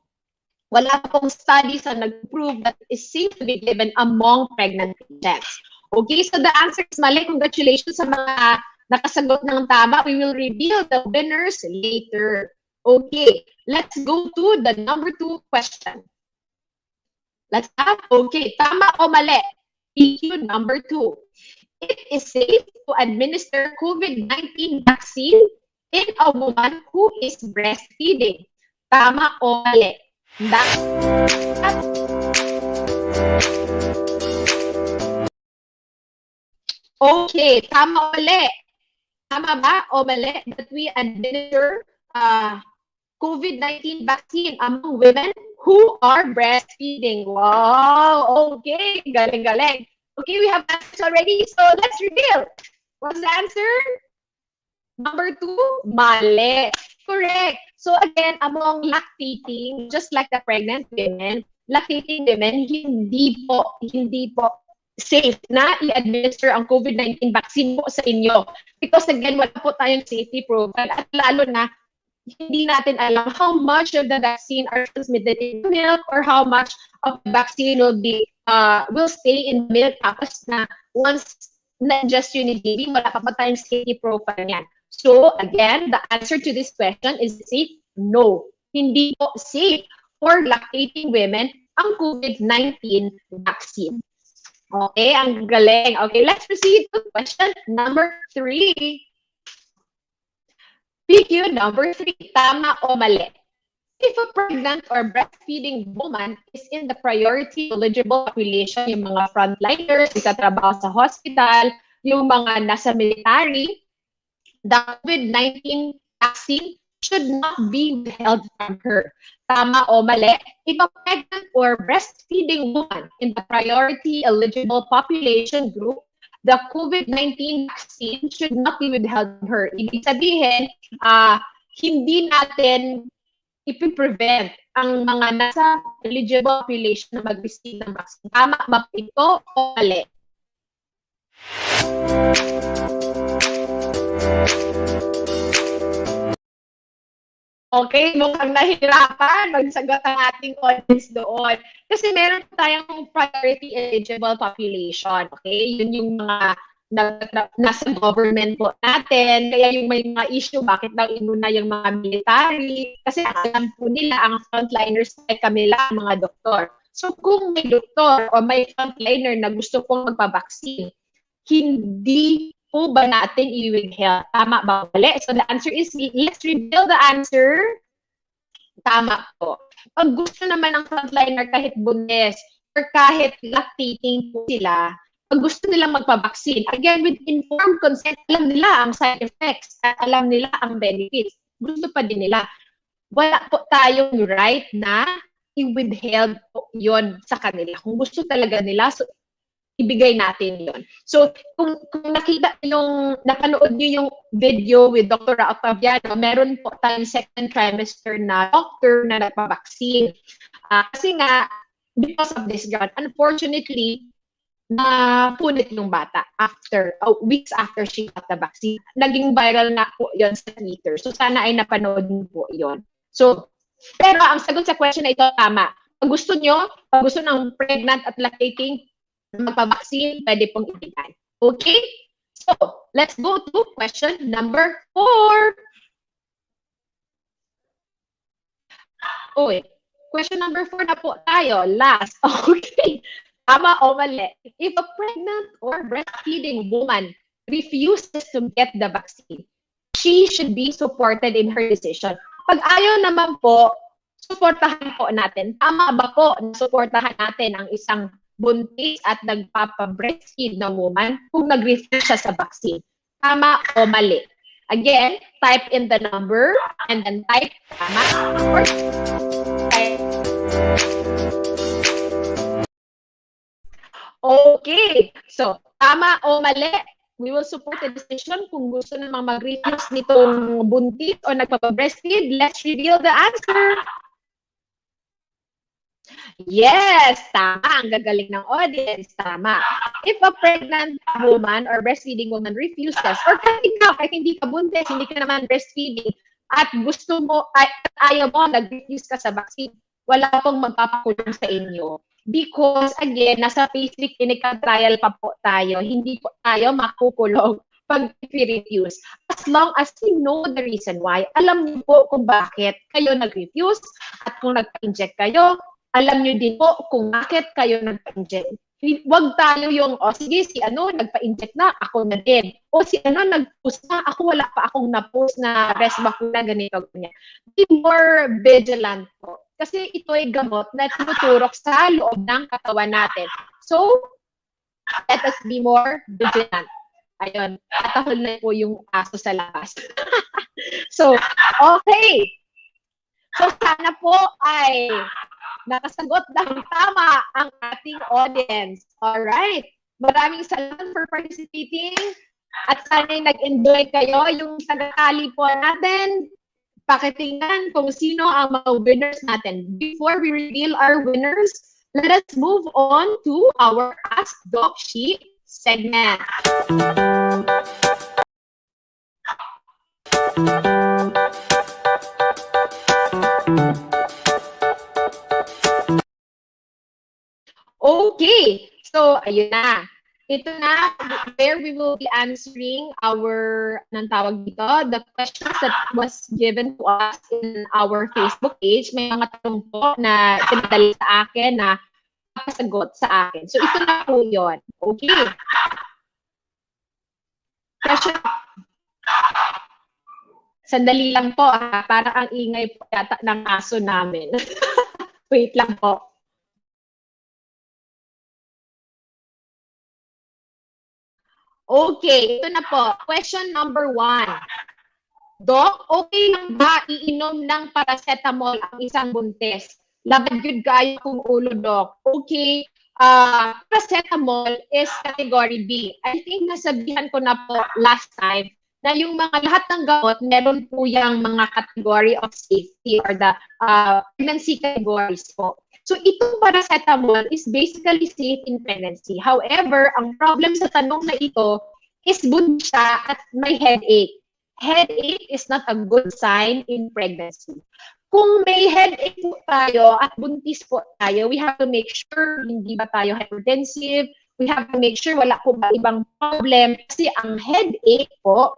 wala pong studies na nag-prove that it is safe to be given among pregnant patients. Okay, so the answer is mali. Congratulations sa mga nakasagot ng tama. We will reveal the winners later. Okay, let's go to the number 2 question. Let's have, okay, tama o mali? PQ number 2. It is safe to administer COVID-19 vaccine in a woman who is breastfeeding. Tama o mali? Okay, tama o mali? Tama ba o mali that we administer COVID-19 vaccine among women who are breastfeeding? Wow, okay, galing-galing. Okay, we have answers already, so let's reveal. What's the answer? Number 2, mali. Correct. So again, among lactating, just like the pregnant women, lactating women, hindi po safe na i-administer ang COVID-19 vaccine po sa inyo. Because again, wala po tayong safety profile at lalo na hindi natin alam how much of the vaccine are transmitted in milk or how much of the vaccine will stay in milk. Tapos na once na-ingest yun ni baby, wala pa tayong safety profile yan. So again, the answer to this question is safe? No. Hindi po safe for lactating women ang COVID-19 vaccine. Okay, ang galing. Okay, let's proceed to question number 3. PQ number 3, tama o mali? If a pregnant or breastfeeding woman is in the priority eligible population, yung mga frontliners, nagtatrabaho sa hospital, yung mga nasa military, the COVID-19 vaccine should not be withheld from her. Tama o mali? If a pregnant or breastfeeding woman in the priority eligible population group, the COVID-19 vaccine should not be withheld from her. Ibig sabihin, hindi natin ipiprevent ang mga nasa eligible population na mag-receive ng vaccine. Tama ba ito o mali? Okay, mukhang nahihirapan magsagot ang ating audience doon. Kasi meron tayong priority eligible population. Okay, yun yung mga nasa government po natin. Kaya yung may mga issue, bakit daw inuna yung mga military? Kasi alam po nila, ang frontliners ay kami lang, mga doktor. So kung may doktor o may frontliner na gusto pong magpabaksin, hindi po ba natin i-withheld? Tama ba? Mali? So the answer is, let's reveal the answer. Tama po. Pag gusto naman ng frontliner kahit bundes or kahit lactating po sila, pag gusto nilang magpabaksin, again, with informed consent, alam nila ang side effects at alam nila ang benefits. Gusto pa din nila. Wala po tayong right na i-withheld po yun sa kanila. Kung gusto talaga nila, so ibigay natin yon. So, kung nakita yung, napanood nyo yung video with Dr. Octaviano, meron po tayong second trimester na doctor na nagpabaksin. Kasi nga, because of this ground, unfortunately, napunit yung bata weeks after she got the vaccine. Naging viral na po yon sa Twitter. So, sana ay napanood nyo po yon. So, pero ang sagot sa question na ito, tama. Pag gusto nyo, pag gusto ng pregnant at lactating, magpabaksin, pwede pong ibigay. Okay? So, let's go to question number 4. Uy, question number 4 na po tayo. Last. Okay. Tama o mali? If a pregnant or breastfeeding woman refuses to get the vaccine, she should be supported in her decision. Pag ayaw naman po, suportahan po natin. Tama ba po na suportahan natin ang isang buntis at nagpapa-breastfeed ng woman kung nag-refuse siya sa vaccine? Tama o mali? Again, type in the number and then type tama or type. Okay. So, tama o mali? We will support the decision. Kung gusto namang mag-refuse nitong buntis o nagpapabreastfeed, let's reveal the answer. Yes, tama. Ang gagaling ng audience. Tama. If a pregnant woman or breastfeeding woman refuses, or kahit hindi ka buntis, hindi ka naman breastfeeding, at gusto mo, ayaw mo, nag-refuse ka sa vaccine, wala pong magpapakulong sa inyo. Because, again, nasa phase 3 clinical trial pa po tayo, hindi po tayo makukulong pag refuse. As long as you know the reason why, alam niyo po kung bakit kayo nag-refuse, at kung nag-inject kayo, alam niyo din po kung bakit kayo nagpa-inject. Huwag tayo yung, sige, si ano, nagpa-inject na, ako na din. O si ano, nag-post na, ako wala pa akong na-post na breast vacuna, ganito, ganyan. Be more vigilant po. Kasi ito ay gamot na tinuturok sa loob ng katawan natin. So, let us be more vigilant. Ayun, tatahol na po yung aso sa labas. So, okay. So, sana po ay nakasagot ng tama ang ating audience. Alright. Maraming salamat for participating. At sana'y nag-enjoy kayo. Yung tagatali po natin, pakitingnan kung sino ang mga winners natin. Before we reveal our winners, let us move on to our Ask Doc She segment. Okay, so ayun na. Ito na where we will be answering our, anong tawag dito, the questions that was given to us in our Facebook page. May mga tanong po na pinadala sa akin na pasagot sa akin. So ito na po yun. Okay. Question. Sandali lang po, parang ang ingay po yata ng aso namin. Wait lang po. Okay, ito na po. Question number 1. Doc, okay lang ba iinom ng paracetamol ang isang buntis? Labad yun kayo kung ulo, Doc. Okay, paracetamol is category B. I think nasabihan ko na po last time na yung mga lahat ng gamot, meron po yung mga category of safety or the pregnancy categories po. So, itong paracetamol is basically safe in pregnancy. However, ang problem sa tanong na ito is buntis siya at may headache. Headache is not a good sign in pregnancy. Kung may headache po tayo at buntis po tayo, we have to make sure hindi ba tayo hypertensive. We have to make sure wala po ba ibang problem. Kasi ang headache po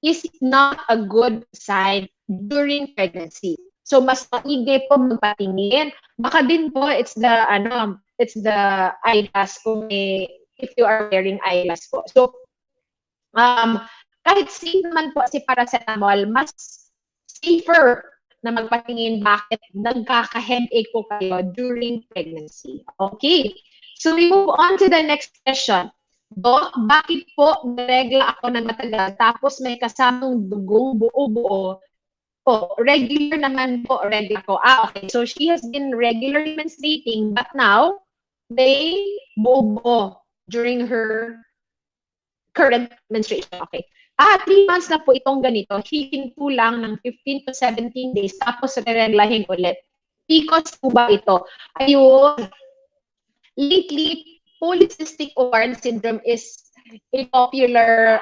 is not a good sign during pregnancy. So, mas maigay po magpatingin. Baka din po, it's the eyeglass kung if you are wearing eyeglass po. So, kahit safe naman po si paracetamol, mas safer na magpatingin bakit nagkaka-headache po kayo during pregnancy. Okay. So, we move on to the next question. Doc, bakit po naregla ako ng matagal tapos may kasamang dugong buo-buo? Po, regular naman po, regular ko. Okay. So, she has been regularly menstruating, but now, may buo during her current menstruation. Okay. 3 months na po itong ganito. Hihinto lang ng 15 to 17 days, tapos reglahin ulit. PCOS po ba ito? Ayun. Lately, polycystic ovarian syndrome is a popular,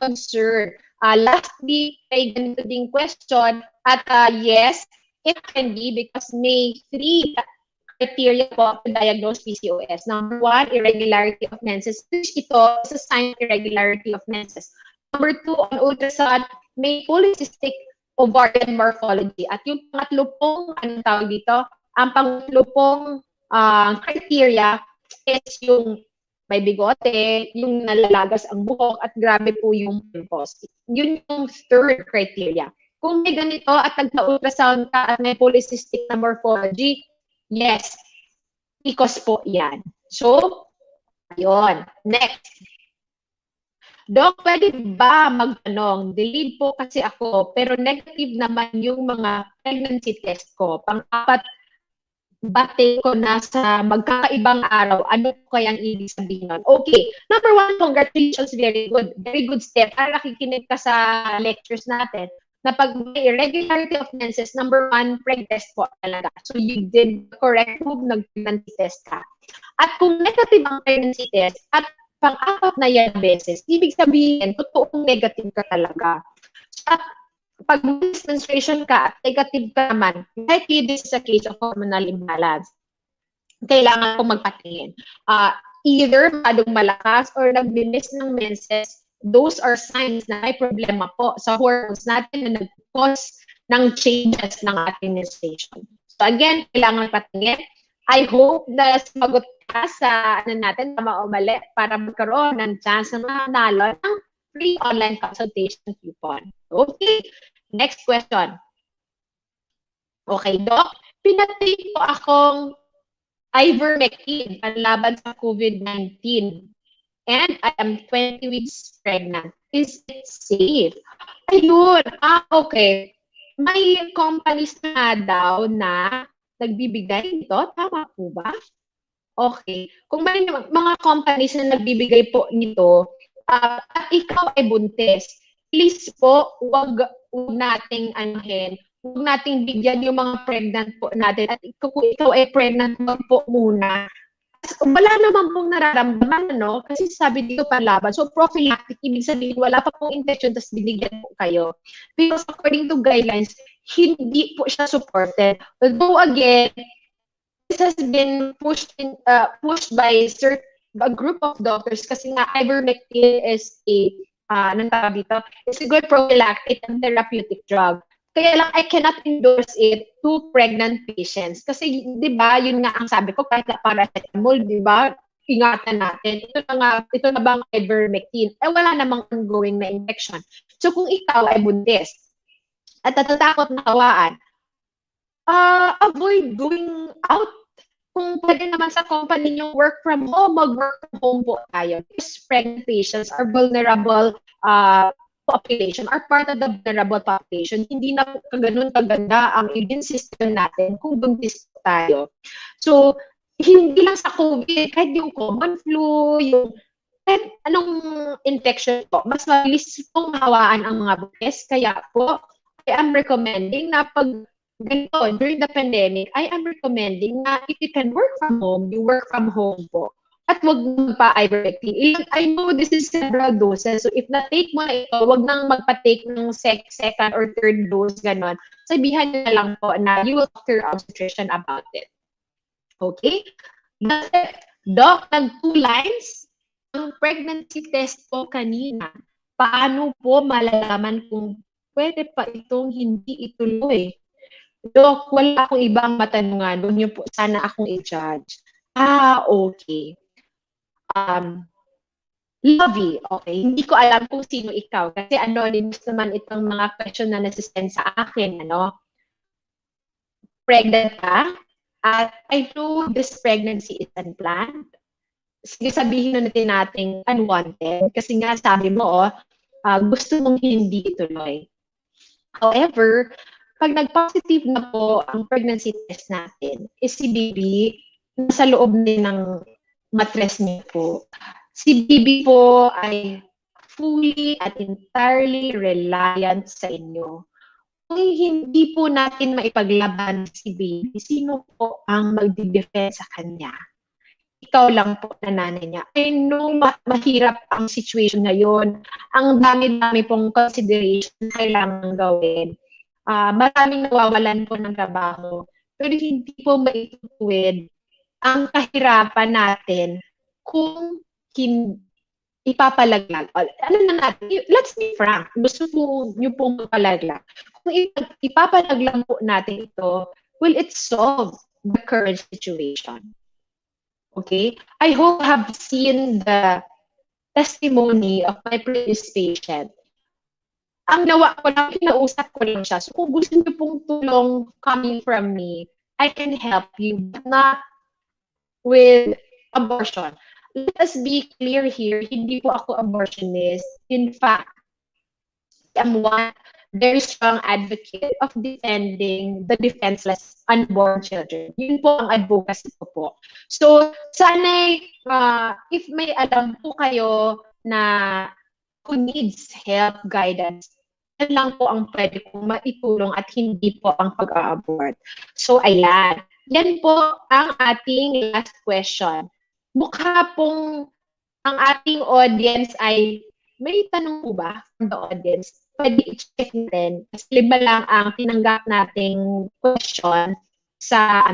concern. Last week, may ganito ding question at yes, it can be because may 3 criteria po to diagnose PCOS. Number 1, irregularity of menses. Ito is a sign of irregularity of menses. Number 2, on ultrasound, may polycystic ovarian morphology. At yung pangatlo pong, anong tawag dito? Ang pangatlo pong criteria is yung may bigote, yung nalalagas ang buhok, at grabe po yung pimples. Yun yung 3rd criteria. Kung may ganito at nagpa-ultrasound ka at may polycystic na morphology, yes, PCOS po yan. So, ayun. Next. Doc, pwede ba magtanong? Delayed po kasi ako, pero negative naman yung mga pregnancy test ko. Pang-apat, bate ko na sa magkakaibang araw. Ano po kayang ibig sabihin nun? Okay. Number one, congratulations. Very good. Very good step. Para nakikinig ka sa lectures natin na pag may irregularity of menses, number one, preg test po talaga. So you did the correct move, nag-pregnancy test ka. At kung negative ang pregnancy test at pang-apat na yan beses, ibig sabihin, totoong negative ka talaga. At pag menstruation ka at negative ka naman, likely this is a case of hormonal imbalance. Kailangan ko magpatingin. Either masyadong malakas or nag-miss ng menses, those are signs na may problema po sa hormones natin na nag-cause ng changes ng ating menstruation. So again, kailangan patingin. I hope na sumagot ka sa natin, tama o mali, para magkaroon ng chance na manalo ng free online consultation coupon. Okay, next question. Okay, Doc, pinatake po akong ivermectin panlaban sa COVID-19 and I am 20 weeks pregnant. Is it safe? Ayun, okay. May companies na daw na nagbibigay nito. Tama po ba? Okay. Kung may mga companies na nagbibigay po nito, at ikaw ay buntis, please po, wag nating anuhin, wag nating bigyan yung mga pregnant po natin. At kung ikaw ay pregnant, wag po muna. Wala naman pong nararamdaman, no? Kasi sabi dito panlaban. So, prophylactic, ibig sabihin, wala pa pong intention, tapos binigyan po kayo. Because according to guidelines, hindi po siya supported. Although, again, this has been pushed by a group of doctors kasi nga ivermectin is a it's a good prophylactic and therapeutic drug. Kaya lang, I cannot endorse it to pregnant patients. Kasi, di ba, yun nga ang sabi ko, kahit na paracetamol, di ba, ingatan natin. Ito na bang ivermectin? Wala namang ongoing na infection. So, kung ikaw ay buntis at natatakot na kawaan, avoid going out. Kung pwede naman sa company nyo work from home, mag-work from home po tayo. Because pregnant patients are vulnerable population, are part of the vulnerable population. Hindi na ganun kaganda ang immune system natin kung buntis tayo. So, hindi lang sa COVID, kahit yung common flu, yung kahit anong infection po, mas mabilis pong mahawaan ang mga buntis. Kaya po, I am recommending na pag ganito, during the pandemic, I am recommending na if you can work from home, you work from home po. At wag magpa-ivermectin. I know this is several doses. So if na-take mo na ito, wag nang magpa-take ng second or third dose, ganon. Sabihan nyo na lang po na you will talk to your obstetrician about it. Okay? Doc, nag 2 lines. Ang pregnancy test po kanina. Paano po malalaman kung pwede pa itong hindi ituloy? Doc, wala akong ibang matanungan. Doon niyo po sana akong i-judge. Okay. Lovey, okay. Hindi ko alam kung sino ikaw kasi anonymous naman itong mga question na nasisend sa akin, ano. Pregnant ka? At I know this pregnancy is unplanned. Sige, sabihin na natin unwanted kasi nga sabi mo, gusto mong hindi ituloy. However, pag nag-positive na po ang pregnancy test natin, is si baby nasa loob din ng matres niyo po. Si baby po ay fully at entirely reliant sa inyo. Kung hindi po natin maipaglaban si baby, sino po ang magdidefend sa kanya? Ikaw lang po na nanay niya. I know mahirap ang situation ngayon. Ang dami-dami pong consideration na kailangan gawin. Maraming nawawalan po ng trabaho. Pero hindi po maitutuwid ang kahirapan natin kung ipapalaglag. Ano na natin, let's be frank, gusto po nyo pong mapalaglag. Kung ipapalaglag po natin ito, will it solve the current situation? Okay? I hope I have seen the testimony of my previous patient. Ang nawa ko lang, kinausap ko lang siya. So kung gusto nyo pong tulong coming from me, I can help you, but not with abortion. let us be clear here, hindi po ako abortionist. In fact, I'm one very strong advocate of defending the defenseless unborn children. Yun po ang advocacy ko po. So, sana'y, if may alam po kayo na who needs help, guidance, yan lang po ang pwede kong maitulong at hindi po ang pag-a-abort. So, ayan. Yan po ang ating last question. Mukha pong ang ating audience ay, may tanong po ba from the audience? Pwede i-check natin. Kasi 5 lang ang tinanggap nating question sa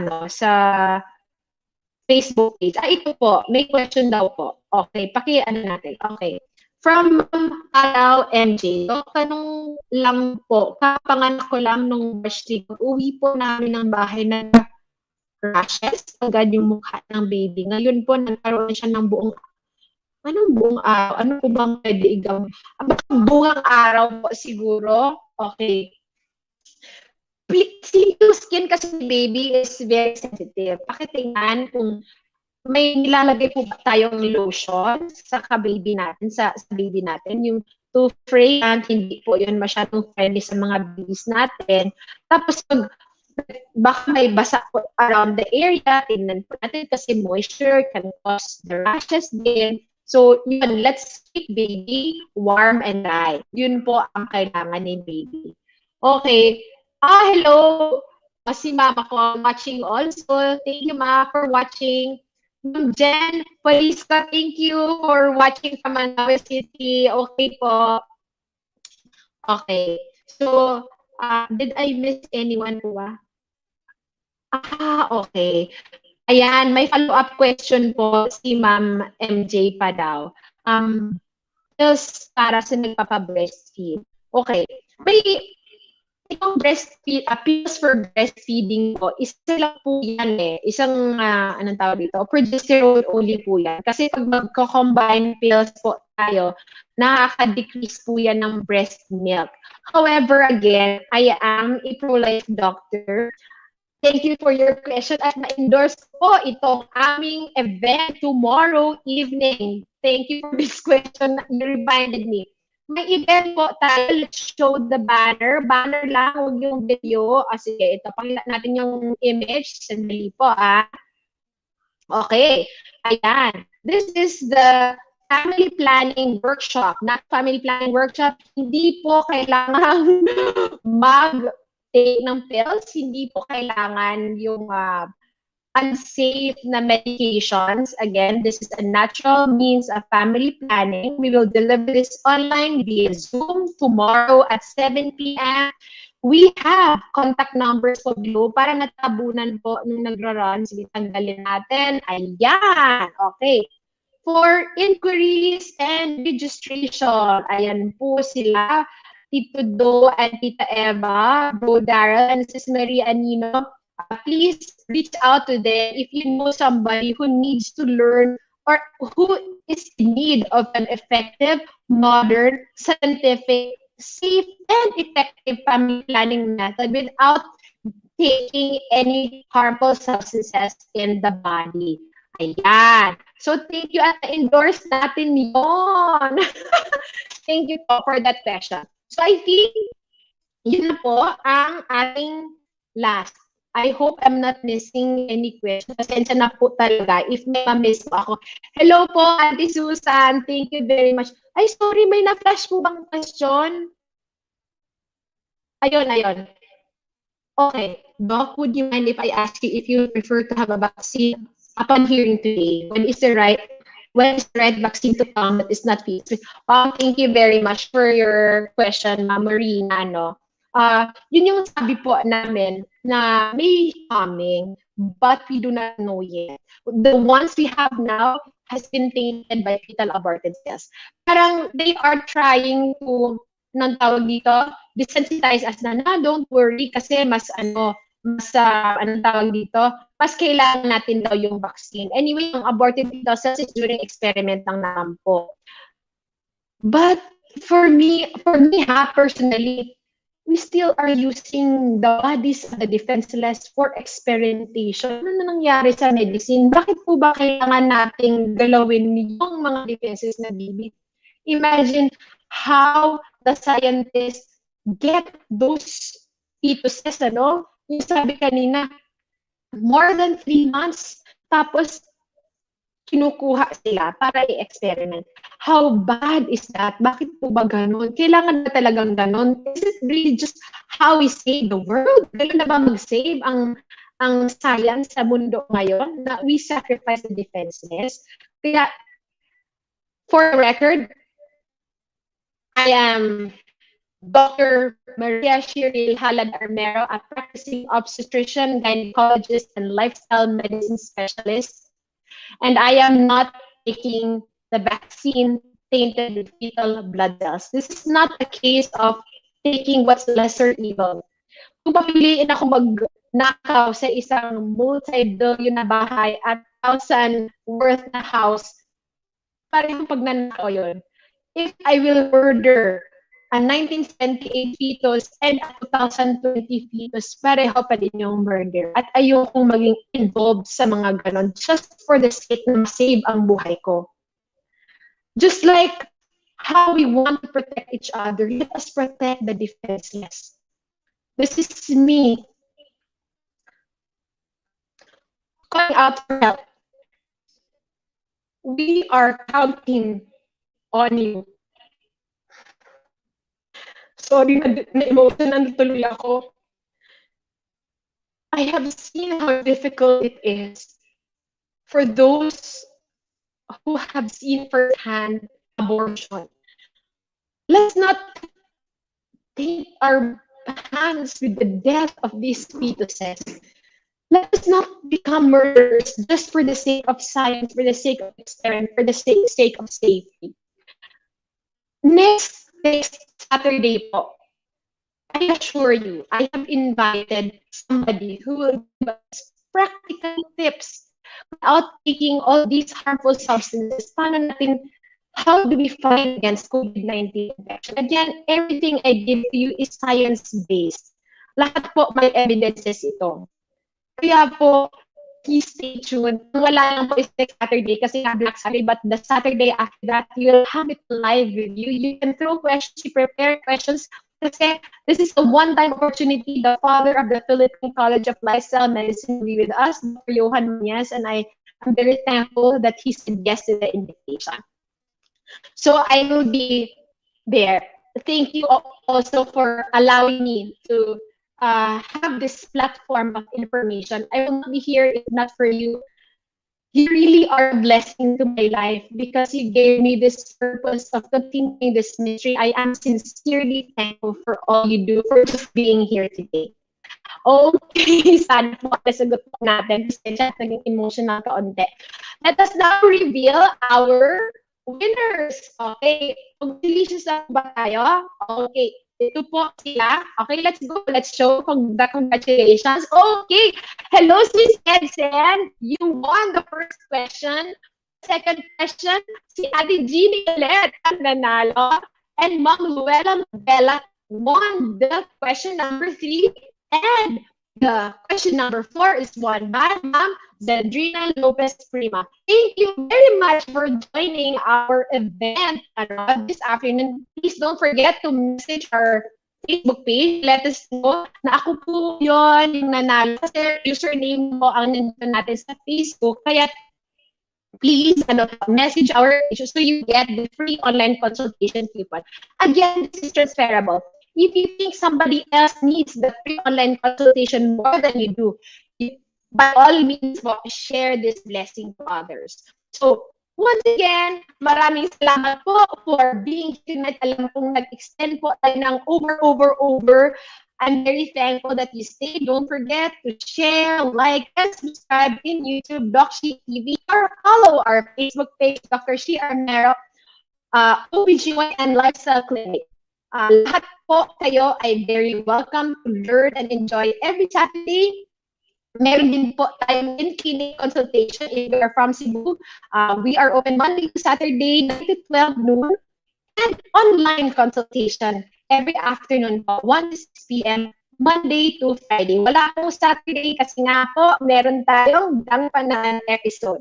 Facebook page. Ito po, may question daw po. Okay, natin. Okay. From Alaw MJ, tanong lang po, kapanganak ko lang nung March 3, uwi po namin ng bahay na rashes, agad yung mukha ng baby. Ngayon po, nagkaroon siya ng buong araw? Ano po bang pwede igawin? Buong araw po siguro. Okay. Yung skin kasi ni baby is very sensitive. Pakitingnan kung may nilalagay po ba tayong lotion sa baby natin, sa baby natin. Yung too fragrant, hindi po yun masyadong friendly sa mga babies natin. Tapos baka may basa po around the area, tingnan po natin kasi moisture can cause the rashes din. So, yun, let's keep baby warm and dry. Yun po ang kailangan ni baby. Okay. Hello. Si mama ko watching also. Thank you, ma, for watching. Jen Poliska, thank you for watching from Manaway City. Okay po. Okay. So, did I miss anyone po ba? Okay. Ayan, may follow-up question po si Ma'am MJ pa daw. Just para sa nagpapa-breastfeed. Okay. May itong breastfeed, pills for breastfeeding po, isa lang po yan eh. Isang, anong tawag dito? Progesterone only po yan. Kasi pag magko-combine pills po tayo, nakaka-decrease po yan ng breast milk. However, again, I am a pro-life doctor. Thank you for your question at na-endorse po itong aming event tomorrow evening. Thank you for this question. You reminded me. May event po tayo. Let's show the banner. Banner lang, huwag yung video. Sige, ito. Pakita natin yung image. Sandali po, Okay. Ayan. This is the family planning workshop. Not family planning workshop. Hindi po kailangan take ng pills, hindi po kailangan yung unsafe na medications. Again, this is a natural means of family planning. We will deliver this online via Zoom tomorrow at 7 p.m. We have contact numbers po below para natabunan po nung nagra-run. Sige, tanggalin natin. Ayan. Okay. For inquiries and registration, ayan po sila. Tito Do and Tita Eva, Bro Daryl, and Sis Maria Anino, please reach out to them if you know somebody who needs to learn or who is in need of an effective, modern, scientific, safe, and effective family planning method without taking any harmful substances in the body. Ayan. So, thank you at na-endorse natin yun. Thank you po for that question. So, I think, yun na po ang ating last. I hope I'm not missing any question. Pasensya na po talaga if may ma-miss po ako. Hello po, Auntie Susan. Thank you very much. Ay, sorry, may na-flash po bang question? Ayun. Okay. Doc, would you mind if I ask you if you prefer to have a vaccine upon hearing today? When is the right vaccine to come that is not feasible? Thank you very much for your question, Ma'am Marina. Yun yung sabi po namin na may coming, but we do not know yet. The ones we have now has been tainted by fetal aborted cells. Parang they are trying to, nang tawag dito, desensitize us na don't worry kasi mas anong tawag dito, mas kailangan natin daw yung vaccine. Anyway, yung aborted fetal cells is during experiment lang naman po. But for me personally, we still are using the bodies of the defenseless for experimentation. Ano na nangyari sa medicine? Bakit po ba kailangan nating galawin yung mga defenses na baby? Imagine how the scientists get those fetuses, ano? Yung sabi kanina, more than 3 months, tapos kinukuha sila para i-experiment. How bad is that? Bakit po ba ganun? Kailangan na talagang ganun? Is it really just how we save the world? Ganun na ba mag-save ang science sa mundo ngayon na we sacrifice the defenseless? Kaya, for the record, I am Dr. Maria Shiril Halad Armero, a practicing obstetrician, gynecologist, and lifestyle medicine specialist. And I am not taking the vaccine tainted with fetal blood cells. This is not a case of taking what's lesser evil. Kung papiliin ako magnakaw sa isang multi-billion na bahay at 1,000 worth na house, parehong pagnanakaw yun. If I will murder a 1978 fetus and a 2020 fetus, pareho pa din yung murder. At ayokong maging involved sa mga ganon just for the sake na save ang buhay ko. Just like how we want to protect each other, let us protect the defenseless. This is me calling out for help. We are counting on you. Sorry, na-emotional tuloy ako. I have seen how difficult it is for those who have seen firsthand abortion. Let's not take our hands with the death of these fetuses. Let us not become murderers just for the sake of science, for the sake of experiment, for the sake of safety. Next Saturday po, I assure you, I have invited somebody who will give us practical tips without taking all these harmful substances. How do we fight against COVID-19 infection? Again, everything I give to you is science-based. Lahat po may evidences ito. Kaya po, please stay tuned. Wala lang po is next Saturday kasi Black Saturday, but the Saturday after that, you'll have it live with you. You can throw questions, you prepare questions. Kasi this is a one-time opportunity. The father of the Philippine College of Lifestyle Medicine will be with us, Dr. Johan Muñez, and I am very thankful that he said yes to the invitation. So I will be there. Thank you also for allowing me to have this platform of information. I will not be here if not for you. You really are a blessing to my life because you gave me this purpose of continuing this ministry. I am sincerely thankful for all you do, for just being here today. Okay, sana po nasagot po natin. Kasi naging emotional kaunti. Let us now reveal our winners. Okay, mag-delicious na ba tayo? Okay. Ito po sila. Okay, let's go. Let's show the congratulations. Okay. Hello, Sis Edson. You won the first question. Second question, si Ate Jeannie ulit ang nanalo. And Ma'am Luella Bella won the question number 3. And the question number 4 is won by Ma'am Zendrina Lopez Prima. Thank you very much for joining our event this afternoon. Please don't forget to message our Facebook page. Let us know na ako po yun yung nanalo. Kasi username mo ang nandito natin sa Facebook. Kaya please message our page so you get the free online consultation coupon. Again, this is transferable. If you think somebody else needs the free online consultation more than you do, by all means, share this blessing to others. So, once again, maraming salamat po for being here. Alam kong nag-extend po tayo ng over. I'm very thankful that you stayed. Don't forget to share, like, and subscribe in YouTube, DocShe TV, or follow our Facebook page, Dr. She Armero, OBGYN and Lifestyle Clinic. Lahat po kayo ay very welcome to learn and enjoy every Saturday. Meron din po tayong in-clinic consultation if you are from Cebu. We are open Monday to Saturday, 9 to 12 noon. And online consultation every afternoon po, 1 to 6 p.m., Monday to Friday. Wala po Saturday kasi nga po, meron tayong DANGPANAN episode.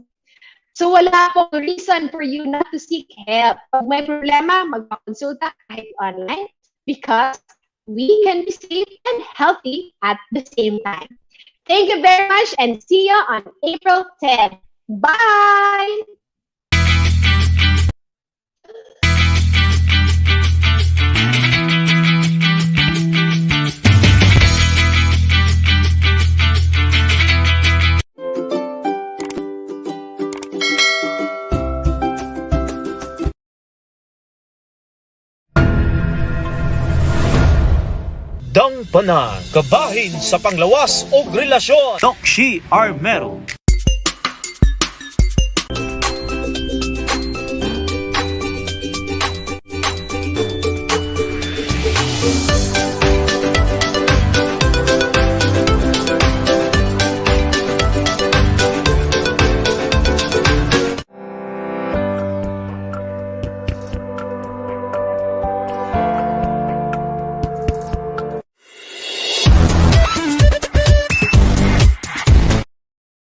So wala po reason for you not to seek help. Pag may problema, magpakonsulta kahit online because we can be safe and healthy at the same time. Thank you very much and see you on April 10. Bye! DANGPANAN, kabahin sa panglawas o relasyon. Doc She Armero.